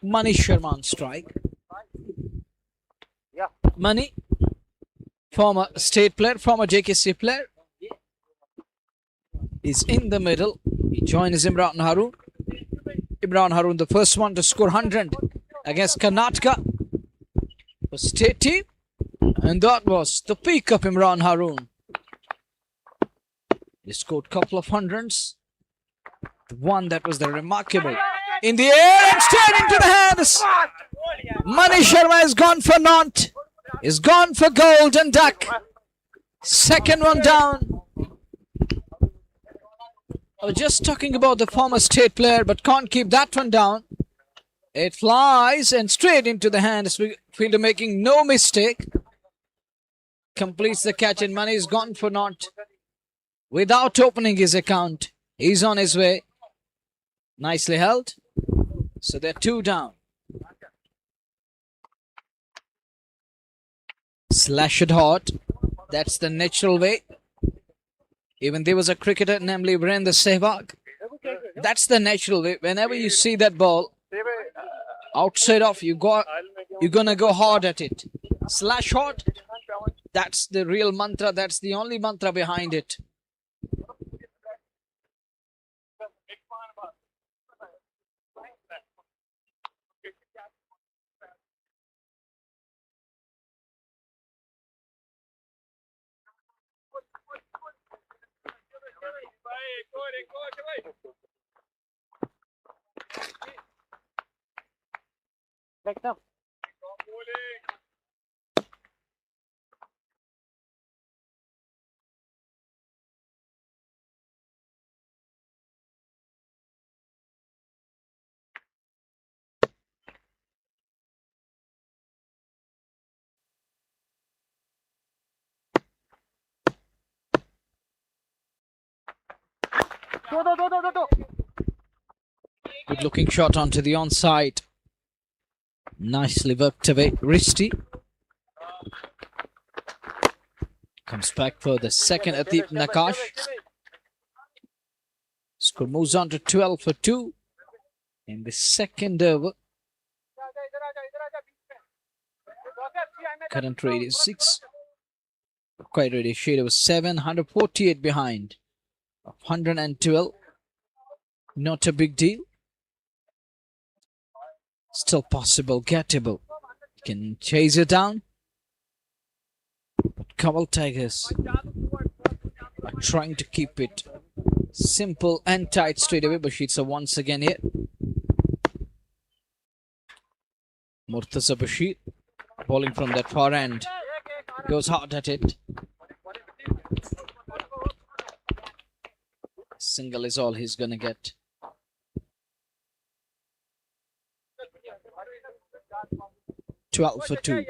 Mani Sharma on strike. Yeah. Mani, former state player, former JKC player, is in the middle. He joins Imran Harun. Imran Harun, the first one to score 100 against Karnataka for state team. And that was the peak of Imran Harun. He scored a couple of hundreds. The one that was the remarkable. In the air and straight into the hands. Mani Sharma is gone for naught. Is gone for golden duck. Second one down. I was just talking about the former state player, but can't keep that one down. It flies and straight into the hands. Fielder making no mistake. Completes the catch and Mani is gone for naught. Without opening his account. He's on his way. Nicely held. So they're 2 down. Slash it hard. That's the natural way. Even there was a cricketer, namely Virendra Sehwag. That's the natural way. Whenever you see that ball outside off, you're gonna go hard at it. Slash hard. That's the real mantra. That's the only mantra behind it. Next up. Do. Good looking shot onto the onside. Nicely worked away. Risti comes back for the second. Atif Nakash. Score moves on to 12 for 2 in the second over. Current rate is 6. Quite ready. Shade was 7. 148 behind of 112. Not a big deal. Still possible, gettable. You can chase it down. But Kanwal Tigers are trying to keep it simple and tight straight away. Bashir once again here. Murtaza Bashir bowling from that far end. Goes hard at it. Single is all he's gonna get. Twelve for 2.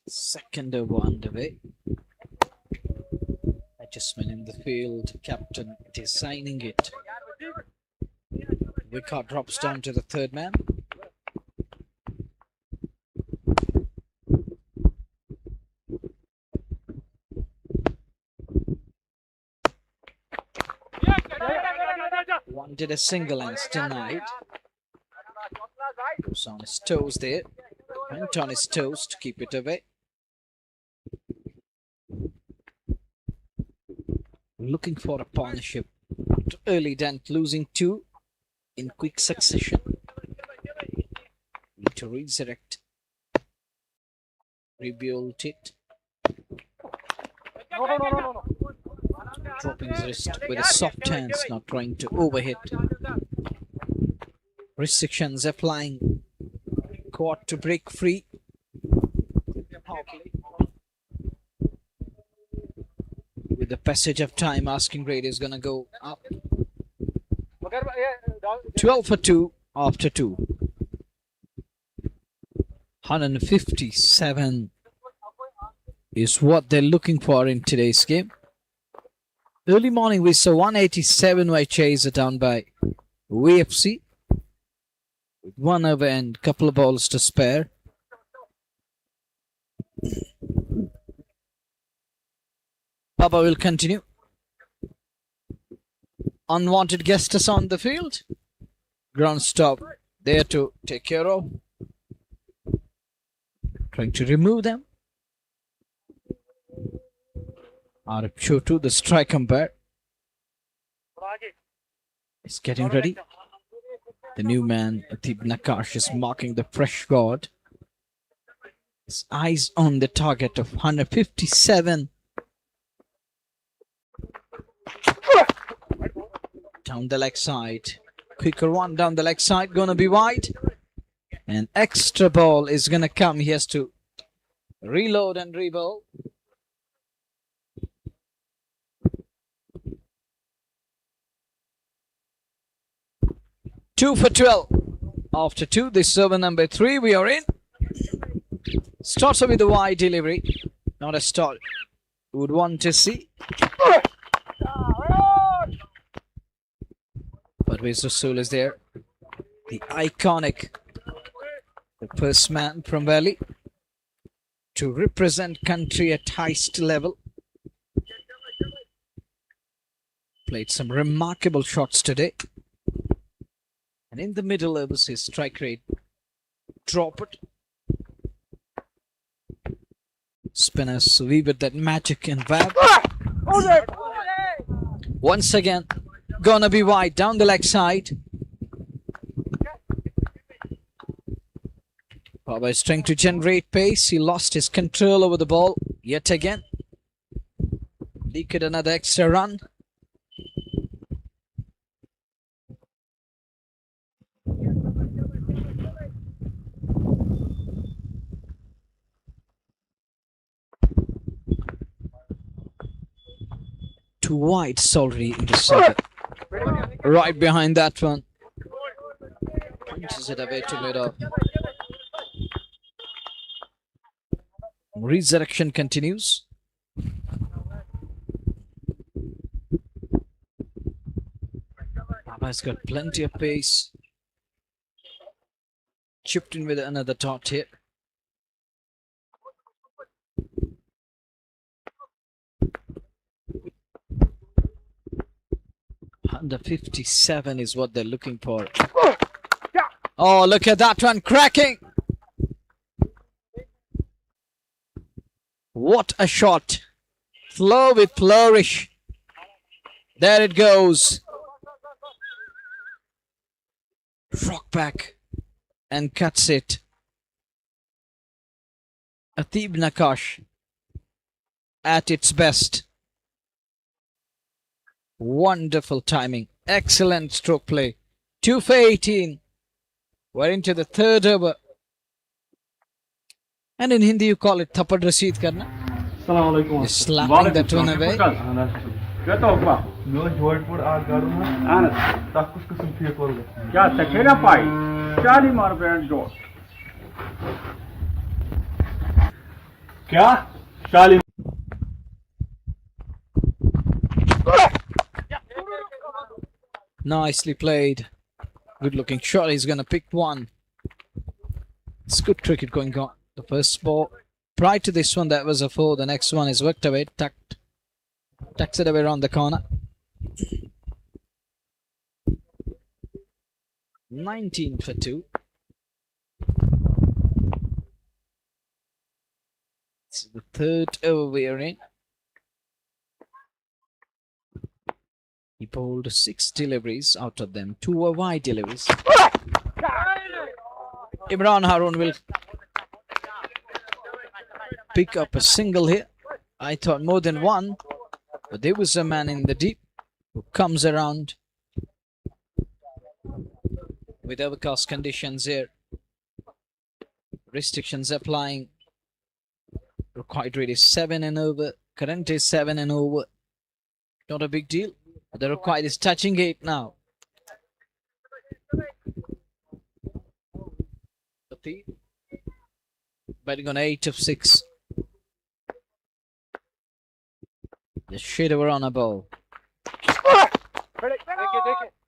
Second over underway. Adjustment in the field. Captain designing it. Wicket drops down to the third man. Wanted a single and denied. Was on his toes there. Went on his toes to keep it away. Looking for a partnership. Early dent, losing 2 in quick succession. to resurrect, rebuild it. Dropping his wrist with a soft hands, not trying to overhit. Restrictions applying. Court to break free. With the passage of time, asking rate is gonna go up. 12 for 2 after 2. 157 is what they're looking for in today's game. Early morning we saw 187 by Chaser down by VFC. With 1 over and couple of balls to spare. Papa will continue. Unwanted guest is on the field. Ground stop there to take care of. Trying to remove them. Arif Chotu, the strike umpire, is getting ready. The new man, Atib Nakash, is marking the fresh guard. His eyes on the target of 157. Down the leg side. Quicker one down the leg side. Gonna be wide. An extra ball is gonna come. He has to reload and re-bowl. Two for 12. After 2, this server number 3 we are in. Starts off with a wide delivery. Not a start we would want to see. But Rasul is there. The iconic, the first man from Valley to represent country at highest level. Played some remarkable shots today. And in the middle levels, his strike rate dropped. Spinners weave that magic and web. Once again, gonna be wide down the leg side. Baba is trying to generate pace. He lost his control over the ball yet again. Leaked another extra run. Two wides already in the server. Right behind that one. Punches it away to middle. Resurrection continues. Baba's got plenty of pace. Chipped in with another dot here. Under 57 is what they're looking for. Oh, look at that one cracking. What a shot. Flow with flourish. There it goes. Rock back and cuts it. Atib Nakash at its best. Wonderful timing. Excellent stroke play. 2 for 18. We're into the third over. And in Hindi you call it Thapad Rasid Karna. Assalamualaikum. Just slapping that one away. Get off back. No Jodhpur aag garu na. Anas. Tak kuch qisam fear karoge. Kya sakera pai? 40 mar band dot. Kya? 40. Nicely played. Good looking shot. He's gonna pick one. It's good cricket going on. The first ball. Prior to this one, that was a 4. The next one is worked away. Tucks it away around the corner. 19 for 2. It's the third over we are in. He bowled 6 deliveries, out of them 2 were wide deliveries. Imran Harun will pick up a single here. I thought more than one, but there was a man in the deep who comes around with overcast conditions here. Restrictions applying. Required rate is 7 and over. Current is 7 and over. Not a big deal. The required is touching 8 now. Betting on 8 of 6. The shade over on a ball.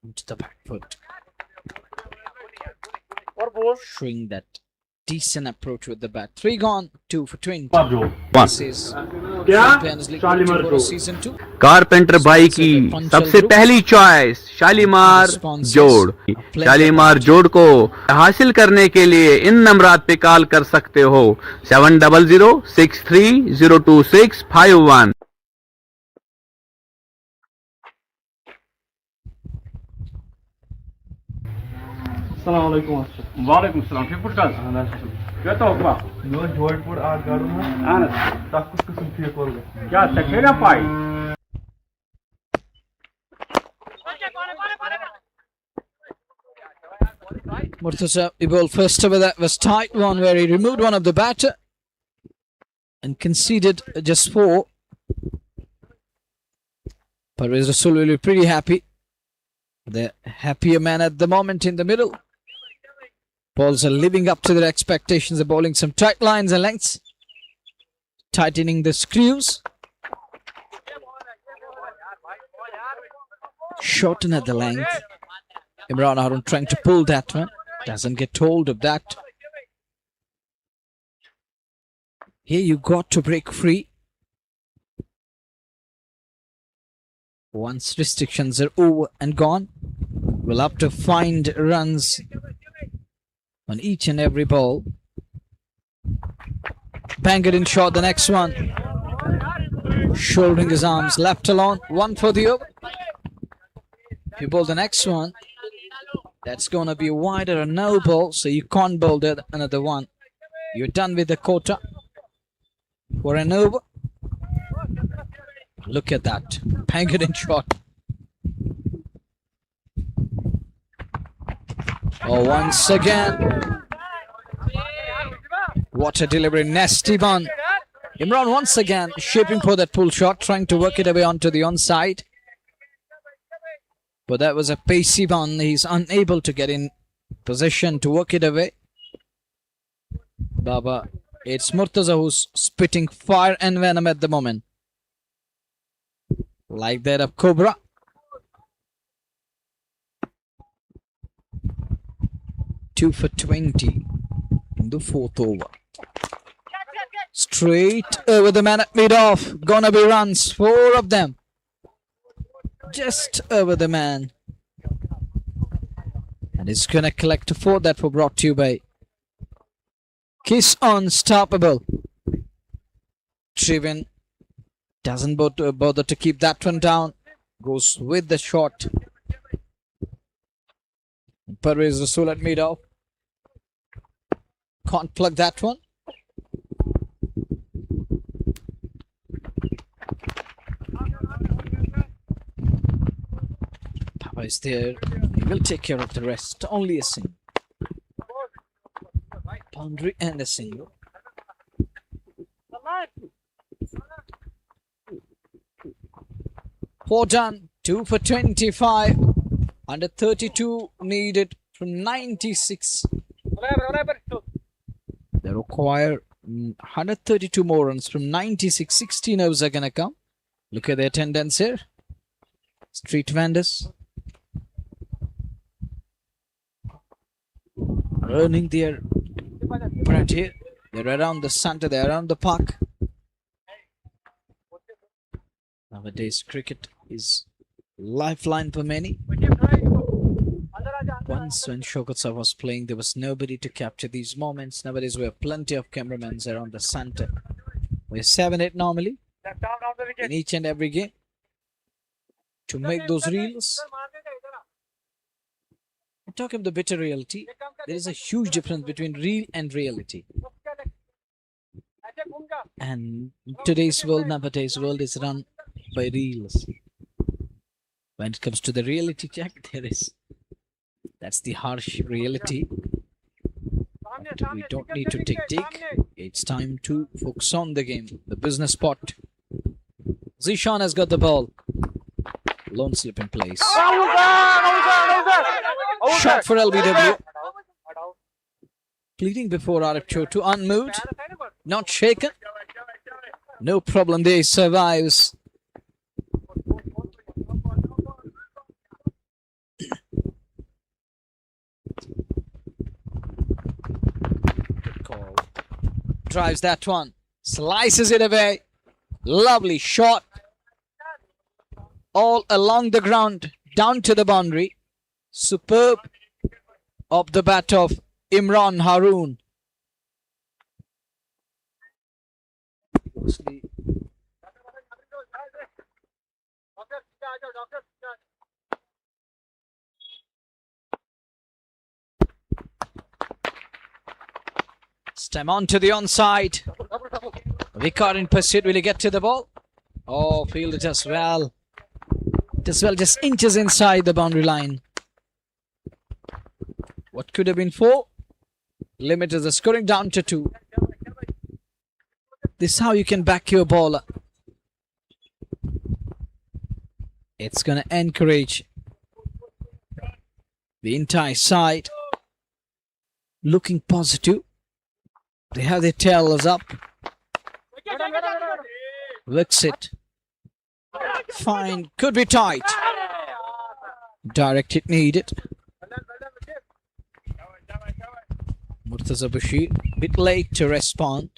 Into the back foot. Showing that decent approach with the bat. 3 gone, 2 for 20. This is Champions League Locktipora Season 2. Carpenter भाई की सबसे पहली choice Shalimar जोड़। शालीमार जोड़ को हासिल करने के लिए इन नंबरात पे कॉल कर सकते हो 7006302651। Assalamualaikum. Waalaikumsalam. ठीक पुटकाल क्या तो हुआ मैं जोधपुर आ गाड़ू में आना तक कुछ किस्म की कॉल क्या तकेला पाई Murtaza Ibol first over that was tight one where he removed one of the batter and conceded just 4. Parvez Rasul will be pretty happy. The happier man at the moment in the middle. Balls are living up to their expectations. They're bowling some tight lines and lengths. Tightening the screws. Shorten at the length. Imran Harun trying to pull that one. Doesn't get hold of that. Here you got to break free. Once restrictions are over and gone, we'll have to find runs on each and every ball. Bang it in short, the next one. Shouldering his arms, left alone, 1 for the over. If you bowl the next one, that's going to be wider or no ball, so you can't bowl another one. You're done with the quota for an over. Look at that. Bang it in short. Oh, once again. What a delivery. Nasty one. Imran once again shaping for that pull shot, trying to work it away onto the onside. But that was a pacey one. He's unable to get in position to work it away. Baba, it's Murtaza who's spitting fire and venom at the moment. Like that of Cobra. Two for 20 in the 4th over. Straight over the man at mid-off. Gonna be runs. 4 of them. Just over the man. And he's gonna collect a 4 that were brought to you by Kiss Unstoppable. Driven. Doesn't bother to keep that one down. Goes with the shot. Parvez Rasul at mid-off. Can't plug that one. Papa is there. He will take care of the rest. Only a single. Boundary and a single. Four done. 2 for 25. Under 32 needed from 96. They require 132 more runs from 96. 16 overs are going to come. Look at the attendance here. Street vendors. Earning their bread here. They're around the center. They're around the park. Nowadays, cricket is lifeline for many. Once when Shokatsa was playing, there was nobody to capture these moments. Nowadays, we have plenty of cameramen around the center. We're 7-8 normally in each and every game to make those reels. Talking of the bitter reality, there is a huge difference between real and reality. And today's world, nowadays world is run by reels. When it comes to the reality check, that's the harsh reality. But we don't need to take. It's time to focus on the game. The business spot. Zishan has got the ball. Lone slip in place. Shot for LBW. Pleading before Arif Chotu. Unmoved. Not shaken. No problem there. He survives. Good call. Drives that one. Slices it away. Lovely shot. All along the ground. Down to the boundary. Superb. Off the bat of Imran Haroon. Stem on to the onside. Vicar in pursuit. Will he get to the ball? Oh, fielded as well. Just inches inside the boundary line. What could have been 4? Limited the scoring down to 2. This is how you can back your bowler. It's going to encourage the entire side. Looking positive. They have their tails up. Looks it. Fine. Could be tight. Direct hit needed. Murtaza Bashir, bit late to respond.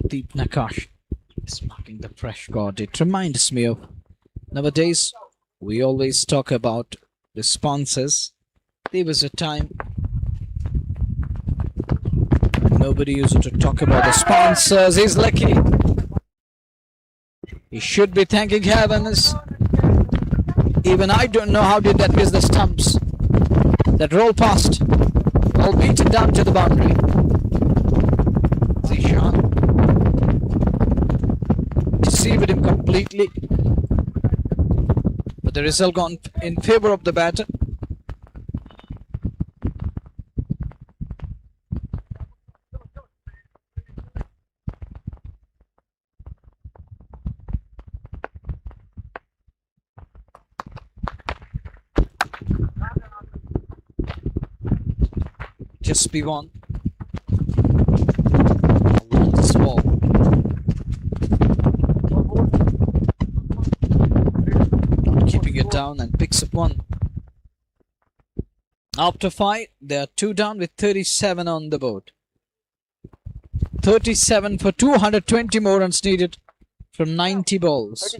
Deep Nakash is marking the fresh guard. It reminds me of nowadays we always talk about the sponsors. There was a time nobody used to talk about the sponsors. He's lucky. He should be thanking heavens. Even I don't know how did that miss the stumps. That roll past. All beaten down to the boundary. Zishan deceived him completely. But the result gone in favor of the batter. Just be one. One small. Keeping it down and picks up one. After 5, they are 2 down with 37 on the board. 37 for 220 more runs needed from 90 balls.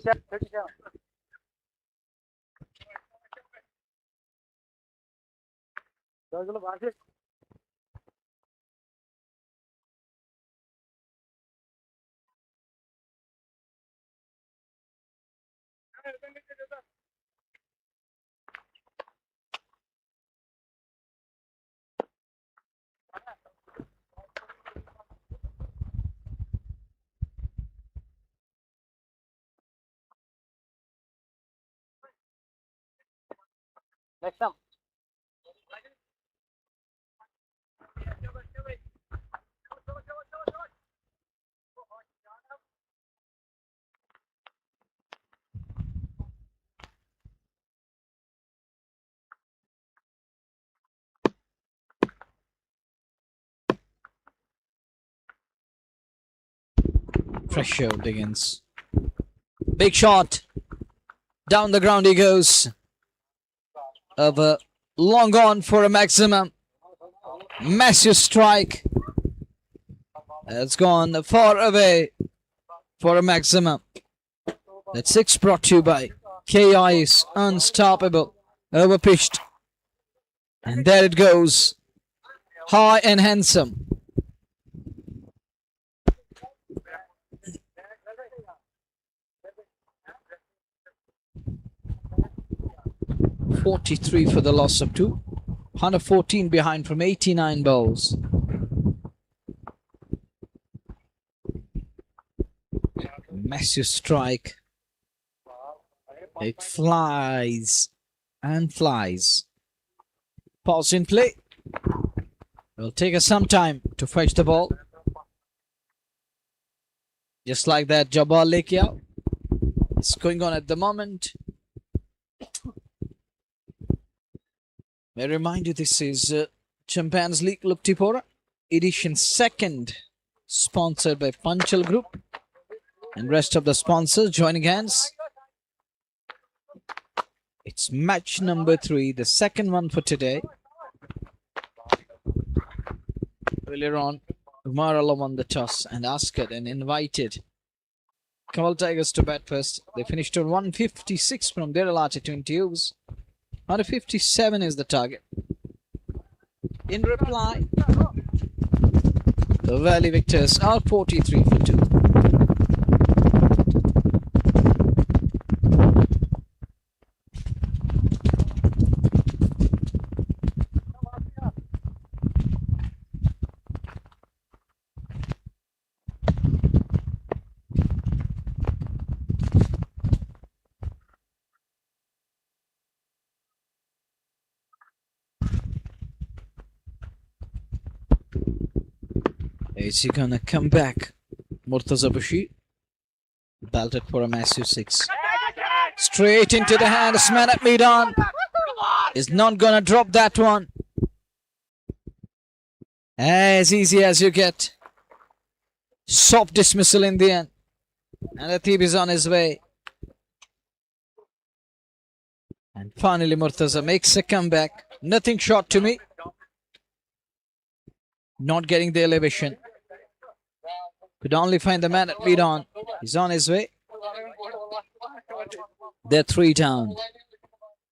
Next time. Pressure begins. Big shot. Down the ground he goes. Over long on for a maximum. Massive strike. It's gone far away for a maximum. That 6 brought to you by KI's Unstoppable. Overpitched. And there it goes. High and handsome. 43 for the loss of 2. 114 behind from 89 balls. Massive strike. It flies and flies. Pause in play. It'll take us some time to fetch the ball. Just like that, Jabbar leke out. It's going on at the moment. May I remind you, this is Champions League Locktipora, edition 2nd, sponsored by Panchal Group and rest of the sponsors joining hands. It's match number 3, the second one for today. Earlier on, Umar Allah won the toss and asked and invited Kanwal Tigers to bat first. They finished on 156 from their allotted 20 overs. 157 is the target. In reply, the Valley Victors are 43 for 2. Is he gonna come back? Murtaza Bashir belted for a massive 6. Straight into the hands. Man at mid-on is not gonna drop that one. As easy as you get. Soft dismissal in the end. And Latif is on his way. And finally Murtaza makes a comeback. Nothing short to me. Not getting the elevation. Could only find the man at lead on. He's on his way. They're 3 down.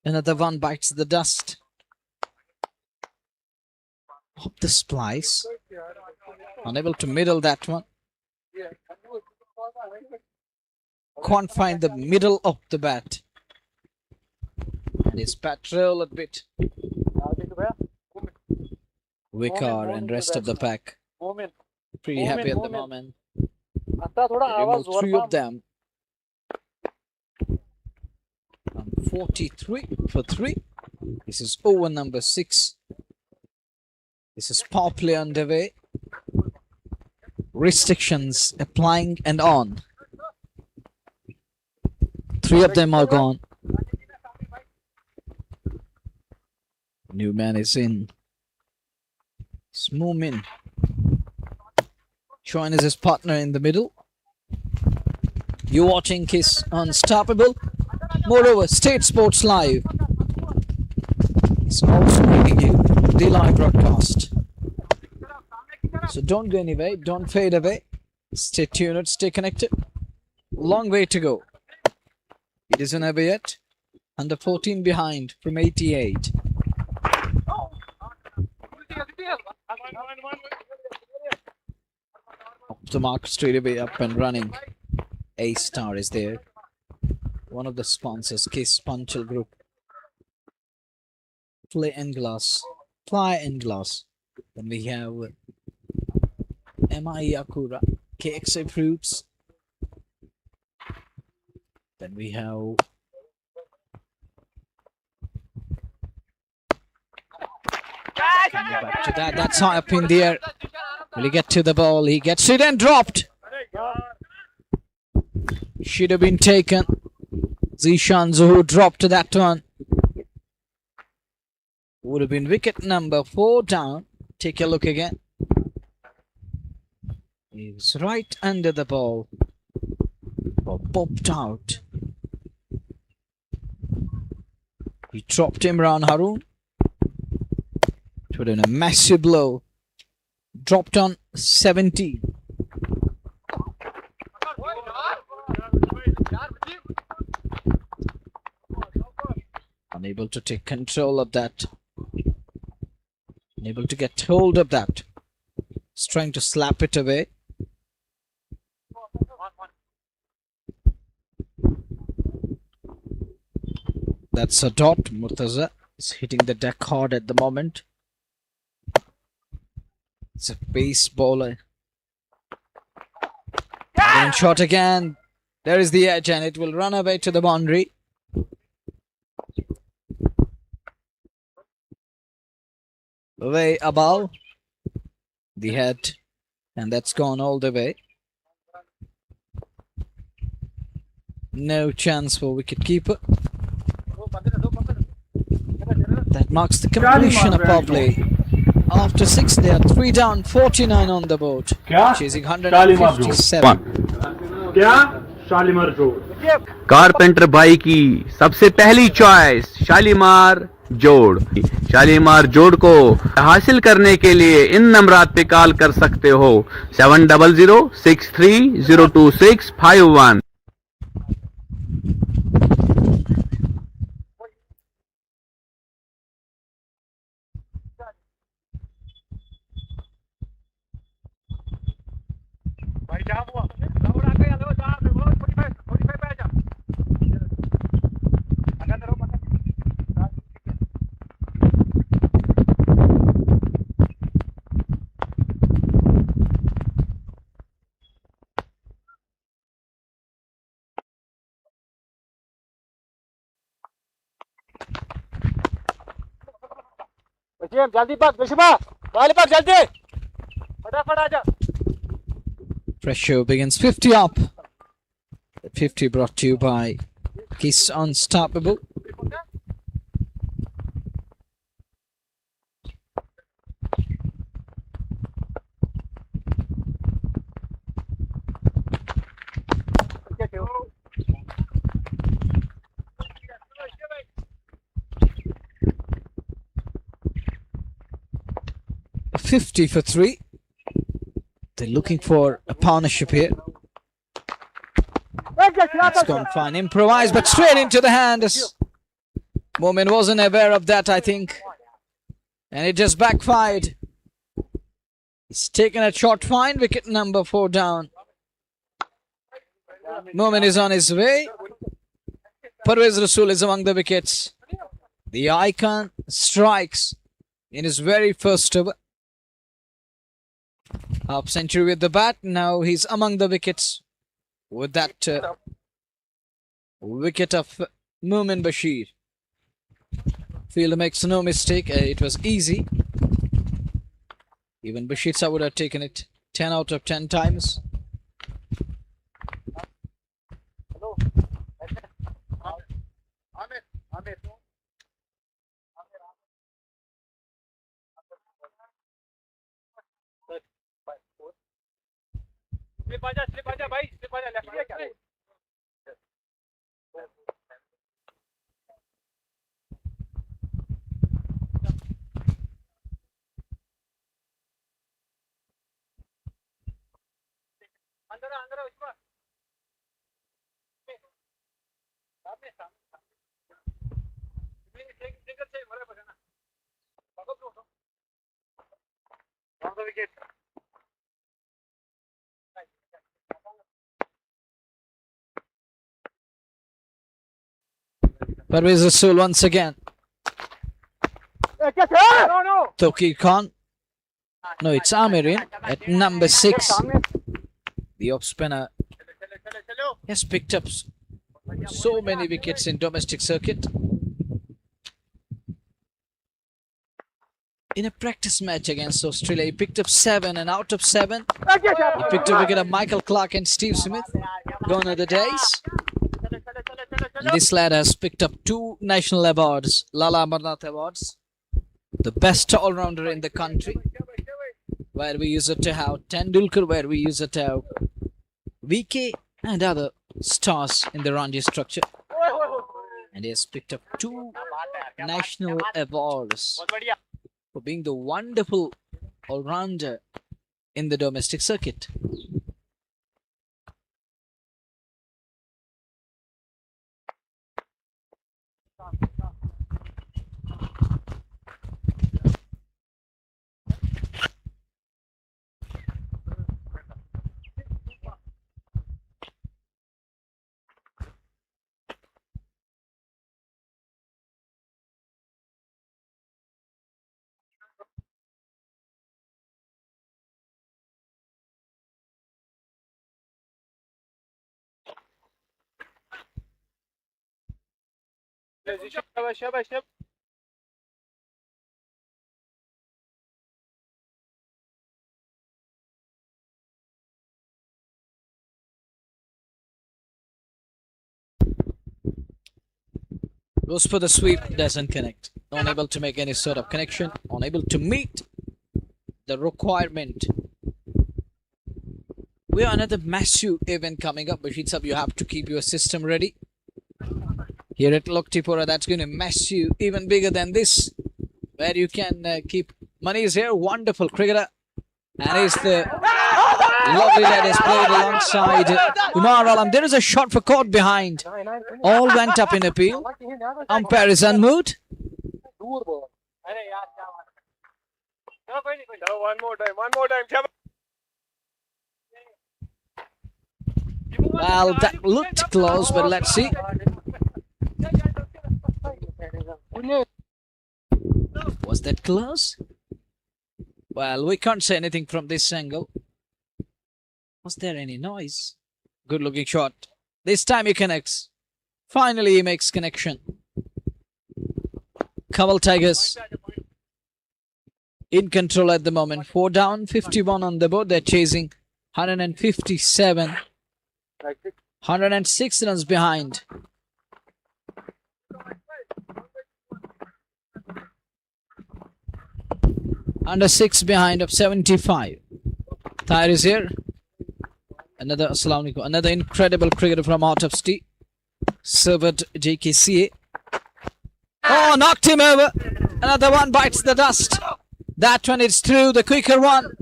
Another one bites the dust. Up the splice. Unable to middle that one. Can't find the middle of the bat. And his bat roll a bit. Vikar and rest of the pack pretty happy at the moment. Remove 3 of them. 43 for 3. This is over number 6. This is power play underway. Restrictions applying and on. 3 of them are gone. New man is in. Smoomin. Join as his partner in the middle. You're watching Kiss Unstoppable. Moreover, State Sports Live is also bringing you the live broadcast. So don't go anywhere, don't fade away. Stay tuned, stay connected. Long way to go. It isn't over yet. Under 14 behind from 88. Up the mark straight away, up and running. A-Star is there. One of the sponsors, Kiss Panchal Group. Fly and Glass. Then we have MI Akura, KXA Fruits. Then we have back to that. That's high up in the air. Will he get to the ball? He gets it and dropped. Should have been taken. Zishan Zuhu dropped that one. Would have been wicket number 4 down. Take a look again. He's right under the ball. Popped out. He dropped Imran Haroon. Put in a massive blow. Dropped on 70. Unable to take control of that. Unable to get hold of that. He's trying to slap it away. That's a dot. Murtaza is hitting the deck hard at the moment. It's a pace bowler. Again, shot again. There is the edge, and it will run away to the boundary. Way above the head, and that's gone all the way. No chance for wicketkeeper. That marks the completion of power play. After 6, they are 3 down, 49 on the board. Chasing 157. क्या शालीमार जोड़ carpenter भाई की सबसे पहली choice Shalimar जोड़। शालीमार जोड़ को हासिल करने के लिए इन नंबरात पे कॉल कर सकते हो 7006302651। भाई जाम हुआ दौड़ा के आ जाओ जाम 45 पे आ जा अगर तेरे को 'Jim, जल्दी भाग बिशबा वाले भाग जल्दी फटाफट आ जा Pressure begins 50 up. 50 brought to you by Kiss Unstoppable. A 50 for 3. They're looking for a partnership here. It's gone fine. Improvised, but straight into the hands. Momin wasn't aware of that, I think. And it just backfired. He's taken a short fine. Wicket number 4 down. Momin is on his way. Parvez Rasool is among the wickets. The icon strikes in his very first over. Half century with the bat. Now he's among the wickets with that wicket of Momin Bashir. Fielder makes no mistake. It was easy. Even Bashir Shah would have taken it 10 out of 10 times. Slip आजा भाई slip आजा left है क्या अंदर अंदर उसको सामने सामने सिंगल से मरे बजना बाबू को on the wicket Parvez Rasool once again. Tokir Khan. No, it's Amirin at number 6. The off spinner has picked up so many wickets in domestic circuit. In a practice match against Australia, he picked up 7, and out of 7, he picked a wicket of Michael Clarke and Steve Smith. Gone are the days. This lad has picked up 2 national awards, Lala Amarnath Awards, the best all-rounder in the country, where we used to have Tendulkar, where we used to have VK and other stars in the Ranji structure. And he has picked up 2 national awards for being the wonderful all-rounder in the domestic circuit. Goes for the sweep, doesn't connect. Unable to make any sort of connection. Unable to meet the requirement. We have another massive event coming up, but it's up. You have to keep your system ready. Here at Locktipora, that's going to massive, even bigger than this, where you can keep money is here. Wonderful cricketer, and he's the lovely lad has played alongside Umar Alam. There is a shot for caught behind. All went up in appeal. Umpire is unmoved. One more time. Well, that looked close, but let's see. Was that close? Well, we can't say anything from this angle. Was there any noise? Good looking shot. This time he connects. Finally he makes connection. Kanwal Tigers in control at the moment. 4 down, 51 on the board. They're chasing 157. 106 runs behind. Under 6 behind of 75. Thair is here. Another incredible cricketer from out of state. Served JKCA. Oh, knocked him over. Another one bites the dust. That one is through, the quicker one.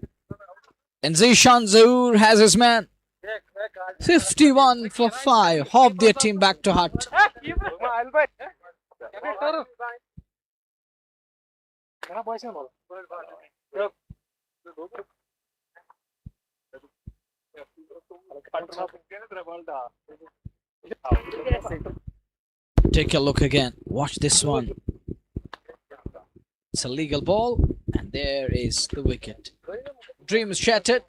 And Zishan Zaur has his man. 51 for 5. Hop their team back to hut. Take a look again. Watch this one. It's a legal ball, and there is the wicket. Dreams shattered.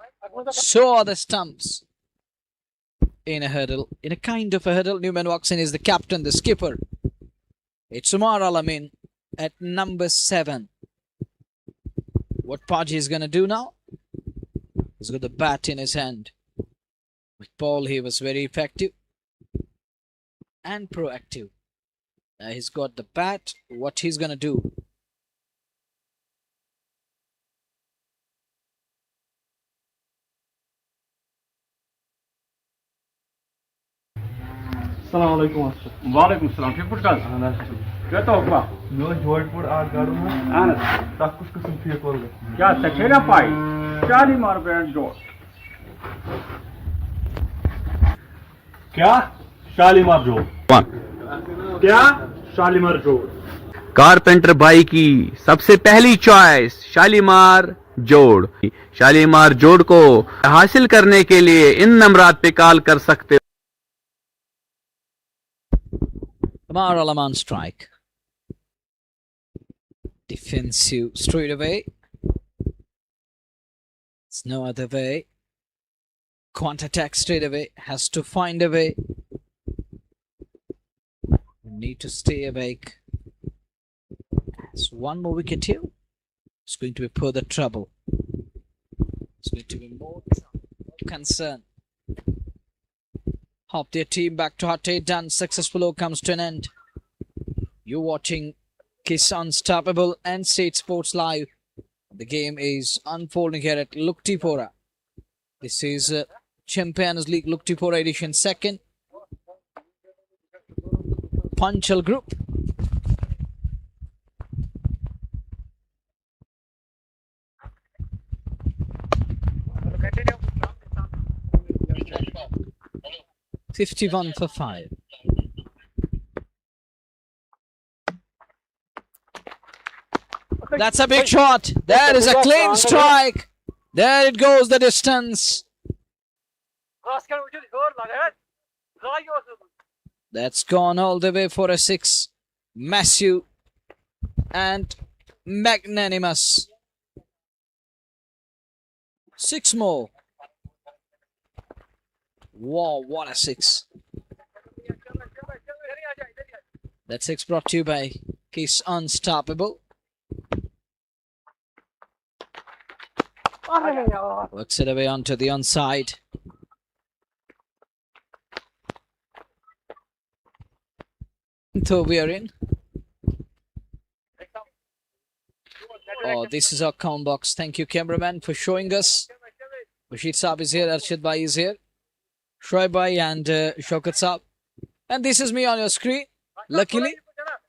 So are the stumps. In a hurdle, in a kind of a hurdle, Newman walks in. Is the captain, the skipper. It's Umar Alamin at number 7. What Paji is gonna do now? He's got the bat in his hand. With ball, he was very effective and proactive. Now he's got the bat. What he's gonna do? Assalamualaikum. Waalaikumsalam. ठीक पुटकाल क्या तो हुआ मैं जोधपुर आ गाड़ू में आनंद तक कुछ किस्म फी कर क्या तखेरा पाई 40 मार बैंड जोड़ क्या शालीमार जोड़ क्या शालीमार जोड़ कारपेंटर भाई की सबसे पहली चॉइस शालीमार जोड़। शालीमार जोड़ को हासिल करने के लिए इन नंबरात पे कॉल कर सकते हो। Umar Alaman strike. Defensive straight away. It's no other way. Can't attack straight away. Has to find a way. Need to stay awake. Has one more wicket here. It's going to be further trouble. It's going to be more concern. Hop their team back to hot 8 done. Successful over comes to an end. You're watching Kiss Unstoppable and State Sports Live. The game is unfolding here at Locktipora. This is Champions League Locktipora edition 2nd. Panchal group. $51 for 5. That's a big shot. That is a clean strike. There it goes, the distance. That's gone all the way for a 6. Massive and magnanimous. 6 more. Wow, what a 6. That six brought to you by Kiss Unstoppable. Works it away onto the onside. So we are in. Oh, this is our count box. Thank you, cameraman, for showing us. Bashir Saab is here, Arshad Bhai is here, Shoaib Bhai and Shaukat Saab. And this is me on your screen. Luckily,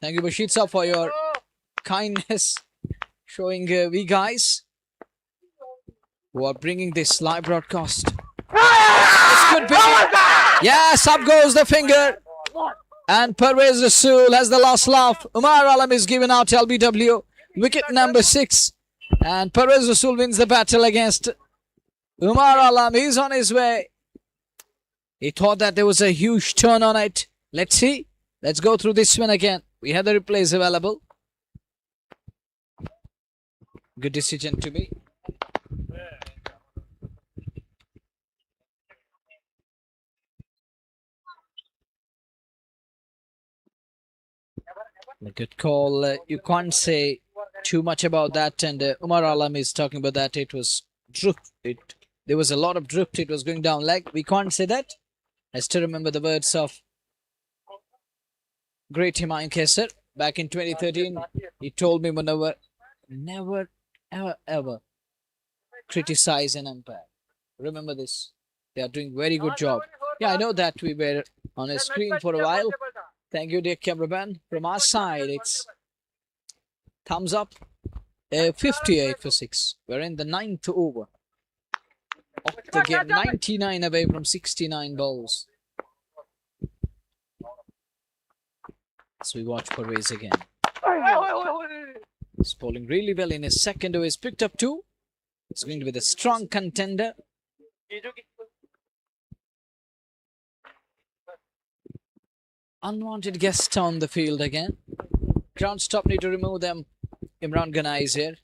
thank you, Bashir Saab, for your kindness, showing we guys who are bringing this live broadcast. This could be. Yes, up goes the finger. And Pervez Rasool has the last laugh. Umar Alam is given out LBW. Wicket number 6. And Pervez Rasool wins the battle against Umar Alam. He's on his way. He thought that there was a huge turn on it. Let's see. Let's go through this one again. We have the replays available. Good decision to me. A good call. You can't say too much about that. And Umar Alam is talking about that. It was drift. There was a lot of drift. It was going down leg. We can't say that. I still remember the words of great Humayun Kesar back in 2013. He told me, never, ever criticize an umpire. Remember this. They are doing very good job. Yeah, I know that we were on a screen for a while. Thank you, dear cameraman. From our side, it's thumbs up. 58 for 6. We're in the 9th over of the game. 99 away from 69 balls. So we watch Pervez again. He's bowling really well in his second over. He's picked up 2. It's going to be the strong contender. Unwanted guests on the field again. Ground stop, need to remove them. Imran Ghana is here.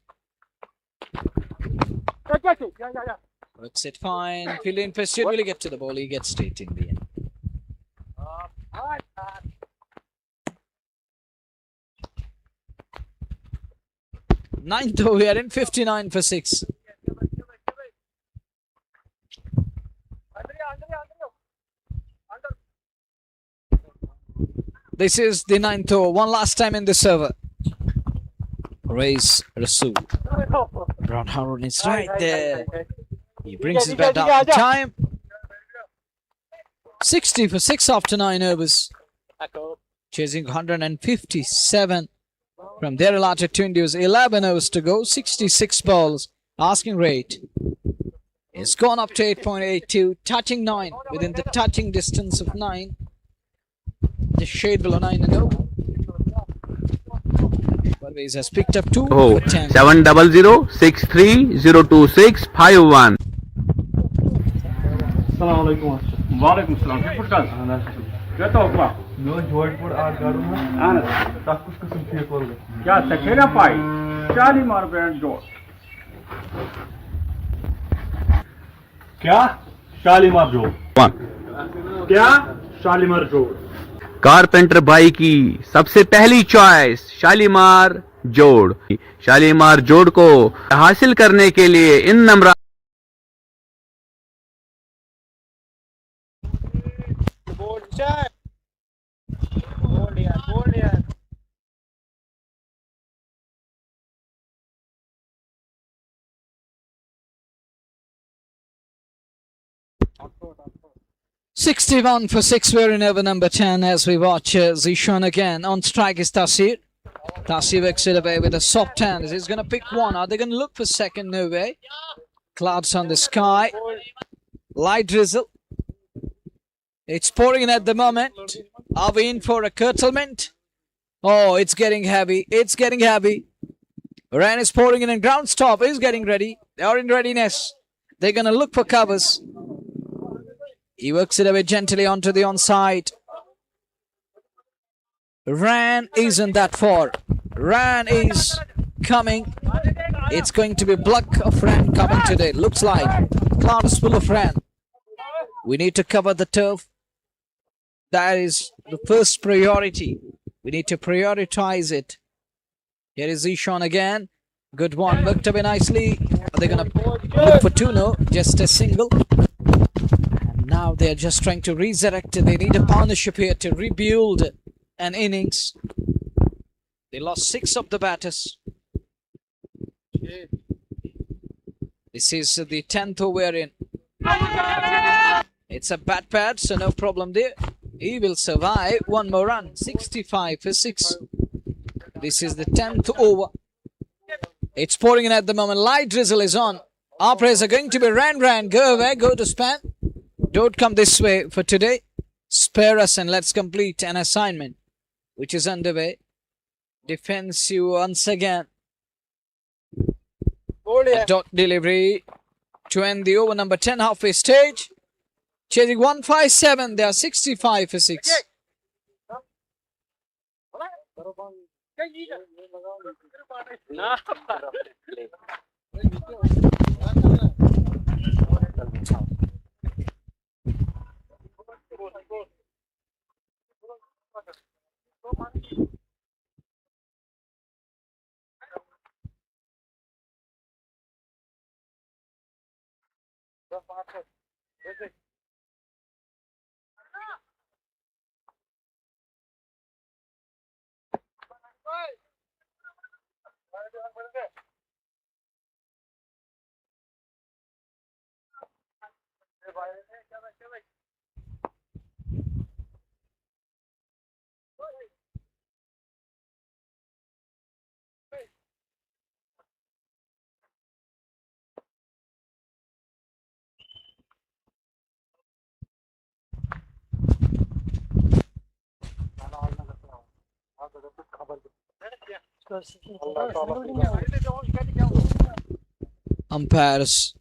Works it fine. Field in pursuit. Will he get to the ball? He gets straight in the end. Ninth over, we are in 59 for 6. This is the 9th over. One last time in the server. Raise Rasool. Brown Harun is right there. He brings his bat down in time. 60 for 6 after 9 overs. Chasing 157 from their allotted to India's 11 overs to go. 66 balls. Asking rate. It's gone up to 8.82. Touching 9. Within the touching distance of 9. Just shade below 9 and 0. Pervez has picked up 2 for 10. 700-63-026-51. Assalamualaikum. Waalaikumsalam. Kipur kal. Kya to hukma? No Jodhpur aaj garu na. Ana. Tak kuch qisam theek holga. Kya sakera pai? Chali mar brand Jod. Kya? Shalimar Jod. Kya? Shalimar Jod. Carpenter भाई की सबसे पहली choice Shalimar जोड़। शालीमार जोड़ को हासिल करने के लिए इन number 61 for 6. We're in over number 10 as we watch Zishan again. On strike is Tasir. Tasir works it away with a soft hand. He's going to pick one. Are they going to look for second? No way. Clouds on the sky. Light drizzle. It's pouring in at the moment. Are we in for a curtailment? Oh, it's getting heavy. It's getting heavy. Rain is pouring in and ground stop is getting ready. They are in readiness. They're going to look for covers. He works it away gently onto the onside. Ran isn't that far. Ran is coming. It's going to be block of Ran coming today. Looks like cloud is full of Ran. We need to cover the turf. That is the first priority. We need to prioritize it. Here is Ishan again. Good one. Worked away nicely. Are they going to look for two? No, just a single. And now they're just trying to resurrect it. They need a partnership here to rebuild an innings. They lost 6 of the batters. This is the 10th over in. It's a bat pad, so no problem there. He will survive. One more run. 65 for 6. This is the 10th over. It's pouring in at the moment. Light drizzle is on. Our players are going to be ran. Go away. Go to span. Don't come this way for today. Spare us and let's complete an assignment which is underway. Defensive once again. A dot delivery to end the over number 10 halfway stage. Chasing 157. They are 65 for 6. Umpires,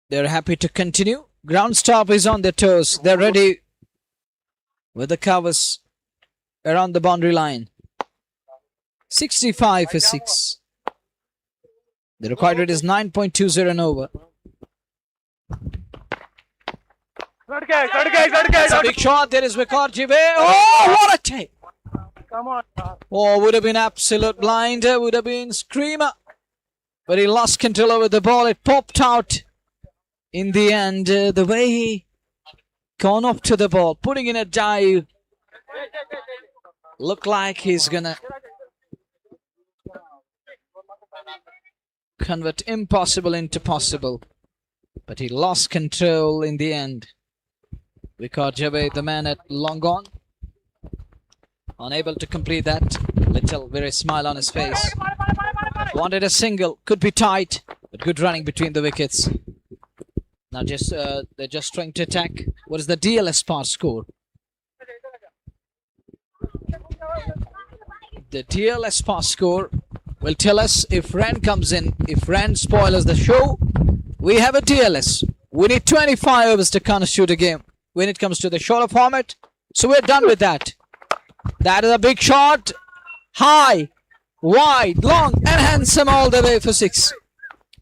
they're happy to continue. Ground stop is on their toes. They're ready with the covers around the boundary line. 65 for 6. The required rate is 9.20 and over. It's a big shot. There is Vikar Jive. Oh, what a take! Oh, would have been absolute blinder. Would have been screamer. But he lost control over the ball. It popped out in the end. The way he gone up to the ball, putting in a dive. Look like he's gonna convert impossible into possible. But he lost control in the end. Vikar Jabe, the man at long on, unable to complete that. Little very smile on his face. Wanted a single, could be tight, but good running between the wickets. Now they're just trying to attack. What is the DLS part score? The DLS part score will tell us if Ran comes in. If Ran spoils the show, we have a DLS. We need 25 overs to constitute a game when it comes to the shorter format. So we're done with that. That is a big shot. High, wide, long and handsome all the way for 6.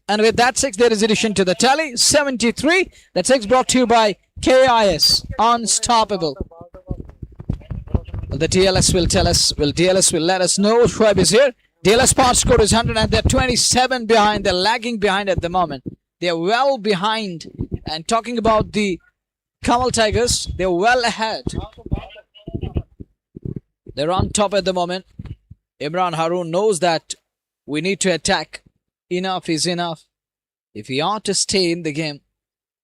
And with that 6, there is addition to the tally. 73. That 6 brought to you by KIS. Unstoppable. Well, the DLS will tell us. Well, DLS will let us know. Shoaib is here. DLS part score is 100 and they're 27 behind. They're lagging behind at the moment. They're well behind. And talking about the Kanwal Tigers, they're well ahead. They're on top at the moment. Imran Haroon knows that we need to attack. Enough is enough if we are to stay in the game.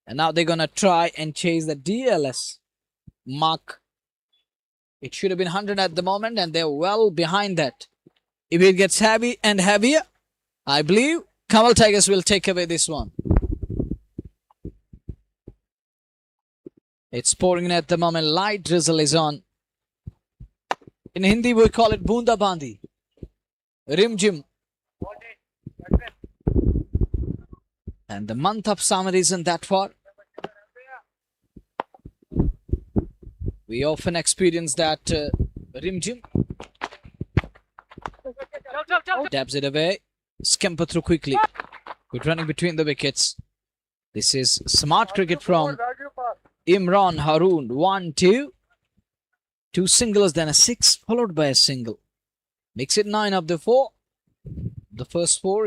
And now they're going to try and chase the DLS mark. It should have been 100 at the moment and they're well behind that. If it gets heavy and heavier, I believe Kanwal Tigers will take away this one. It's pouring in at the moment. Light drizzle is on. In Hindi, we call it Boonda Bandi. Rim Jim. And the month of summer isn't that far. We often experience that Rim Jim. Dabs it away. Scamper through quickly. Good running between the wickets. This is smart cricket from Imran Haroon. 1-2. Two singles, then a 6, followed by a single. Makes it 9 of the 4. The first 4,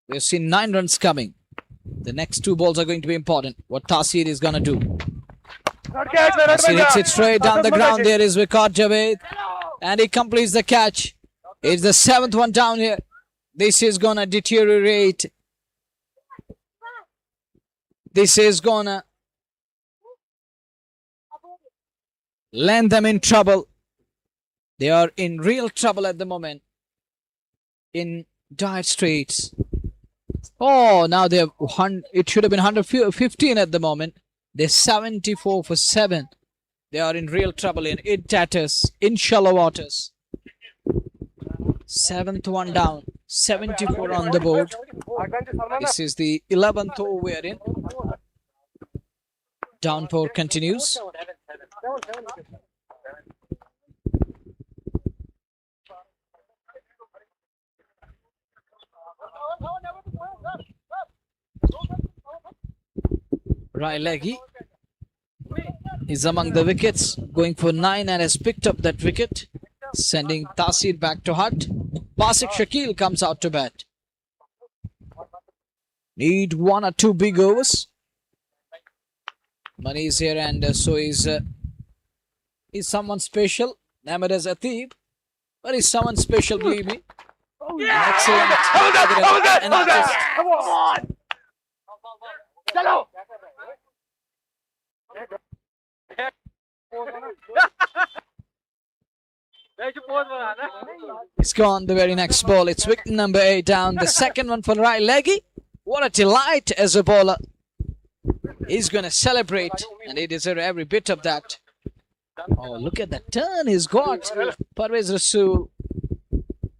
we've seen 9 runs coming. The next 2 balls are going to be important. What Tasir is going to do. Tasir hits it straight down the ground. There is Vikat Javed. And he completes the catch. It's the 7th one down here. This is going to deteriorate. This is going to land them in trouble. They are in real trouble at the moment. In dire straits. Oh, now they have it should have been 115 at the moment. They're 74 for 7. They are in real trouble in tatters, in shallow waters. 7th one down, 74 on the board. This is the 11th over we're in. Downpour continues. Right leggy is among the wickets, going for 9 and has picked up that wicket, sending Tasir back to hut. Basik Shakil comes out to bat. Need 1 or 2 big overs. Money is here, and so is someone special. Named as Atib, but is someone special, believe me. Yeah! Excellent. Come on! It's gone. The very next ball. It's wicket number 8 down. The second one for right leggy. What a delight as a bowler. He's going to celebrate, and he deserves every bit of that. Oh, look at that turn he's got. Parvez Rasool.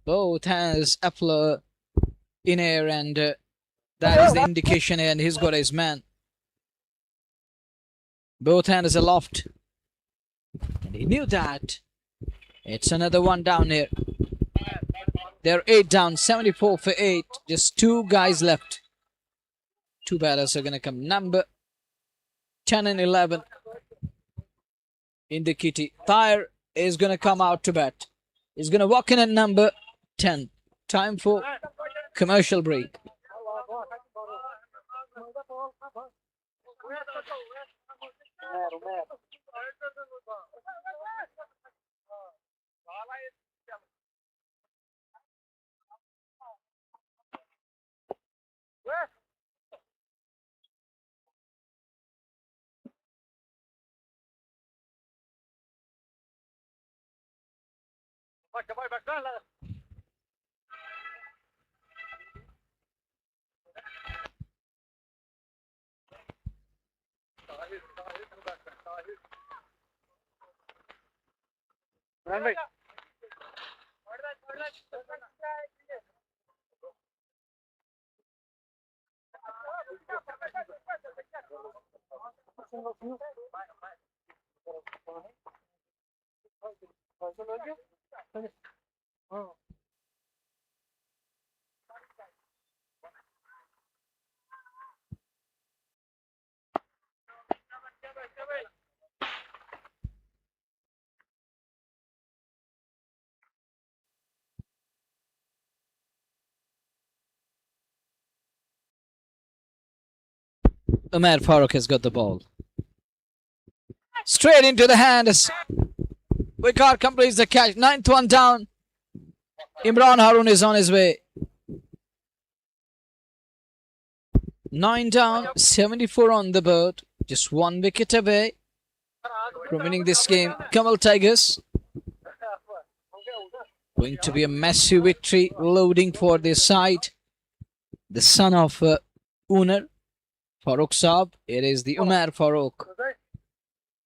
Both hands Appler in air, and that is the indication, and he's got his man. Both hands aloft. And he knew that. It's another one down here. They're 8 down, 74 for 8. Just 2 guys left. 2 batters are going to come. Number 10 and 11 in the kitty. Thayer is going to come out to bat. He's going to walk in at number 10. Time for commercial break. Umar Farooq has got the ball. Straight into the hands. Vikat completes the catch. 9th one down. Imran Harun is on his way. 9 down, 74 on the board. Just 1 wicket away from winning this game. Kanwal Tigers. Going to be a massive victory loading for this side. The son of Unar, Farooq Saab. It is the Umar Farooq.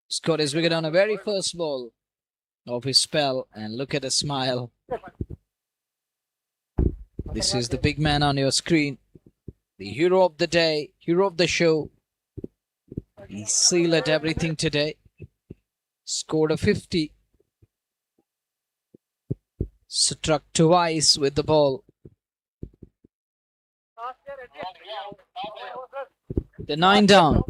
Scored his wicket on a very first ball of his spell, and look at the smile. This is the big man on your screen, the hero of the day, hero of the show. He sealed everything today. Scored a 50. Struck twice with the ball. The 9 down.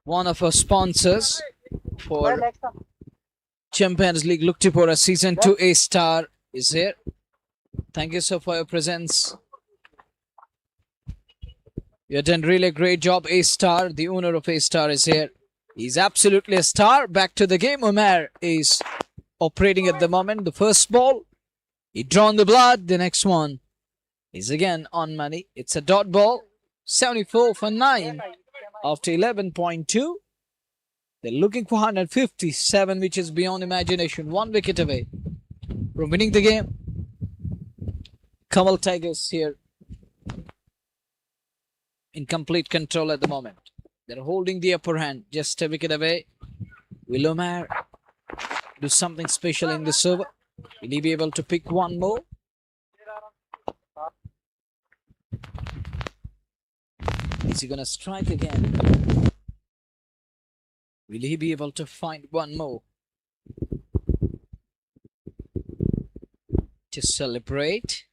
One of our sponsors for Champions League Locktipora Season 2 A-Star is here. Thank you, sir, for your presence. You've done really a great job, A-Star. The owner of A-Star is here. He's absolutely a star. Back to the game. Umar is operating at the moment. The first ball, he drawn the blood. The next one is again on money. It's a dot ball. 74 for 9 after 11.2. They're looking for 157, which is beyond imagination. 1 wicket away from winning the game. Kanwal Tigers here in complete control at the moment. They're holding the upper hand, just a wicket away. Will Umar do something special in this over? Will he be able to pick one more? Is he going to strike again? Will he be able to find one more to celebrate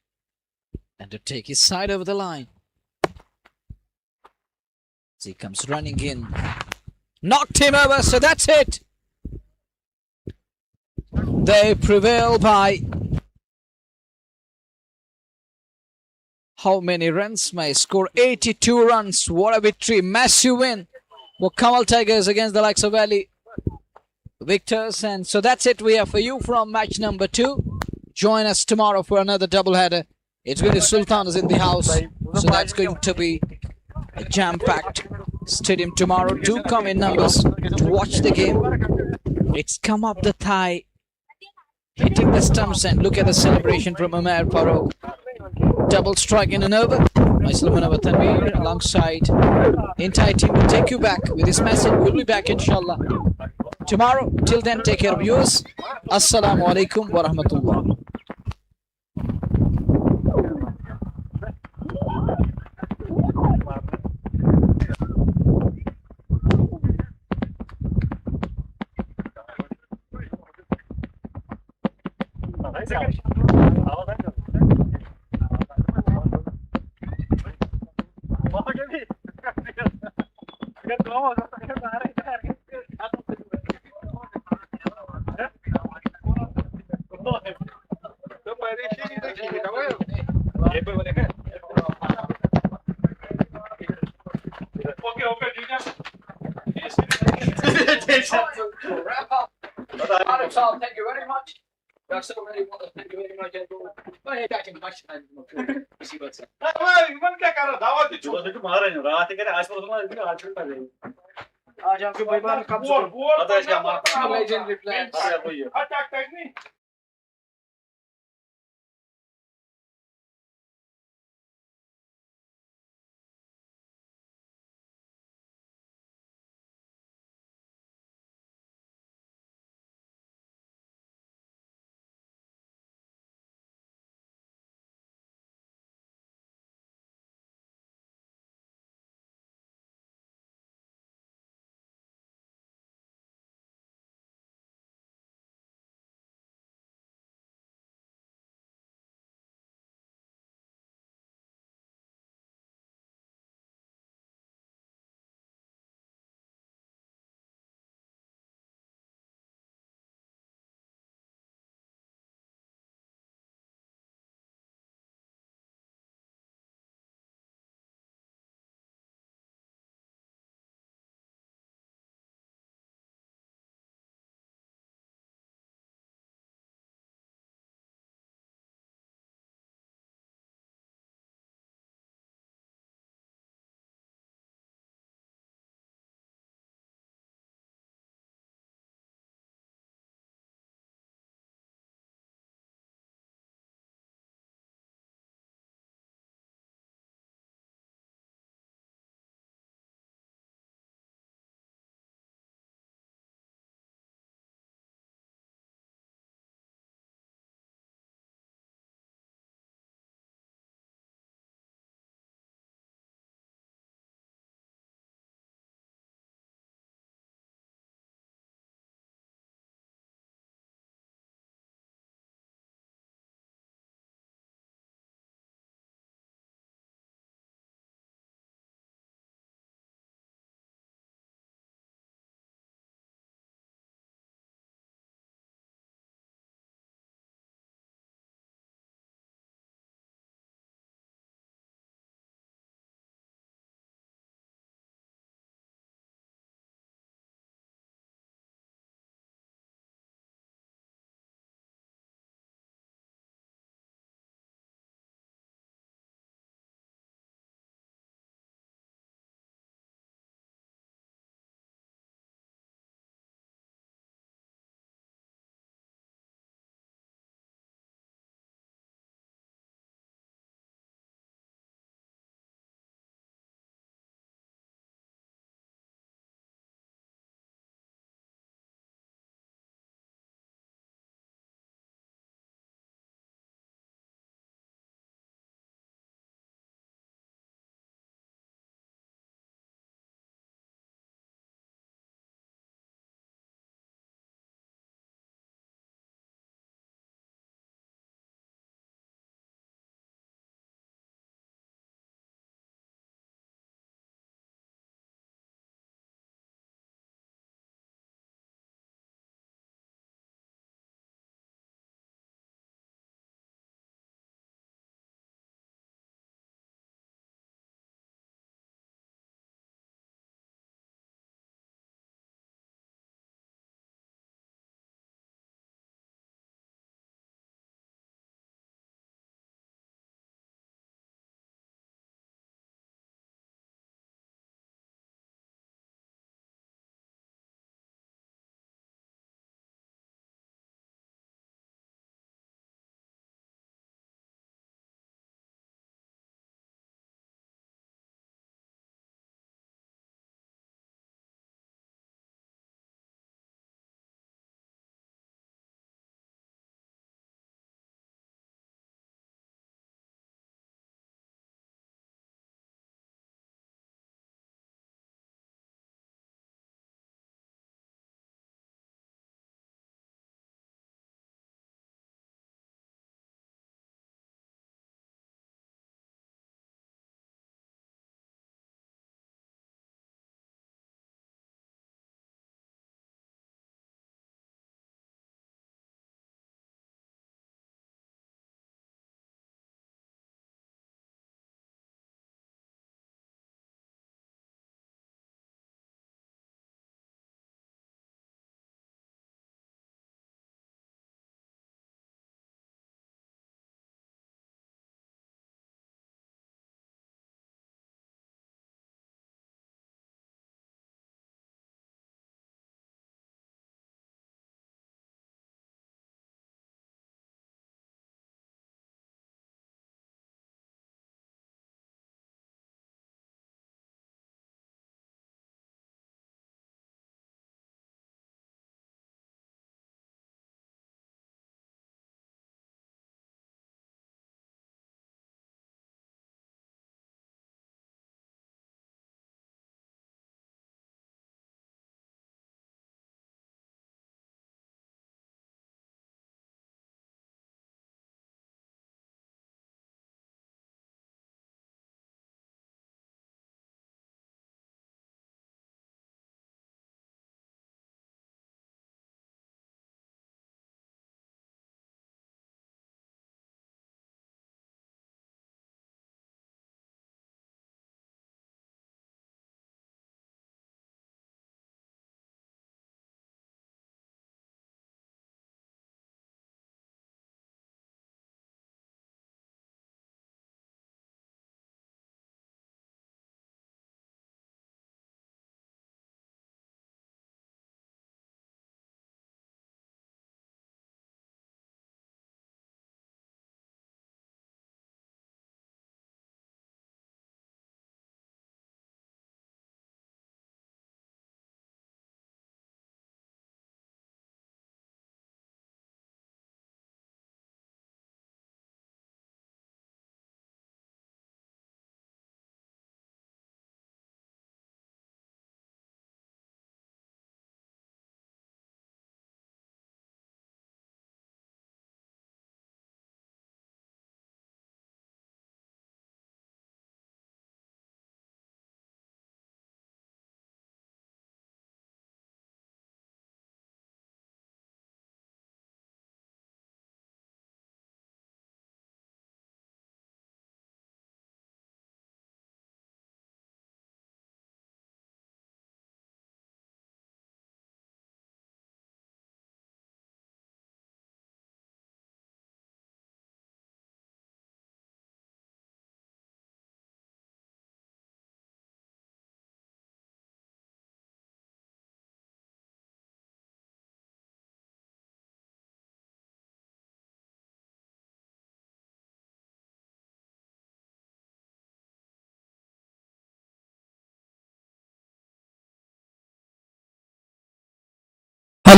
and to take his side over the line? As he comes running in, knocked him over, so that's it. They prevail by how many runs? May score 82 runs. What a victory, massive win for Kanwal Tigers against the likes of Valley Victors. And so that's it we have for you from match number 2. Join us tomorrow for another doubleheader. It's going to Sultan is in the house, so that's going to be a jam-packed stadium tomorrow. Do come in numbers to watch the game. It's come up the thigh, hitting the stumps, and look at the celebration from Umar Farooq. Double strike in an over. Myself and Tanveer alongside entire team will take you back with this message. We'll be back inshallah tomorrow. Till then, take care of yours. Assalamu alaikum wa rahmatullah. Thank you very much. That's already what. Thank you very much. आज आपके भाई बार कब legendary player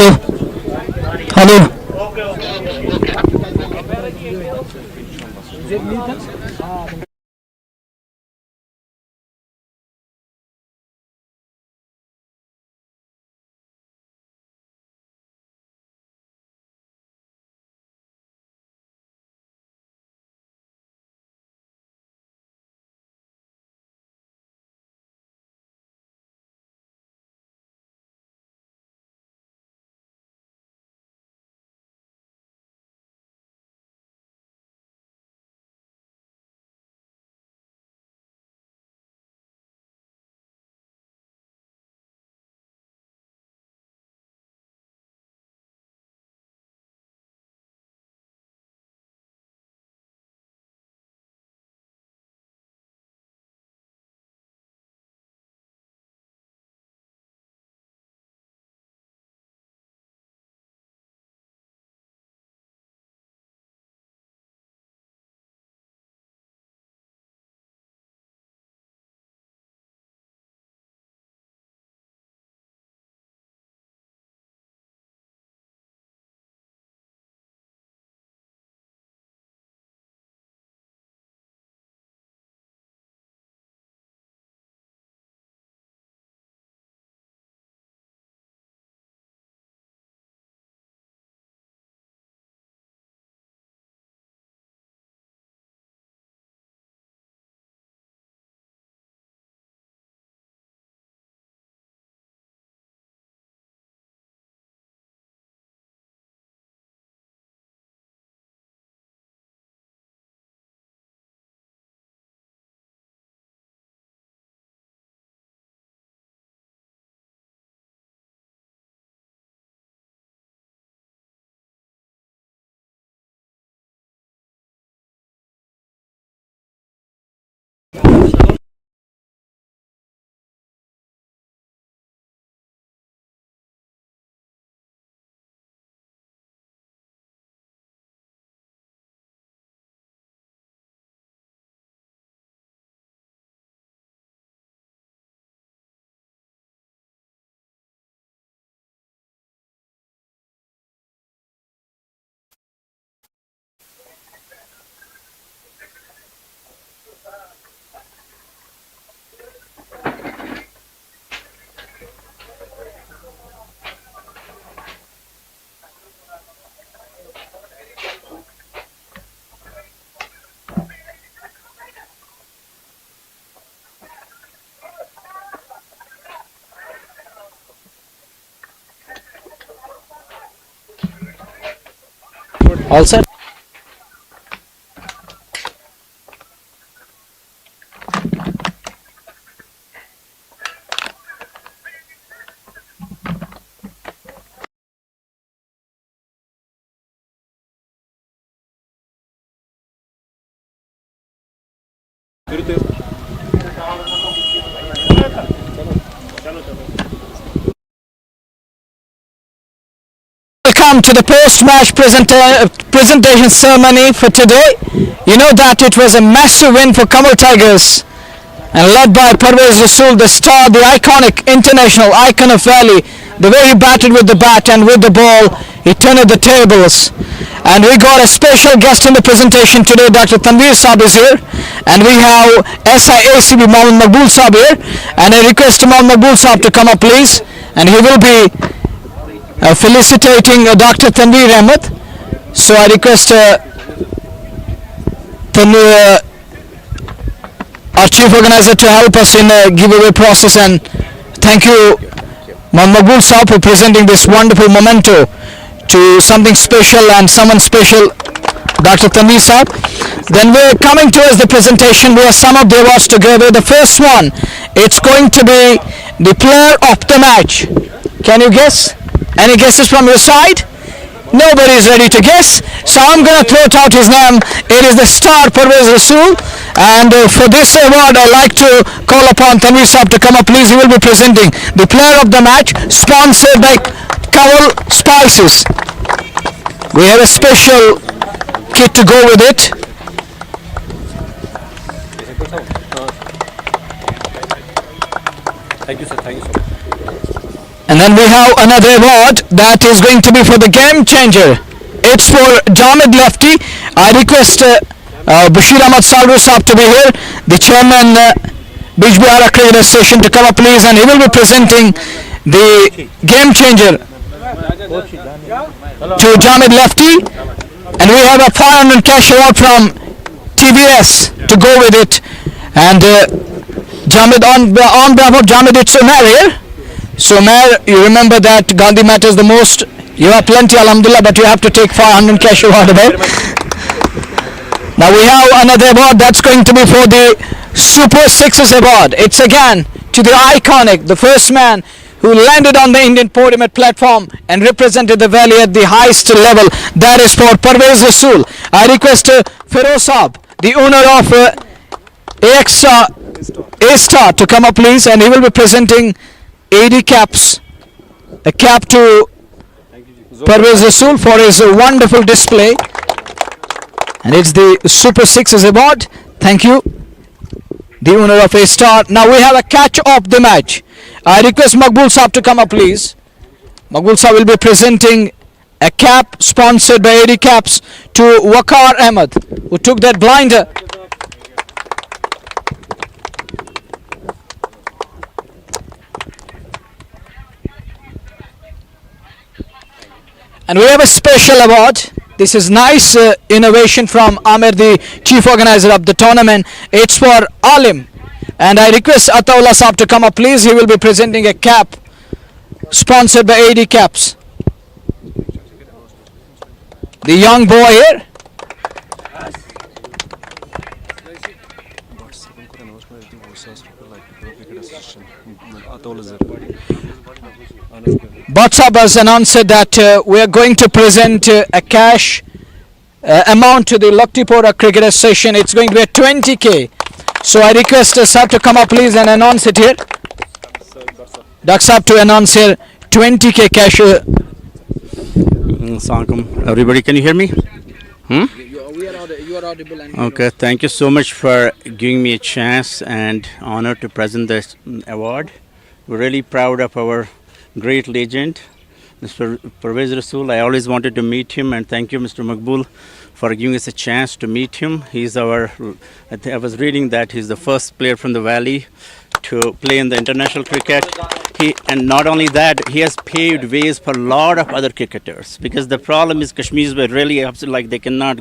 Hello. Hello. All set. Welcome to the post-match presentation ceremony for today. You know that it was a massive win for Kanwal Tigers, and led by Parvez Rasool, the star, the iconic international icon of Valley. The way he batted with the bat and with the ball, he turned the tables. And we got a special guest in the presentation today. Dr. Tanveer Saab is here, and we have SIACB Mohammad Maqbool Saab here. And I request Mohammad Maqbool Saab to come up, please, and he will be felicitating Dr. Tanveer Ahmed. So I request Tanveer, our chief organizer, to help us in the giveaway process. And thank you, Mohammad Maqbool Saab, for presenting this wonderful memento to something special and someone special, Dr. Tanveer Saab. Then we're coming towards the presentation. We have sum up the awards together. The first one, it's going to be the player of the match. Can you guess? Any guesses from your side? Nobody is ready to guess, so I'm going to throw out his name. It is the star Parvez Rasool, and for this award I'd like to call upon Tanveer Saab to come up, please. He will be presenting the player of the match, sponsored by Kanwal Spices. We have a special kit to go with it. Thank you, sir. Thank you so much. And then we have another award that is going to be for the game changer. It's for Jamid Lefty. I request Bashir Ahmad Salru Saab to be here, the chairman Bijbihara Cricket Association, to come up please, and he will be presenting the game changer to Jamid Lefty. And we have a 500 cash award from TBS to go with it. And Jamid, on behalf of Jamid, it's Umair here. So Umair, you remember that Gandhi matters the most. You have plenty, alhamdulillah, but you have to take 500 cash award away. Now we have another award that's going to be for the Super Sixes award. It's again to the iconic, the first man who landed on the Indian podium at platform and represented the valley at the highest level. That is for Parvez Rasool. I request Feroz Saab, the owner of A-Star, to come up please, and he will be presenting 80 caps, a cap to Parvez Rasool for his wonderful display. And it's the Super Sixes award. Thank you, the owner of A-Star. Now we have a catch of the match. I request Maqbool Saab to come up please. Maqbool Saab will be presenting a cap sponsored by 80 caps to Waqar Ahmed, who took that blinder. And we have a special award. This is nice innovation from Amir, the chief organizer of the tournament. It's for Alim. And I request Ataullah Saab to come up please. He will be presenting a cap sponsored by 80 caps. The young boy here. Batsab has announced that we are going to present a cash amount to the Locktipora Cricket Association. It's going to be a 20k. So I request Saab to come up please and announce it here. Dak Saab to announce here 20k cash. Assalamualaikum. Everybody, can you hear me? You are audible. Okay, thank you so much for giving me a chance and honor to present this award. We're really proud of our great legend, Mr. Parvez Rasool. I always wanted to meet him, and thank you, Mr. Maqbool, for giving us a chance to meet him. I was reading that he's the first player from the Valley to play in the international cricket. And not only that, he has paved ways for a lot of other cricketers, because the problem is Kashmiris were really upset, like they cannot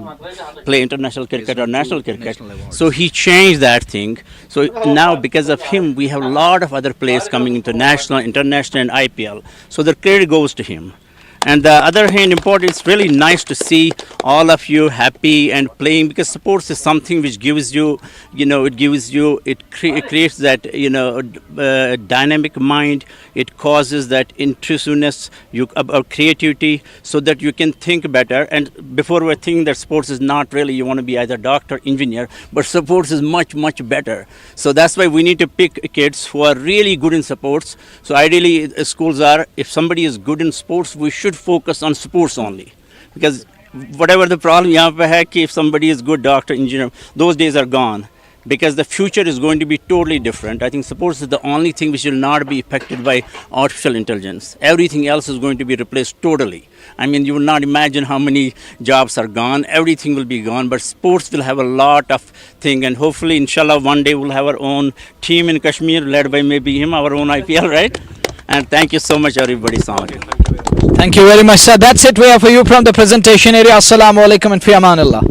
play international cricket or national cricket. So he changed that thing. So now because of him, we have a lot of other players coming into national, international and IPL. So the credit goes to him. And the other hand, important, it's really nice to see all of you happy and playing, because sports is something which gives you, it creates that, dynamic mind. It causes that intrusiveness, creativity, so that you can think better. And before we're thinking that sports is not really, you want to be either doctor, engineer, but sports is much, much better. So that's why we need to pick kids who are really good in sports. So ideally, schools are, if somebody is good in sports, we should focus on sports only, because whatever the problem yahan pe hai ki if somebody is good doctor, engineer, those days are gone, because the future is going to be totally different. I think sports is the only thing which will not be affected by artificial intelligence. Everything else is going to be replaced totally. I mean, you will not imagine how many jobs are gone. Everything will be gone, but sports will have a lot of thing, and hopefully inshallah one day we'll have our own team in Kashmir led by maybe him, our own IPL, right? And thank you so much everybody. Thank you very much, sir. That's it we have for you from the presentation area. Assalamu alaikum and fi amanillah.